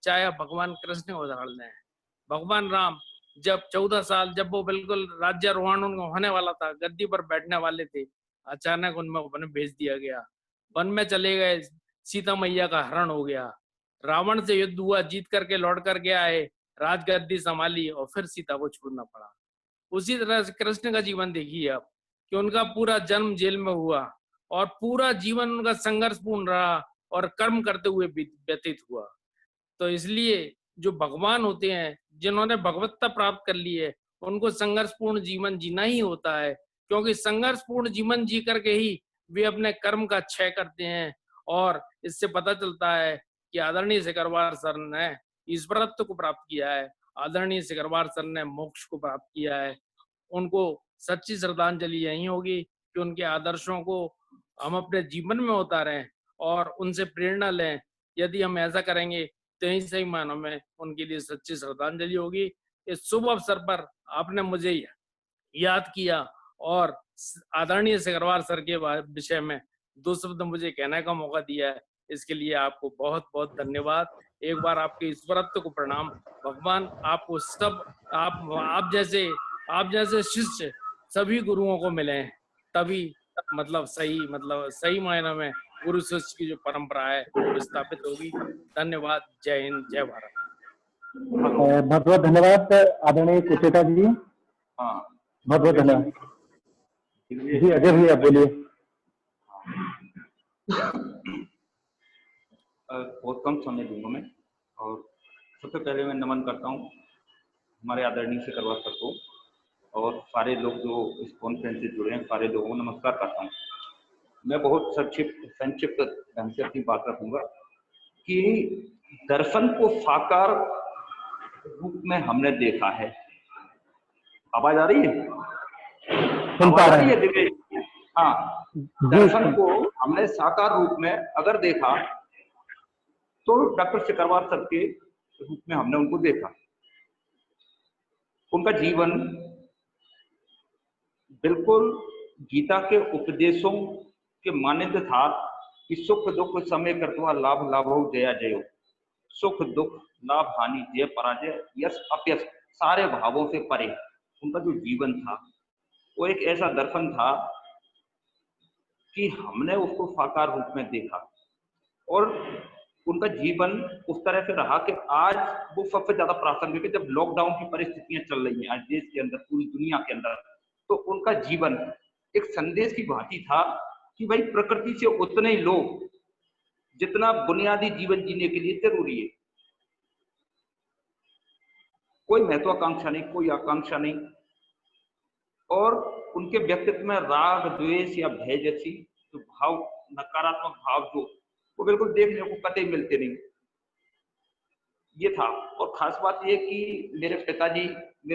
चाहे भगवान कृष्ण को उदाहरण लें। भगवान राम जब 14 साल, जब वो बिल्कुल राज्यारोहण उनको होने वाला था, गद्दी पर बैठने वाले थे, अचानक उनमें वन भेज दिया गया। वन में चले गए, सीता मैया का हरण हो गया, रावण से युद्ध हुआ, जीत करके लौट करके आए, राजगद्दी संभाली और फिर सीता को छोड़ना पड़ा। उसी तरह से कृष्ण का जीवन देखिए आप, कि उनका पूरा जन्म जेल में हुआ और पूरा जीवन उनका संघर्षपूर्ण रहा और कर्म करते हुए व्यतीत हुआ। तो इसलिए जो भगवान होते हैं, जिन्होंने भगवत्ता प्राप्त कर ली है, उनको संघर्षपूर्ण जीवन जीना ही होता है, क्योंकि संघर्षपूर्ण जीवन जी करके ही वे अपने कर्म का क्षय करते हैं। और इससे पता चलता है कि आदरणीय सिकरवार सर ने ईश्वरत्व को प्राप्त किया है, आदरणीय सिकरवार सर ने मोक्ष को प्राप्त किया है। उनको सच्ची श्रद्धांजलि यही होगी कि उनके आदर्शों को हम अपने जीवन में उतारें और उनसे प्रेरणा लें। यदि हम ऐसा करेंगे तो ही सही मायनों में उनके लिए सच्ची श्रद्धांजलि होगी। इस शुभ अवसर पर आपने मुझे याद किया और आदरणीय सिकरवार सर के विषय में 2 शब्द मुझे कहने का मौका दिया है, इसके लिए आपको बहुत बहुत धन्यवाद। एक बार आपके ईश्वरत्व को प्रणाम। भगवान आपको सब, आप जैसे शिष्य सभी गुरुओं को मिले, तभी सही मायने में गुरु शिष्य की जो परंपरा है वो स्थापित होगी। धन्यवाद। जय हिंद, जय भारत। बहुत बहुत धन्यवाद आदरणीय कुचेता जी, बहुत बहुत धन्यवाद जी। अजय भैया बोलिए। बहुत कम समय दूंगा मैं, और सबसे पहले मैं नमन करता हूँ हमारे आदरणीय सिकरवार सर को और सारे लोग जो इस कॉन्फ्रेंस से जुड़े हैं, सारे लोगों को नमस्कार करता हूँ। मैं बहुत संक्षिप्त ढंग से अपनी बात रखूंगा कि दर्शन को साकार रूप में हमने देखा है। आवाज आ रही है? आवाज आ रही है दिवेश? हाँ, दर्शन को हमने साकार रूप में अगर देखा तो डॉक्टर सिकरवार सर के रूप में हमने उनको देखा। उनका जीवन बिल्कुल गीता के उपदेशों के मानिंद था कि सुख दुख समय कर्तवा लाभ लाभो जया जयो। सुख दुख लाभ हानि जय पराजय यश अपयश सारे भावों से परे उनका जो जीवन था वो एक ऐसा दर्शन था कि हमने उसको साकार रूप में देखा। और उनका जीवन उस तरह से रहा कि आज वो सबसे ज्यादा प्रासंगिक है। जब लॉकडाउन की परिस्थितियां चल रही हैं आज देश के अंदर, पूरी दुनिया के अंदर, तो उनका जीवन एक संदेश की भांति था कि भाई प्रकृति से उतने ही लो जितना बुनियादी जीवन जीने के लिए जरूरी है। कोई महत्वाकांक्षा नहीं, कोई आकांक्षा नहीं। और उनके व्यक्तित्व में राग, द्वेष या भय जैसी जो भाव, नकारात्मक भाव जो वो बिल्कुल देखने को कतई मिलते नहीं, ये था। और खास बात ये कि मेरे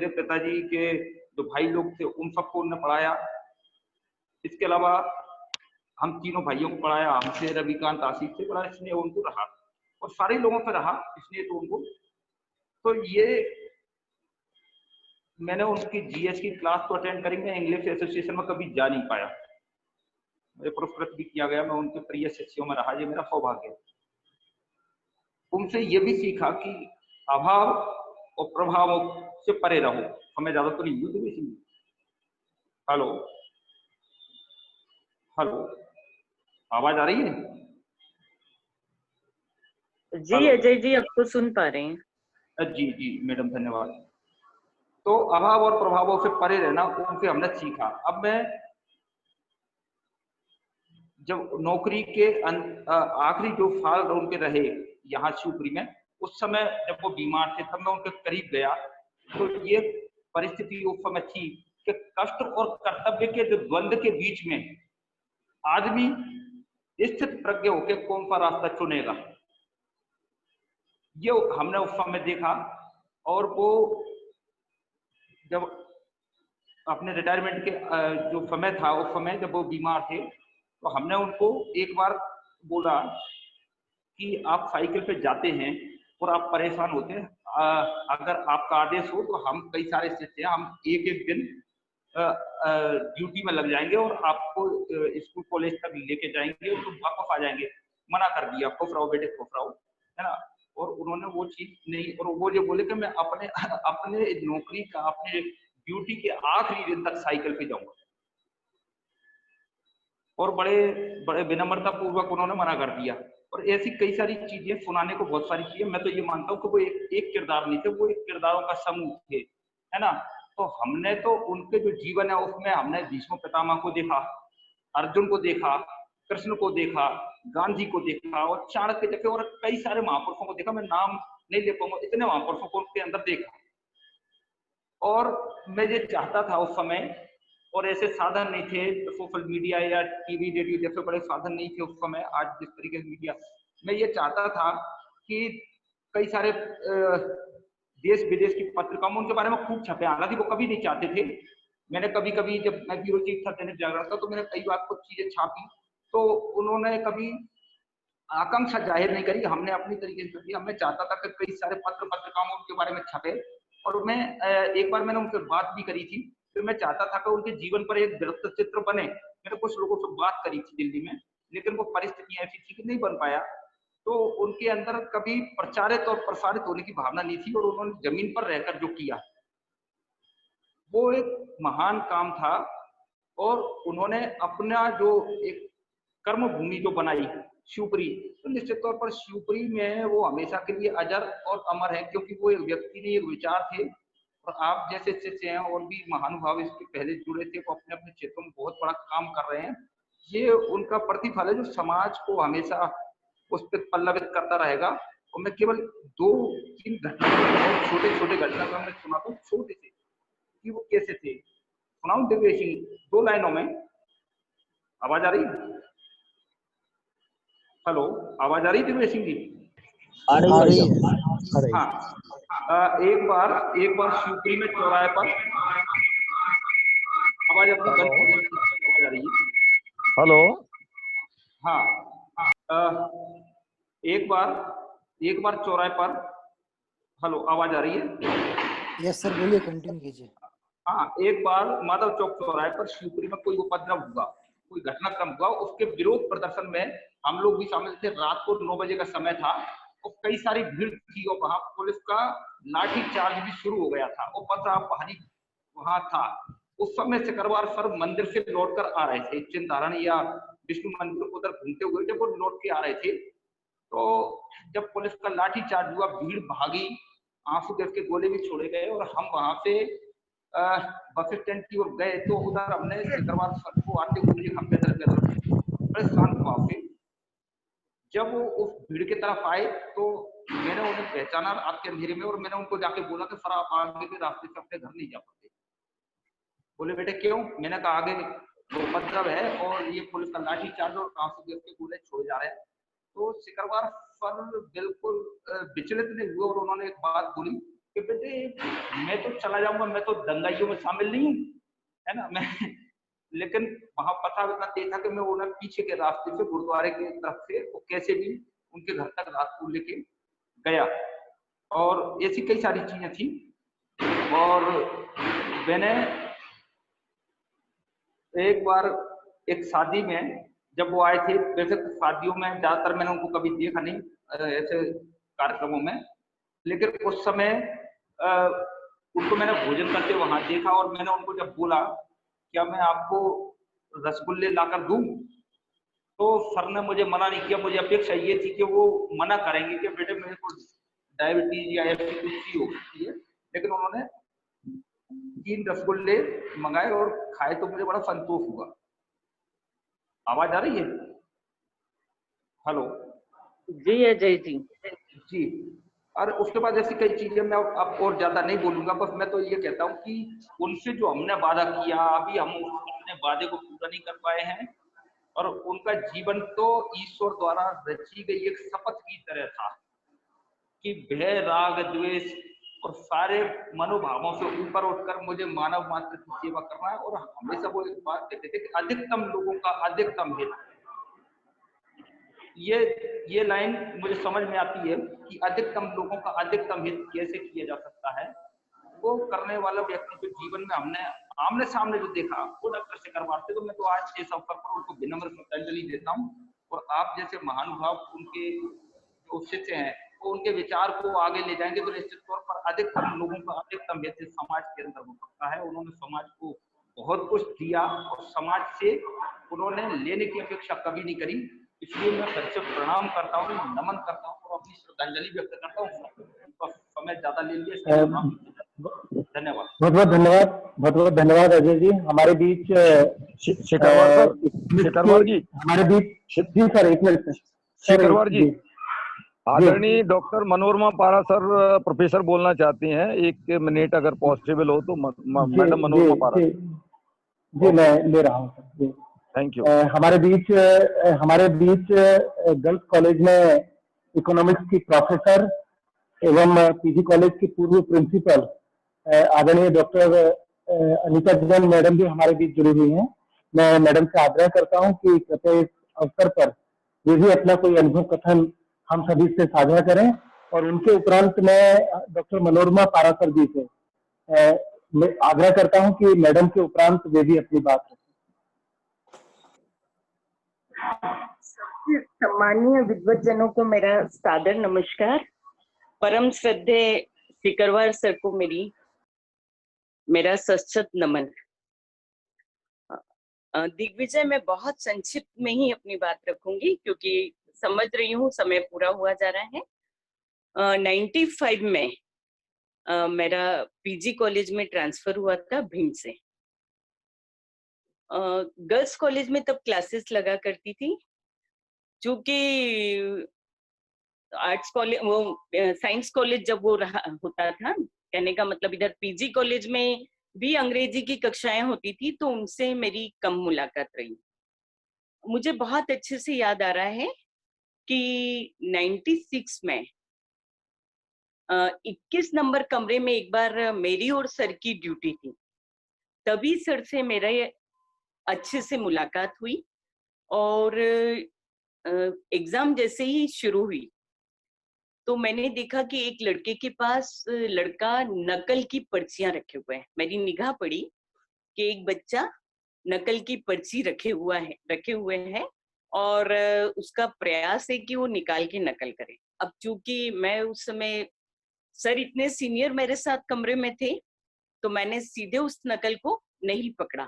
पिताजी के जो भाई लोग थे उन सबको उन्होंने पढ़ाया। इसके अलावा हम तीनों भाइयों को पढ़ाया, हमसे रविकांत, आशीष से बड़ा स्नेह उनको रहा और सारे लोगों पर रहा इसलिए तो उनको, तो ये मैंने उनकी जीएस की क्लास तो अटेंड करी, मैं इंग्लिश एसोसिएशन में कभी जा नहीं पाया, मुझे पुरस्कृत भी किया गया, मैं उनके प्रिय शिष्यों में रहा, ये मेरा सौभाग्य है। उनसे ये भी सीखा कि अभाव और प्रभावों से परे रहो। हमें ज्यादा तो नहीं हुई थी। हेलो हेलो, आवाज आ रही है? जी अजय जी, आपको सुन पा रहे हैं। जी जी मैडम, धन्यवाद। तो अभाव और प्रभावों से परे रहना उनसे हमने सीखा। अब मैं जब नौकरी के आखिरी जो साल उनके रहे यहाँ शिवपुरी में, उस समय जब वो बीमार थे तब मैं उनके करीब गया, तो ये परिस्थिति उस समय थी कि कष्ट और कर्तव्य के जो द्वंद्व के बीच में आदमी स्थित प्रज्ञ होकर कौन सा रास्ता चुनेगा, ये हमने उस समय देखा। और वो जब अपने रिटायरमेंट के जो समय था, उस समय जब वो बीमार थे, तो हमने उनको एक बार बोला कि आप साइकिल पे जाते हैं और आप परेशान होते हैं, अगर आपका आदेश हो तो हम कई सारे शिष्य हैं, हम एक एक दिन ड्यूटी में लग जाएंगे और आपको स्कूल कॉलेज तक लेके जाएंगे और तुम वापस आ जाएंगे। मना कर दिया, खुश रहो बेटे, खुश रहो, है ना। और उन्होंने वो चीज नहीं, और वो ये बोले कि मैं अपने नौकरी का, अपने ड्यूटी के आखिरी दिन तक साइकिल पे जाऊंगा, और बड़े बड़े विनम्रता पूर्वक उन्होंने मना कर दिया। और ऐसी कई सारी चीजें सुनाने को, बहुत सारी चीजें। मैं तो ये मानता हूँ कि वो एक किरदार नहीं थे, वो एक किरदारों का समूह थे, है ना। तो हमने तो उनके जो जीवन है उसमें हमने भीष्म पितामह को देखा, अर्जुन को देखा, कृष्ण को देखा, गांधी को देखा और चाणक्य देखे और कई सारे महापुरुषों को देखा। मैं नाम नहीं ले पाऊंगा, इतने महापुरुषों को उनके अंदर देखा। और मैं ये चाहता था उस समय, और ऐसे साधन नहीं थे, सोशल मीडिया या टीवी रेडियो जैसे बड़े साधन नहीं थे उस समय, आज जिस तरीके से मीडिया, मैं ये चाहता था कि कई सारे देश विदेश की पत्रिकाओं में उनके बारे में खूब छपे। हालांकि वो कभी नहीं चाहते थे। मैंने कभी कभी, जब मैं ब्यूरो चीफ था दैनिक जागरण था, तो मैंने कई बार कुछ चीजें छापी, तो उन्होंने कभी आकांक्षा जाहिर नहीं करी, हमने अपनी तरीके से किया। मैं चाहता था कि कई सारे पत्रिकाओं में उनके बारे में छपे, और मैं एक बार मैंने उनसे बात भी करी थी, फिर मैं चाहता था कि उनके जीवन पर एक वृत्त चित्र बने। मैंने कुछ लोगों से बात करी थी दिल्ली में, लेकिन वो परिस्थितियां ऐसी थी कि नहीं बन पाया। तो उनके अंदर कभी प्रचारित और प्रसारित होने की भावना नहीं थी, और उन्होंने जमीन पर रहकर जो किया वो एक महान काम था। और उन्होंने अपना जो एक कर्म भूमि जो बनाई शिवपुरी, तो निश्चित तौर पर शिवपुरी में वो हमेशा के लिए अजर और अमर है, क्योंकि वो एक व्यक्ति नहीं, एक विचार थे। और आप जैसे शिष्य हैं और भी महानुभाव इसके पहले जुड़े थे, वो अपने अपने क्षेत्रों में बहुत बड़ा काम कर रहे हैं। ये उनका प्रतिफल है जो समाज को हमेशा उस पर पल्लवित करता रहेगा। और मैं केवल 2-3 घटना, छोटे छोटे घटना का मैं सुनाता हूँ, छोटे से, कि वो कैसे थे। सुनाऊं दिव्य सिंह 2 लाइनों में? आवाज आ रही? हेलो, आवाज आ रही दिव्य सिंह जी? आ रही है। हाँ, एक बार शिवपुरी में चौराहे पर, आवाज अपनी बंद, आवाज आ रही है? हेलो, हाँ, एक बार चौराहे पर, हेलो आवाज आ रही है? यस सर, बोलिए, कंटिन्यू कीजिए। हाँ, एक बार माधव चौक चौराहे पर शिवपुरी में कोई उपद्रव हुआ, कोई घटनाक्रम हुआ, उसके विरोध प्रदर्शन में हम लोग भी शामिल थे। रात को 9 बजे का समय था और कई सारी भीड़ थी, और वहां पुलिस का लाठी चार्ज भी शुरू हो गया था, और पथराव भारी वहां था। उस समय सिकरवार सर मंदिर से लौटकर आ रहे थे, चिंतारण या विष्णु मंदिर उधर घूमते हुए जब वो लौट के आ रहे थे, तो जब पुलिस का लाठी चार्ज हुआ, भीड़ भागी, आंसू गैस के गोले भी छोड़े गए, और हम वहां से बस स्टैंड की ओर गए, तो उधर हमने सिकरवार सर को आते हुए देखा पैदल बड़े शांत भाव से। जब वो उस भीड़ की तरफ आए तो मैंने उन्हें पहचाना रात के अंधेरे में, और मैंने उनको जाके बोला कि सर आप आगे के रास्ते से अपने घर नहीं जा पाते। बोले बेटे क्यों? मैंने कहा आगे वो उपद्रव है और ये पुलिस का लाठी चार्ज और कांसे देख के गोले छोड़े जा रहे हैं। तो सिकरवार सर बिल्कुल विचलित नहीं हुए और उन्होंने एक बात बोली कि बेटे मैं तो चला जाऊंगा, मैं तो दंगाइयों में शामिल नहीं हूँ, है ना, मैं लेकिन वहां पता इतना देखा कि मैं उन्हें पीछे के रास्ते से गुरुद्वारे की तरफ से वो कैसे भी उनके घर तक रात को लेके गया और ऐसी कई सारी चीजें थी। और मैंने एक बार एक शादी में जब वो आए थे, वैसे शादियों में ज्यादातर मैंने उनको कभी देखा नहीं ऐसे कार्यक्रमों में, लेकिन उस समय उनको मैंने भोजन करते वहां देखा और मैंने उनको जब बोला क्या मैं आपको रसगुल्ले लाकर दूं, तो सर ने मुझे मना नहीं किया। मुझे अपेक्षा ये थी कि वो मना करेंगे कि बेटे मेरे को डायबिटीज या ऐसी कुछ चीज हो सकती है, लेकिन उन्होंने 3 रसगुल्ले मंगाए और खाए तो मुझे बड़ा संतोष हुआ। आवाज आ रही है? हेलो जी अजय जी। जी। और उसके बाद ऐसी कई चीजें मैं अब और ज्यादा नहीं बोलूंगा, बस मैं तो ये कहता हूँ कि उनसे जो हमने वादा किया अभी हम अपने वादे को पूरा नहीं कर पाए हैं और उनका जीवन तो ईश्वर द्वारा रची गई एक शपथ की तरह था कि भय राग द्वेष और सारे मनोभावों से ऊपर उठकर मुझे मानव मात्र की सेवा करना है। और हमेशा वो एक बात कहते थे कि अधिकतम लोगों का अधिकतम हित। ये लाइन मुझे समझ में आती है कि अधिकतम लोगों का अधिकतम हित कैसे किया जा सकता है। वो करने वाला व्यक्ति जो जीवन में हमने आमने सामने जो देखा वो डॉक्टर सिकरवार थे। तो मैं तो आज इस अवसर पर उनको विनम्र श्रद्धांजलि देता हूँ और आप जैसे महानुभाव उनके जो शिष्य हैं वो उनके विचार को आगे ले जाएंगे तो निश्चित तौर पर अधिकतम लोगों का अधिकतम हित समाज के अंदर हो सकता है। उन्होंने समाज को बहुत कुछ दिया और समाज से उन्होंने लेने की अपेक्षा कभी नहीं करी, इसलिए मैं फिर से प्रणाम करता हूँ, नमन करता हूँ और अपनी श्रद्धांजलि व्यक्त करता हूँ। तो समय ज्यादा ले लिया, धन्यवाद। बहुत बहुत धन्यवाद, बहुत बहुत धन्यवाद अजय जी। हमारे बीच शेखरवार जी हमारे बीच जी सर एक मिनट शेखरवार जी आदरणीय डॉक्टर मनोरमा पारा सर प्रोफेसर बोलना चाहती हैं, 1 मिनट अगर पॉसिबल हो तो मैडम मनोरमा पारा। जी मैं ले रहा हूँ। Thank you. हमारे बीच गर्ल्स कॉलेज में इकोनॉमिक्स की प्रोफेसर एवं पीजी कॉलेज की पूर्व प्रिंसिपल आदरणीय डॉक्टर अनीता जैन मैडम भी हमारे बीच जुड़ी हुई हैं। मैं मैडम से आग्रह करता हूं कि कृपया इस अवसर पर वे भी अपना कोई अनुभव कथन हम सभी से साझा करें और उनके उपरांत मैं डॉक्टर मनोरमा पारासर जी से मैं आग्रह करता हूं कि मैडम के उपरांत वे भी अपनी बात रखें। सम्मानीय विद्वतजनों को मेरा सादर नमस्कार। परम श्रद्धेय सिकरवार सर को मेरा सशक्त नमन। दिग्विजय मैं बहुत संक्षिप्त में ही अपनी बात रखूंगी क्योंकि समझ रही हूँ समय पूरा हुआ जा रहा है। 95 में मेरा पीजी कॉलेज में ट्रांसफर हुआ था भिंड से। गर्ल्स कॉलेज में तब क्लासेस लगा करती थी, चूंकि आर्ट्स कॉलेज वो साइंस कॉलेज जब वो होता था, कहने का मतलब इधर पीजी कॉलेज में भी अंग्रेजी की कक्षाएं होती थी तो उनसे मेरी कम मुलाकात रही। मुझे बहुत अच्छे से याद आ रहा है कि 96 में 21 नंबर कमरे में एक बार मेरी और सर की ड्यूटी थी। तभी सर से मेरा अच्छे से मुलाकात हुई और एग्जाम जैसे ही शुरू हुई तो मैंने देखा कि एक लड़के के पास लड़का नकल की पर्चियां रखे हुए हैं। मेरी निगाह पड़ी कि एक बच्चा नकल की पर्ची रखे हुए है और उसका प्रयास है कि वो निकाल के नकल करे। अब चूंकि मैं उस समय सर इतने सीनियर मेरे साथ कमरे में थे तो मैंने सीधे उस नकल को नहीं पकड़ा।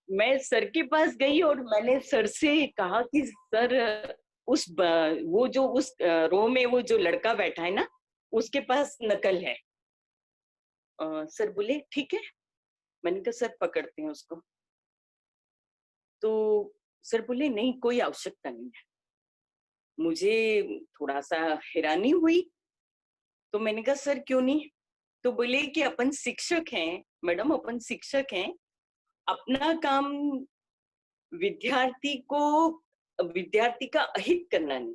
मैं सर के पास गई और मैंने सर से कहा कि सर वो जो उस रो में वो जो लड़का बैठा है ना उसके पास नकल है। सर बोले ठीक है। मैंने कहा सर पकड़ते हैं उसको। तो सर बोले नहीं कोई आवश्यकता नहीं है। मुझे थोड़ा सा हैरानी हुई तो मैंने कहा सर क्यों नहीं? तो बोले कि अपन शिक्षक हैं मैडम अपन शिक्षक हैं, अपना काम विद्यार्थी का अहित करना नहीं।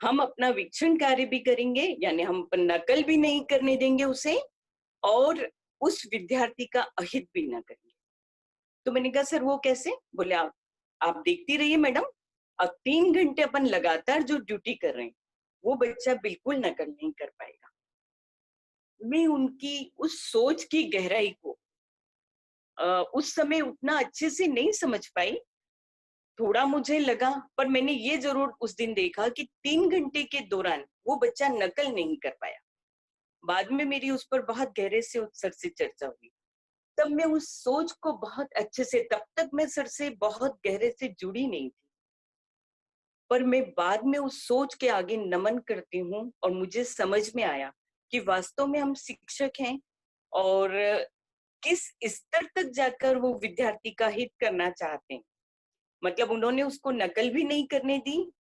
हम अपना वीक्षण कार्य भी करेंगे, यानी हम नकल भी नहीं करने देंगे उसे, और उस विद्यार्थी का अहित भी ना करेंगे। तो मैंने कहा सर वो कैसे? बोले आप देखती रहिए मैडम, अब 3 घंटे अपन लगातार जो ड्यूटी कर रहे हैं वो बच्चा बिल्कुल नकल नहीं कर पाएगा। मैं उनकी उस सोच की गहराई को उस समय उतना अच्छे से नहीं समझ पाई, थोड़ा मुझे लगा, पर मैंने ये जरूर उस दिन देखा कि 3 घंटे के दौरान वो बच्चा नकल नहीं कर पाया। बाद में मेरी उस पर बहुत गहरे से सर से चर्चा हुई, तब मैं उस सोच को बहुत अच्छे से, तब तक मैं सर से बहुत गहरे से जुड़ी नहीं थी, पर मैं बाद में उस सोच के आगे नमन करती हूँ और मुझे समझ में आया कि वास्तव में हम शिक्षक हैं और किस स्तर तक जाकर वो विद्यार्थी का हित करना चाहते हैं। मतलब उन्होंने उसको नकल भी नहीं करने दी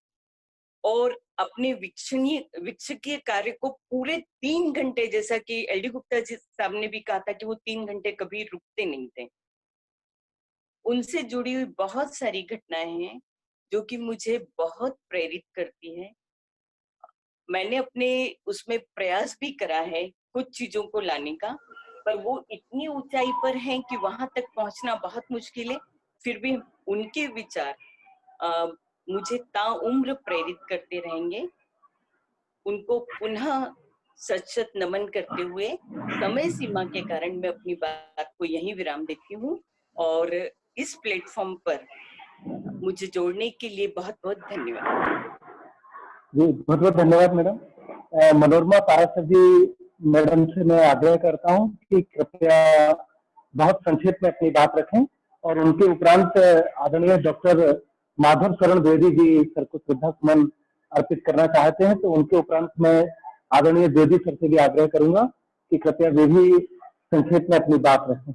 और अपने वीक्षकीय कार्य को पूरे 3 घंटे, जैसा कि एल डी गुप्ता जी साहब ने भी कहा था कि वो 3 घंटे कभी रुकते नहीं थे। उनसे जुड़ी हुई बहुत सारी घटनाएं हैं जो कि मुझे बहुत प्रेरित करती हैं। मैंने अपने उसमें प्रयास भी करा है कुछ चीजों को लाने का, पर वो इतनी ऊंचाई पर हैं कि वहां तक पहुंचना बहुत मुश्किल है। फिर भी उनके विचार मुझे ताउम्र प्रेरित करते रहेंगे। उनको पुनः सचत नमन करते हुए समय सीमा के कारण मैं अपनी बात को यहीं विराम देती हूँ और इस प्लेटफॉर्म पर मुझे जोड़ने के लिए बहुत बहुत धन्यवाद। जी बहुत बहुत धन्यवाद मैडम। मनोरमा पारासर जी मैडम से मैं आग्रह करता हूँ कि कृपया बहुत संक्षेप में अपनी बात रखें और उनके उपरांत आदरणीय डॉक्टर माधव शरण द्विवेदी जी सर को श्रद्धा सुमन अर्पित करना चाहते हैं, तो उनके उपरांत मैं आदरणीय द्विवेदी सर से भी आग्रह करूंगा कि कृपया वे भी संक्षेप में अपनी बात रखें।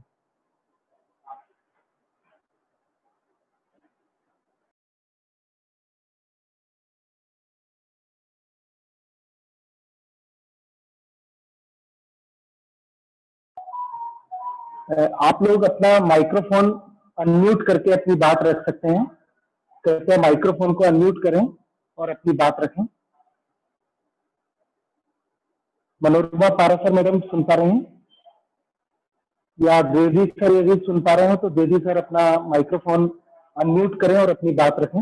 आप लोग अपना माइक्रोफोन अनम्यूट करके अपनी बात रख सकते हैं। कृपया माइक्रोफोन को अनम्यूट करें और अपनी बात रखें। मनोरमा पारासर मैडम सुन पा रहे हैं या द्विवेदी सर यदि सुन पा रहे हैं तो द्विवेदी सर अपना माइक्रोफोन अनम्यूट करें और अपनी बात रखें।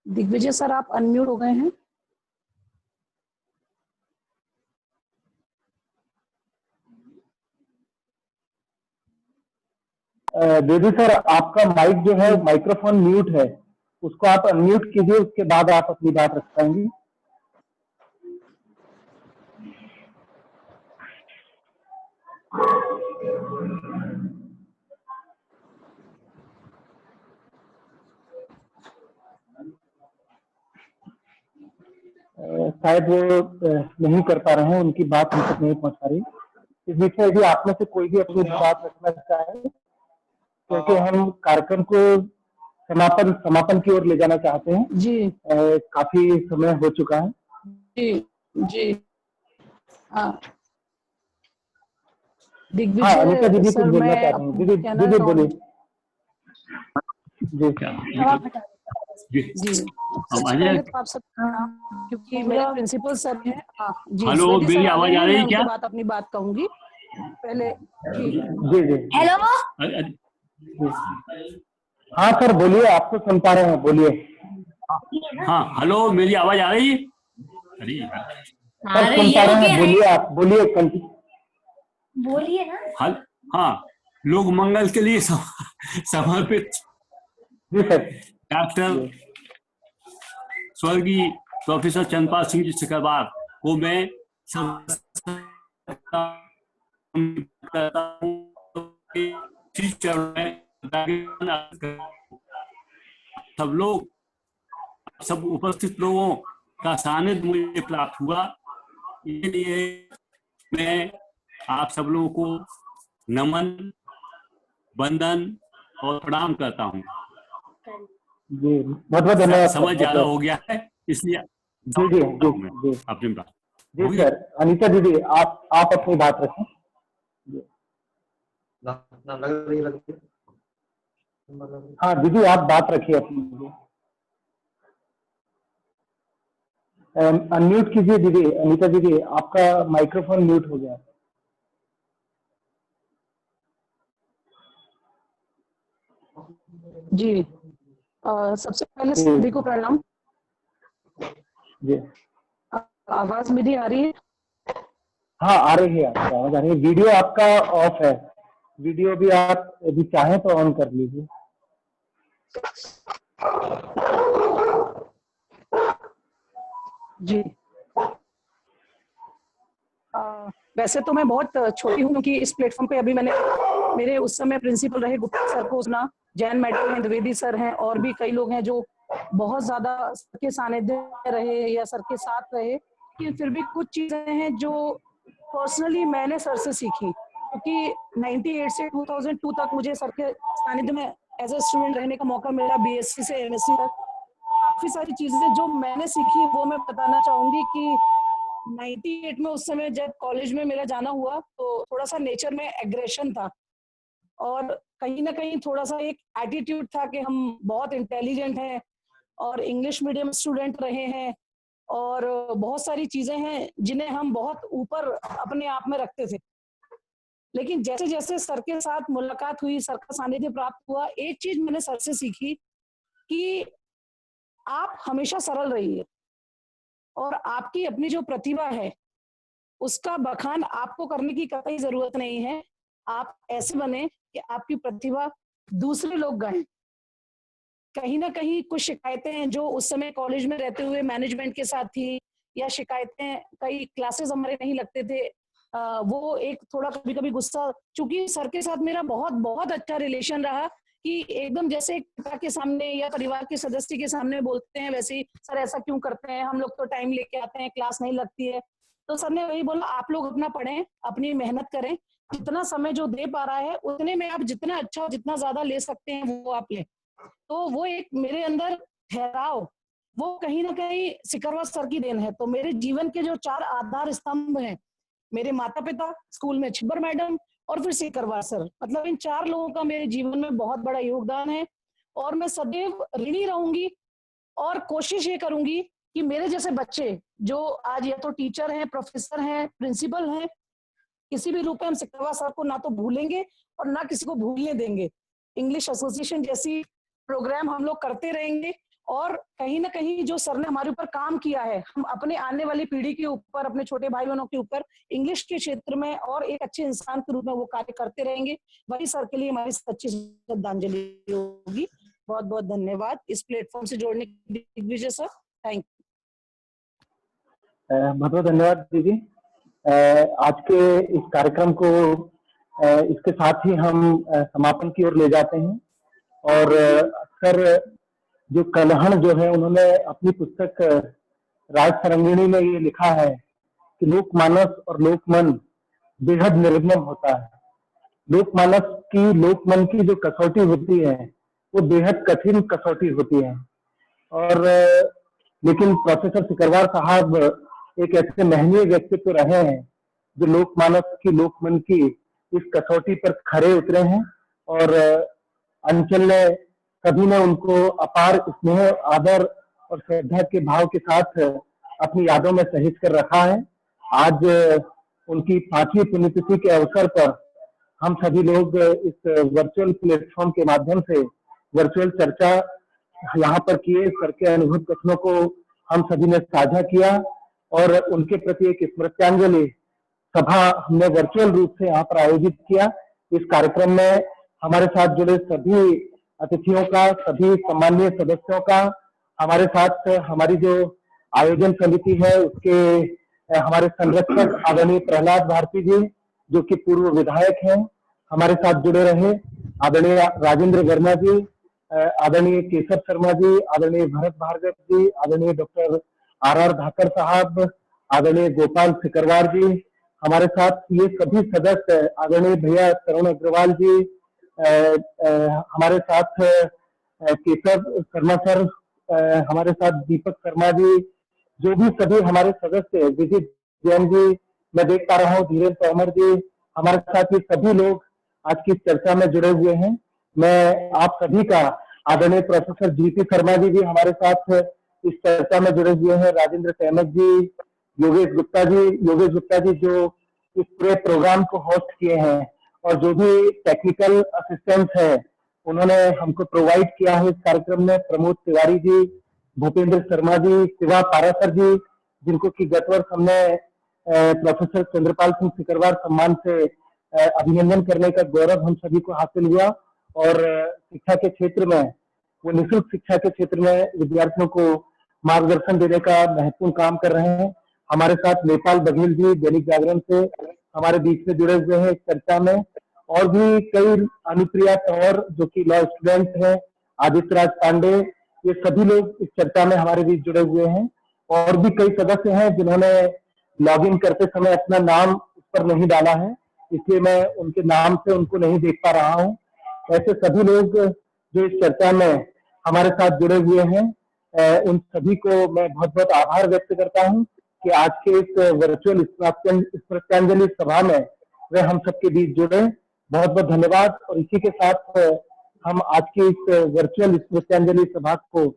दिग्विजय सर आप अनम्यूट हो गए हैं। दीदी सर आपका माइक जो है माइक्रोफोन म्यूट है, उसको आप अनम्यूट कीजिए, उसके बाद आप अपनी बात रख पाएंगे। शायद वो नहीं कर पा रहे हैं, उनकी बात हम तक नहीं पहुंच पा रही। इस विषय यदि आप में से कोई भी अपनी बात रखना चाहे, क्योंकि हम कार्यक्रम को समापन की ओर ले जाना चाहते हैं जी। काफी समय हो चुका है। जी जी हाँ हाँ अनिता दीदी कुछ बोलना चाह रही हैं। दीदी दीदी बोलिए। जी जी आप सब क्योंकि मेरे प्रिंसिपल सर हैं। जी हेलो मेरी आवाज आ रही है क्या? बात अपनी बात कहूंगी पहले। जी जी हेलो हाँ सर बोलिए, आपको सुन पा रहे हैं, बोलिए। हाँ हेलो मेरी आवाज आ रही है? अरे सर सुन पा रहे हैं, बोलिए, आप बोलिए, बोलिए ना। हाँ लोग मंगल के लिए समर्पित जी सर डॉक्टर स्वर्गीय प्रोफेसर चंद्रपाल सिंह जी सिकरवार को मैं सब लोग सब उपस्थित लोगों का सानिध्य मुझे प्राप्त हुआ, इसलिए मैं आप सब लोगों को नमन, वंदन और प्रणाम करता हूँ। जी बहुत बहुत धन्यवाद। समय ज्यादा हो गया है इसलिए जी जी जी अपनी बात। जी सर। अनीता दीदी आप अपनी बात रखें। हाँ दीदी आप बात रखिए अपनी। अनम्यूट कीजिए दीदी। अनीता दीदी आपका माइक्रोफोन म्यूट हो गया। जी सबसे पहले सभी को प्रणाम। जी आवाज मेरी आ रही है? हाँ आ रही है, आपकी आवाज आ रही है। वीडियो आपका ऑफ है, वीडियो भी आप यदि चाहें तो ऑन कर लीजिए। जी वैसे तो मैं बहुत छोटी हूँ क्योंकि इस प्लेटफॉर्म पे अभी मैंने मेरे उस समय प्रिंसिपल रहे गुप्ता सर को सुना, जैन मैडम हैं, द्विवेदी सर हैं और भी कई लोग हैं जो बहुत ज्यादा सर के सानिध्य रहे या सर के साथ रहे। लेकिन फिर भी कुछ चीजें हैं जो पर्सनली मैंने सर से सीखी, क्योंकि 98 से 2002 तक मुझे सर के सानिध्य में एज ए स्टूडेंट रहने का मौका मिला, बीएससी से एमएससी तक। काफी सारी चीजें जो मैंने सीखी वो मैं बताना चाहूंगी कि 98 में उस समय जब कॉलेज में मेरा जाना हुआ तो थोड़ा सा नेचर में एग्रेशन था और कहीं ना कहीं थोड़ा सा एक एटीट्यूड था कि हम बहुत इंटेलिजेंट हैं और इंग्लिश मीडियम स्टूडेंट रहे हैं और बहुत सारी चीजें हैं जिन्हें हम बहुत ऊपर अपने आप में रखते थे। लेकिन जैसे जैसे सर के साथ मुलाकात हुई, सर का सानिध्य प्राप्त हुआ, एक चीज मैंने सर से सीखी कि आप हमेशा सरल रहिए और आपकी अपनी जो प्रतिभा है उसका बखान आपको करने की कतई जरूरत नहीं है। आप ऐसे बने कि आपकी प्रतिभा दूसरे लोग गाएं। कहीं ना कहीं कुछ शिकायतें हैं जो उस समय कॉलेज में रहते हुए मैनेजमेंट के साथ थी, या शिकायतें कई क्लासेस हमारे नहीं लगते थे, वो एक थोड़ा कभी कभी गुस्सा, चूंकि सर के साथ मेरा बहुत बहुत अच्छा रिलेशन रहा कि एकदम जैसे एक पिता के सामने या परिवार के सदस्य के सामने बोलते हैं वैसे ही सर ऐसा क्यों करते हैं, हम लोग तो टाइम लेके आते हैं, क्लास नहीं लगती है। तो सर ने वही बोला, आप लोग अपना पढ़ें, अपनी मेहनत करें, जितना समय जो दे पा रहा है उतने में आप जितना अच्छा जितना ज्यादा ले सकते हैं वो आप लें। तो वो एक मेरे अंदर ठहराव, वो कहीं ना कहीं सिकरवार सर की देन है। तो मेरे जीवन के जो 4 आधार स्तंभ हैं, मेरे माता पिता, स्कूल में छिब्बर मैडम और फिर सिकरवार सर, मतलब इन 4 लोगों का मेरे जीवन में बहुत बड़ा योगदान है और मैं सदैव ऋणी रहूंगी और कोशिश ये करूंगी कि मेरे जैसे बच्चे जो आज या तो टीचर हैं, प्रोफेसर हैं, प्रिंसिपल हैं, किसी भी रूप में हम सिकरवार सर को ना तो भूलेंगे और ना किसी को भूलने देंगे। इंग्लिश एसोसिएशन जैसी प्रोग्राम हम लोग करते रहेंगे और कहीं ना कहीं जो सर ने हमारे ऊपर काम किया है, हम अपने आने वाली पीढ़ी के ऊपर, अपने छोटे भाई बहनों के ऊपर इंग्लिश के क्षेत्र में और एक अच्छे इंसान के रूप में वो कार्य करते रहेंगे। वही सर के लिए हमारी सच्ची श्रद्धांजलि होगी। बहुत बहुत धन्यवाद इस प्लेटफॉर्म से जोड़ने के लिए दिग्विजय सर, थैंक यू। बहुत बहुत धन्यवाद दीदी। आज के इस कार्यक्रम को इसके साथ ही हम समापन की ओर ले जाते हैं। और सर जो कलहण जो है, उन्होंने अपनी पुस्तक राज सरंगिणी में ये लिखा है कि लोकमानस और लोकमन बेहद निर्मम होता है। लोकमानस की, लोकमन की जो कसौटी होती है वो बेहद कठिन कसौटी होती है। और लेकिन प्रोफेसर सिकरवार साहब एक ऐसे महनीय व्यक्तित्व रहे हैं जो लोकमानस की, लोकमन की इस कसौटी पर खरे उतरे हैं और अंचल ने, सभी ने उनको अपार स्नेह, आदर और श्रद्धा के भाव के साथ अपनी यादों में सहेज कर रखा है। आज उनकी 5वीं पुण्यतिथि के अवसर पर हम सभी लोग इस वर्चुअल प्लेटफॉर्म के माध्यम से वर्चुअल चर्चा यहाँ पर किए, सर के अनुभव कथनों को हम सभी ने साझा किया और उनके प्रति एक स्मृत्यांजलि सभा हमने वर्चुअल रूप से यहाँ पर आयोजित किया। इस कार्यक्रम में हमारे साथ जुड़े सभी अतिथियों का, सभी सम्मानीय सदस्यों का, हमारे साथ हमारी जो आयोजन समिति है उसके हमारे संरक्षक आदरणीय प्रहलाद भारती जी जो कि पूर्व विधायक हैं, हमारे साथ जुड़े रहे। आदरणीय राजेंद्र वर्मा जी, आदरणीय केशव शर्मा जी, आदरणीय भरत भार्गव जी, आदरणीय डॉक्टर आर धाकर साहब, आदरणीय गोपाल सिकरवार जी, हमारे साथ ये सभी सदस्य, आदरणीय भैया तरुण अग्रवाल जी, हमारे साथ केशव शर्मा सर, हमारे साथ दीपक शर्मा जी, जो भी सभी हमारे सदस्य, विदित जैन जी, मैं देख पा रहा हूँ धीरेन्द्र तोमर जी, हमारे साथ ये सभी लोग आज की चर्चा में जुड़े हुए हैं। मैं आप सभी का, आदरणीय प्रोफेसर जीपी शर्मा जी भी हमारे साथ इस चर्चा में जुड़े हुए हैं, राजेंद्र तैमक जी, योगेश गुप्ता जी जो इस पूरे प्रोग्राम को होस्ट किए हैं, और जो भी टेक्निकल असिस्टेंट है उन्होंने हमको प्रोवाइड किया है इस कार्यक्रम में, प्रमोद तिवारी जी, भूपेंद्र शर्मा जी, शिवा पारासर जी, जिनको कि गत वर्ष हमने प्रोफेसर चंद्रपाल सिंह सिकरवार सम्मान से अभिनंदन करने का गौरव हम सभी को हासिल हुआ। और शिक्षा के क्षेत्र में, वो निःशुल्क शिक्षा के क्षेत्र में विद्यार्थियों को मार्गदर्शन देने का महत्वपूर्ण काम कर रहे हैं। हमारे साथ नेपाल बघेल जी दैनिक जागरण से हमारे बीच में जुड़े हुए हैं इस चर्चा में, और भी कई, अनुप्रिया तंवर जो कि लॉ स्टूडेंट हैं, आदित्य राज पांडे, ये सभी लोग इस चर्चा में हमारे बीच जुड़े हुए हैं। और भी कई सदस्य हैं जिन्होंने लॉगिन करते समय अपना नाम उस पर नहीं डाला है, इसलिए मैं उनके नाम से उनको नहीं देख पा रहा हूँ। ऐसे सभी लोग जो इस चर्चा में हमारे साथ जुड़े हुए हैं, उन सभी को मैं बहुत बहुत आभार व्यक्त करता हूँ कि आज के इस वर्चुअल स्मृत्यांजलि सभा में वे हम सबके बीच जुड़े। बहुत बहुत धन्यवाद। और इसी के साथ हम आज की इस वर्चुअल स्मृत्यांजलि सभा को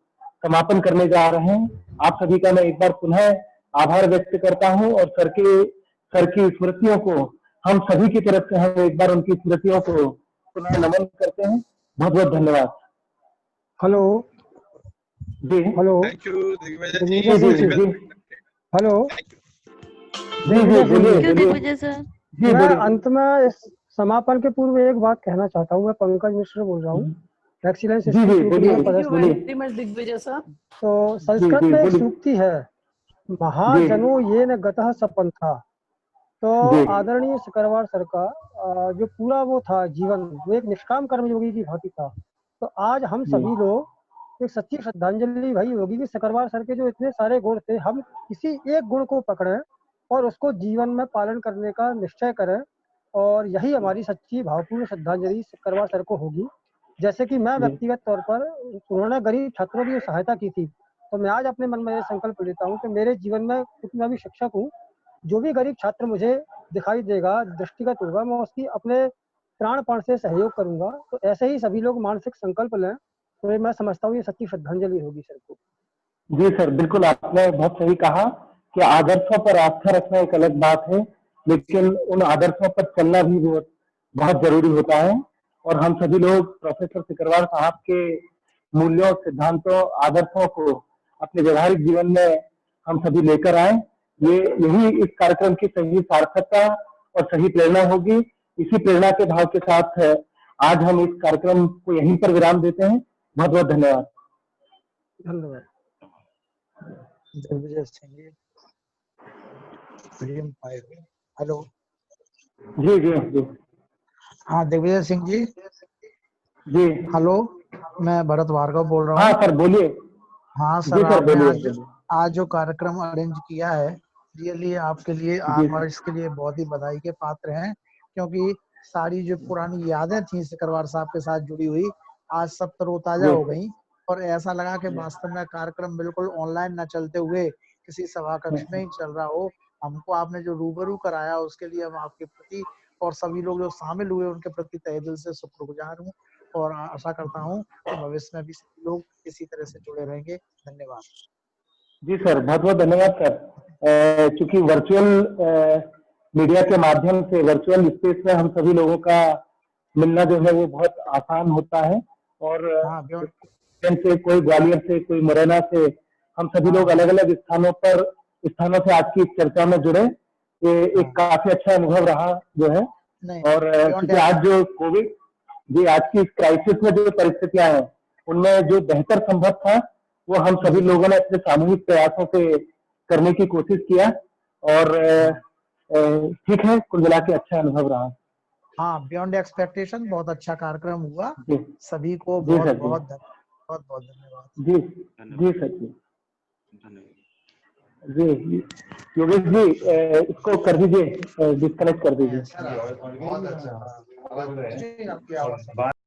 समापन करने जा रहे हैं। आप सभी का मैं एक बार पुनः आभार व्यक्त करता हूं, और सर की स्मृतियों को हम सभी की तरफ से हम एक बार उनकी स्मृतियों को पुनः नमन करते हैं। बहुत बहुत धन्यवाद। Hello ji, hello, thank you Digvijay ji जी जी जी, हेलो, दिग्विजय सर। मैं अंत में इस समापन के पूर्व एक बात कहना चाहता हूँ। मैं पंकज मिश्र बोल रहा हूँ, एक्सीलेंस दिग्विजय सर। तो संस्कृत में एक सूक्ति है, महाजनो ये न गतः सपंथा। तो आदरणीय सिकरवार सर का जो पूरा वो था जीवन, वो एक निष्काम कर्मयोगी की भांति था। तो आज हम सभी लोग एक सच्ची श्रद्धांजलि वही होगी कि सिकरवार सर के जो इतने सारे गुण थे, हम किसी एक गुण को पकड़ें और उसको जीवन में पालन करने का निश्चय करें, और यही हमारी सच्ची भावपूर्ण श्रद्धांजलि सिकरवार सर को होगी। जैसे कि मैं व्यक्तिगत तौर पर, उन्होंने गरीब छात्रों की सहायता की थी, तो मैं आज अपने मन में यह संकल्प लेता हूँ कि मेरे जीवन में, क्योंकि मैं भी शिक्षक हूँ, जो भी गरीब छात्र मुझे दिखाई देगा, दृष्टिगत होगा, मैं उसकी अपने प्राणपण से सहयोग करूंगा। तो ऐसे ही सभी लोग मानसिक संकल्प लें, तो मैं समझता हूँ ये सच्ची श्रद्धांजलि होगी सर को। जी सर, बिल्कुल आपने बहुत सही कहा कि आदर्शों पर आस्था रखना एक अलग बात है, लेकिन उन आदर्शों पर चलना भी बहुत जरूरी होता है। और हम सभी लोग प्रोफेसर सिकरवार साहब के मूल्यों, सिद्धांतों, आदर्शों को अपने व्यवहारिक जीवन में हम सभी लेकर आए। यही इस कार्यक्रम की सही सार्थकता और सही प्रेरणा होगी। इसी प्रेरणा के भाव के साथ आज हम इस कार्यक्रम को यहीं पर विराम देते हैं। बहुत बहुत धन्यवाद। धन्यवाद। दिग्विजय सिंह जी, हेलो। जी जी जी, हाँ दिग्विजय सिंह जी। जी हेलो, मैं भरत भार्गव बोल रहा हूँ। हाँ सर बोलिए। हाँ सर, आपने आज जो कार्यक्रम अरेंज किया है, रियली आपके लिए, आप इसके लिए बहुत ही बधाई के पात्र हैं, क्योंकि सारी जो पुरानी यादें थी सिकरवार साहब के साथ जुड़ी हुई, आज सब तरोताजा हो गई। और ऐसा लगा कि वास्तव में कार्यक्रम बिल्कुल ऑनलाइन न चलते हुए किसी सभा कक्ष में ही चल रहा हो। हमको आपने जो रूबरू कराया उसके लिए हम आपके प्रति और सभी लोग जो शामिल हुए उनके प्रति तहे दिल से शुक्रगुजार हूँ, और आशा करता हूँ कि भविष्य में भी सभी लोग इसी तरह से जुड़े रहेंगे। धन्यवाद। जी सर, बहुत बहुत धन्यवाद सर। चूंकि वर्चुअल मीडिया के माध्यम से, वर्चुअल स्पेस में हम सभी लोगों का मिलना जो है वो बहुत आसान होता है। और से कोई ग्वालियर से, कोई मुरैना से, हम सभी लोग अलग अलग स्थानों से आज की इस चर्चा में जुड़े। ये एक काफी अच्छा अनुभव रहा जो है। और क्योंकि आज जो कोविड, जी आज की इस क्राइसिस में जो परिस्थितियां हैं, उनमें जो बेहतर संभव था वो हम सभी लोगों ने अपने सामूहिक प्रयासों से करने की कोशिश किया और ठीक है, कुल मिला के अच्छा अनुभव रहा। हाँ, बियॉन्ड एक्सपेक्टेशन बहुत अच्छा कार्यक्रम हुआ। जी सभी को जी बहुत सर जी, बहुत बहुत बहुत धन्यवाद। जी जी सर जी, जी योगेश जी इसको कर दीजिए, डिस्कनेक्ट कर दीजिए। बहुत अच्छा।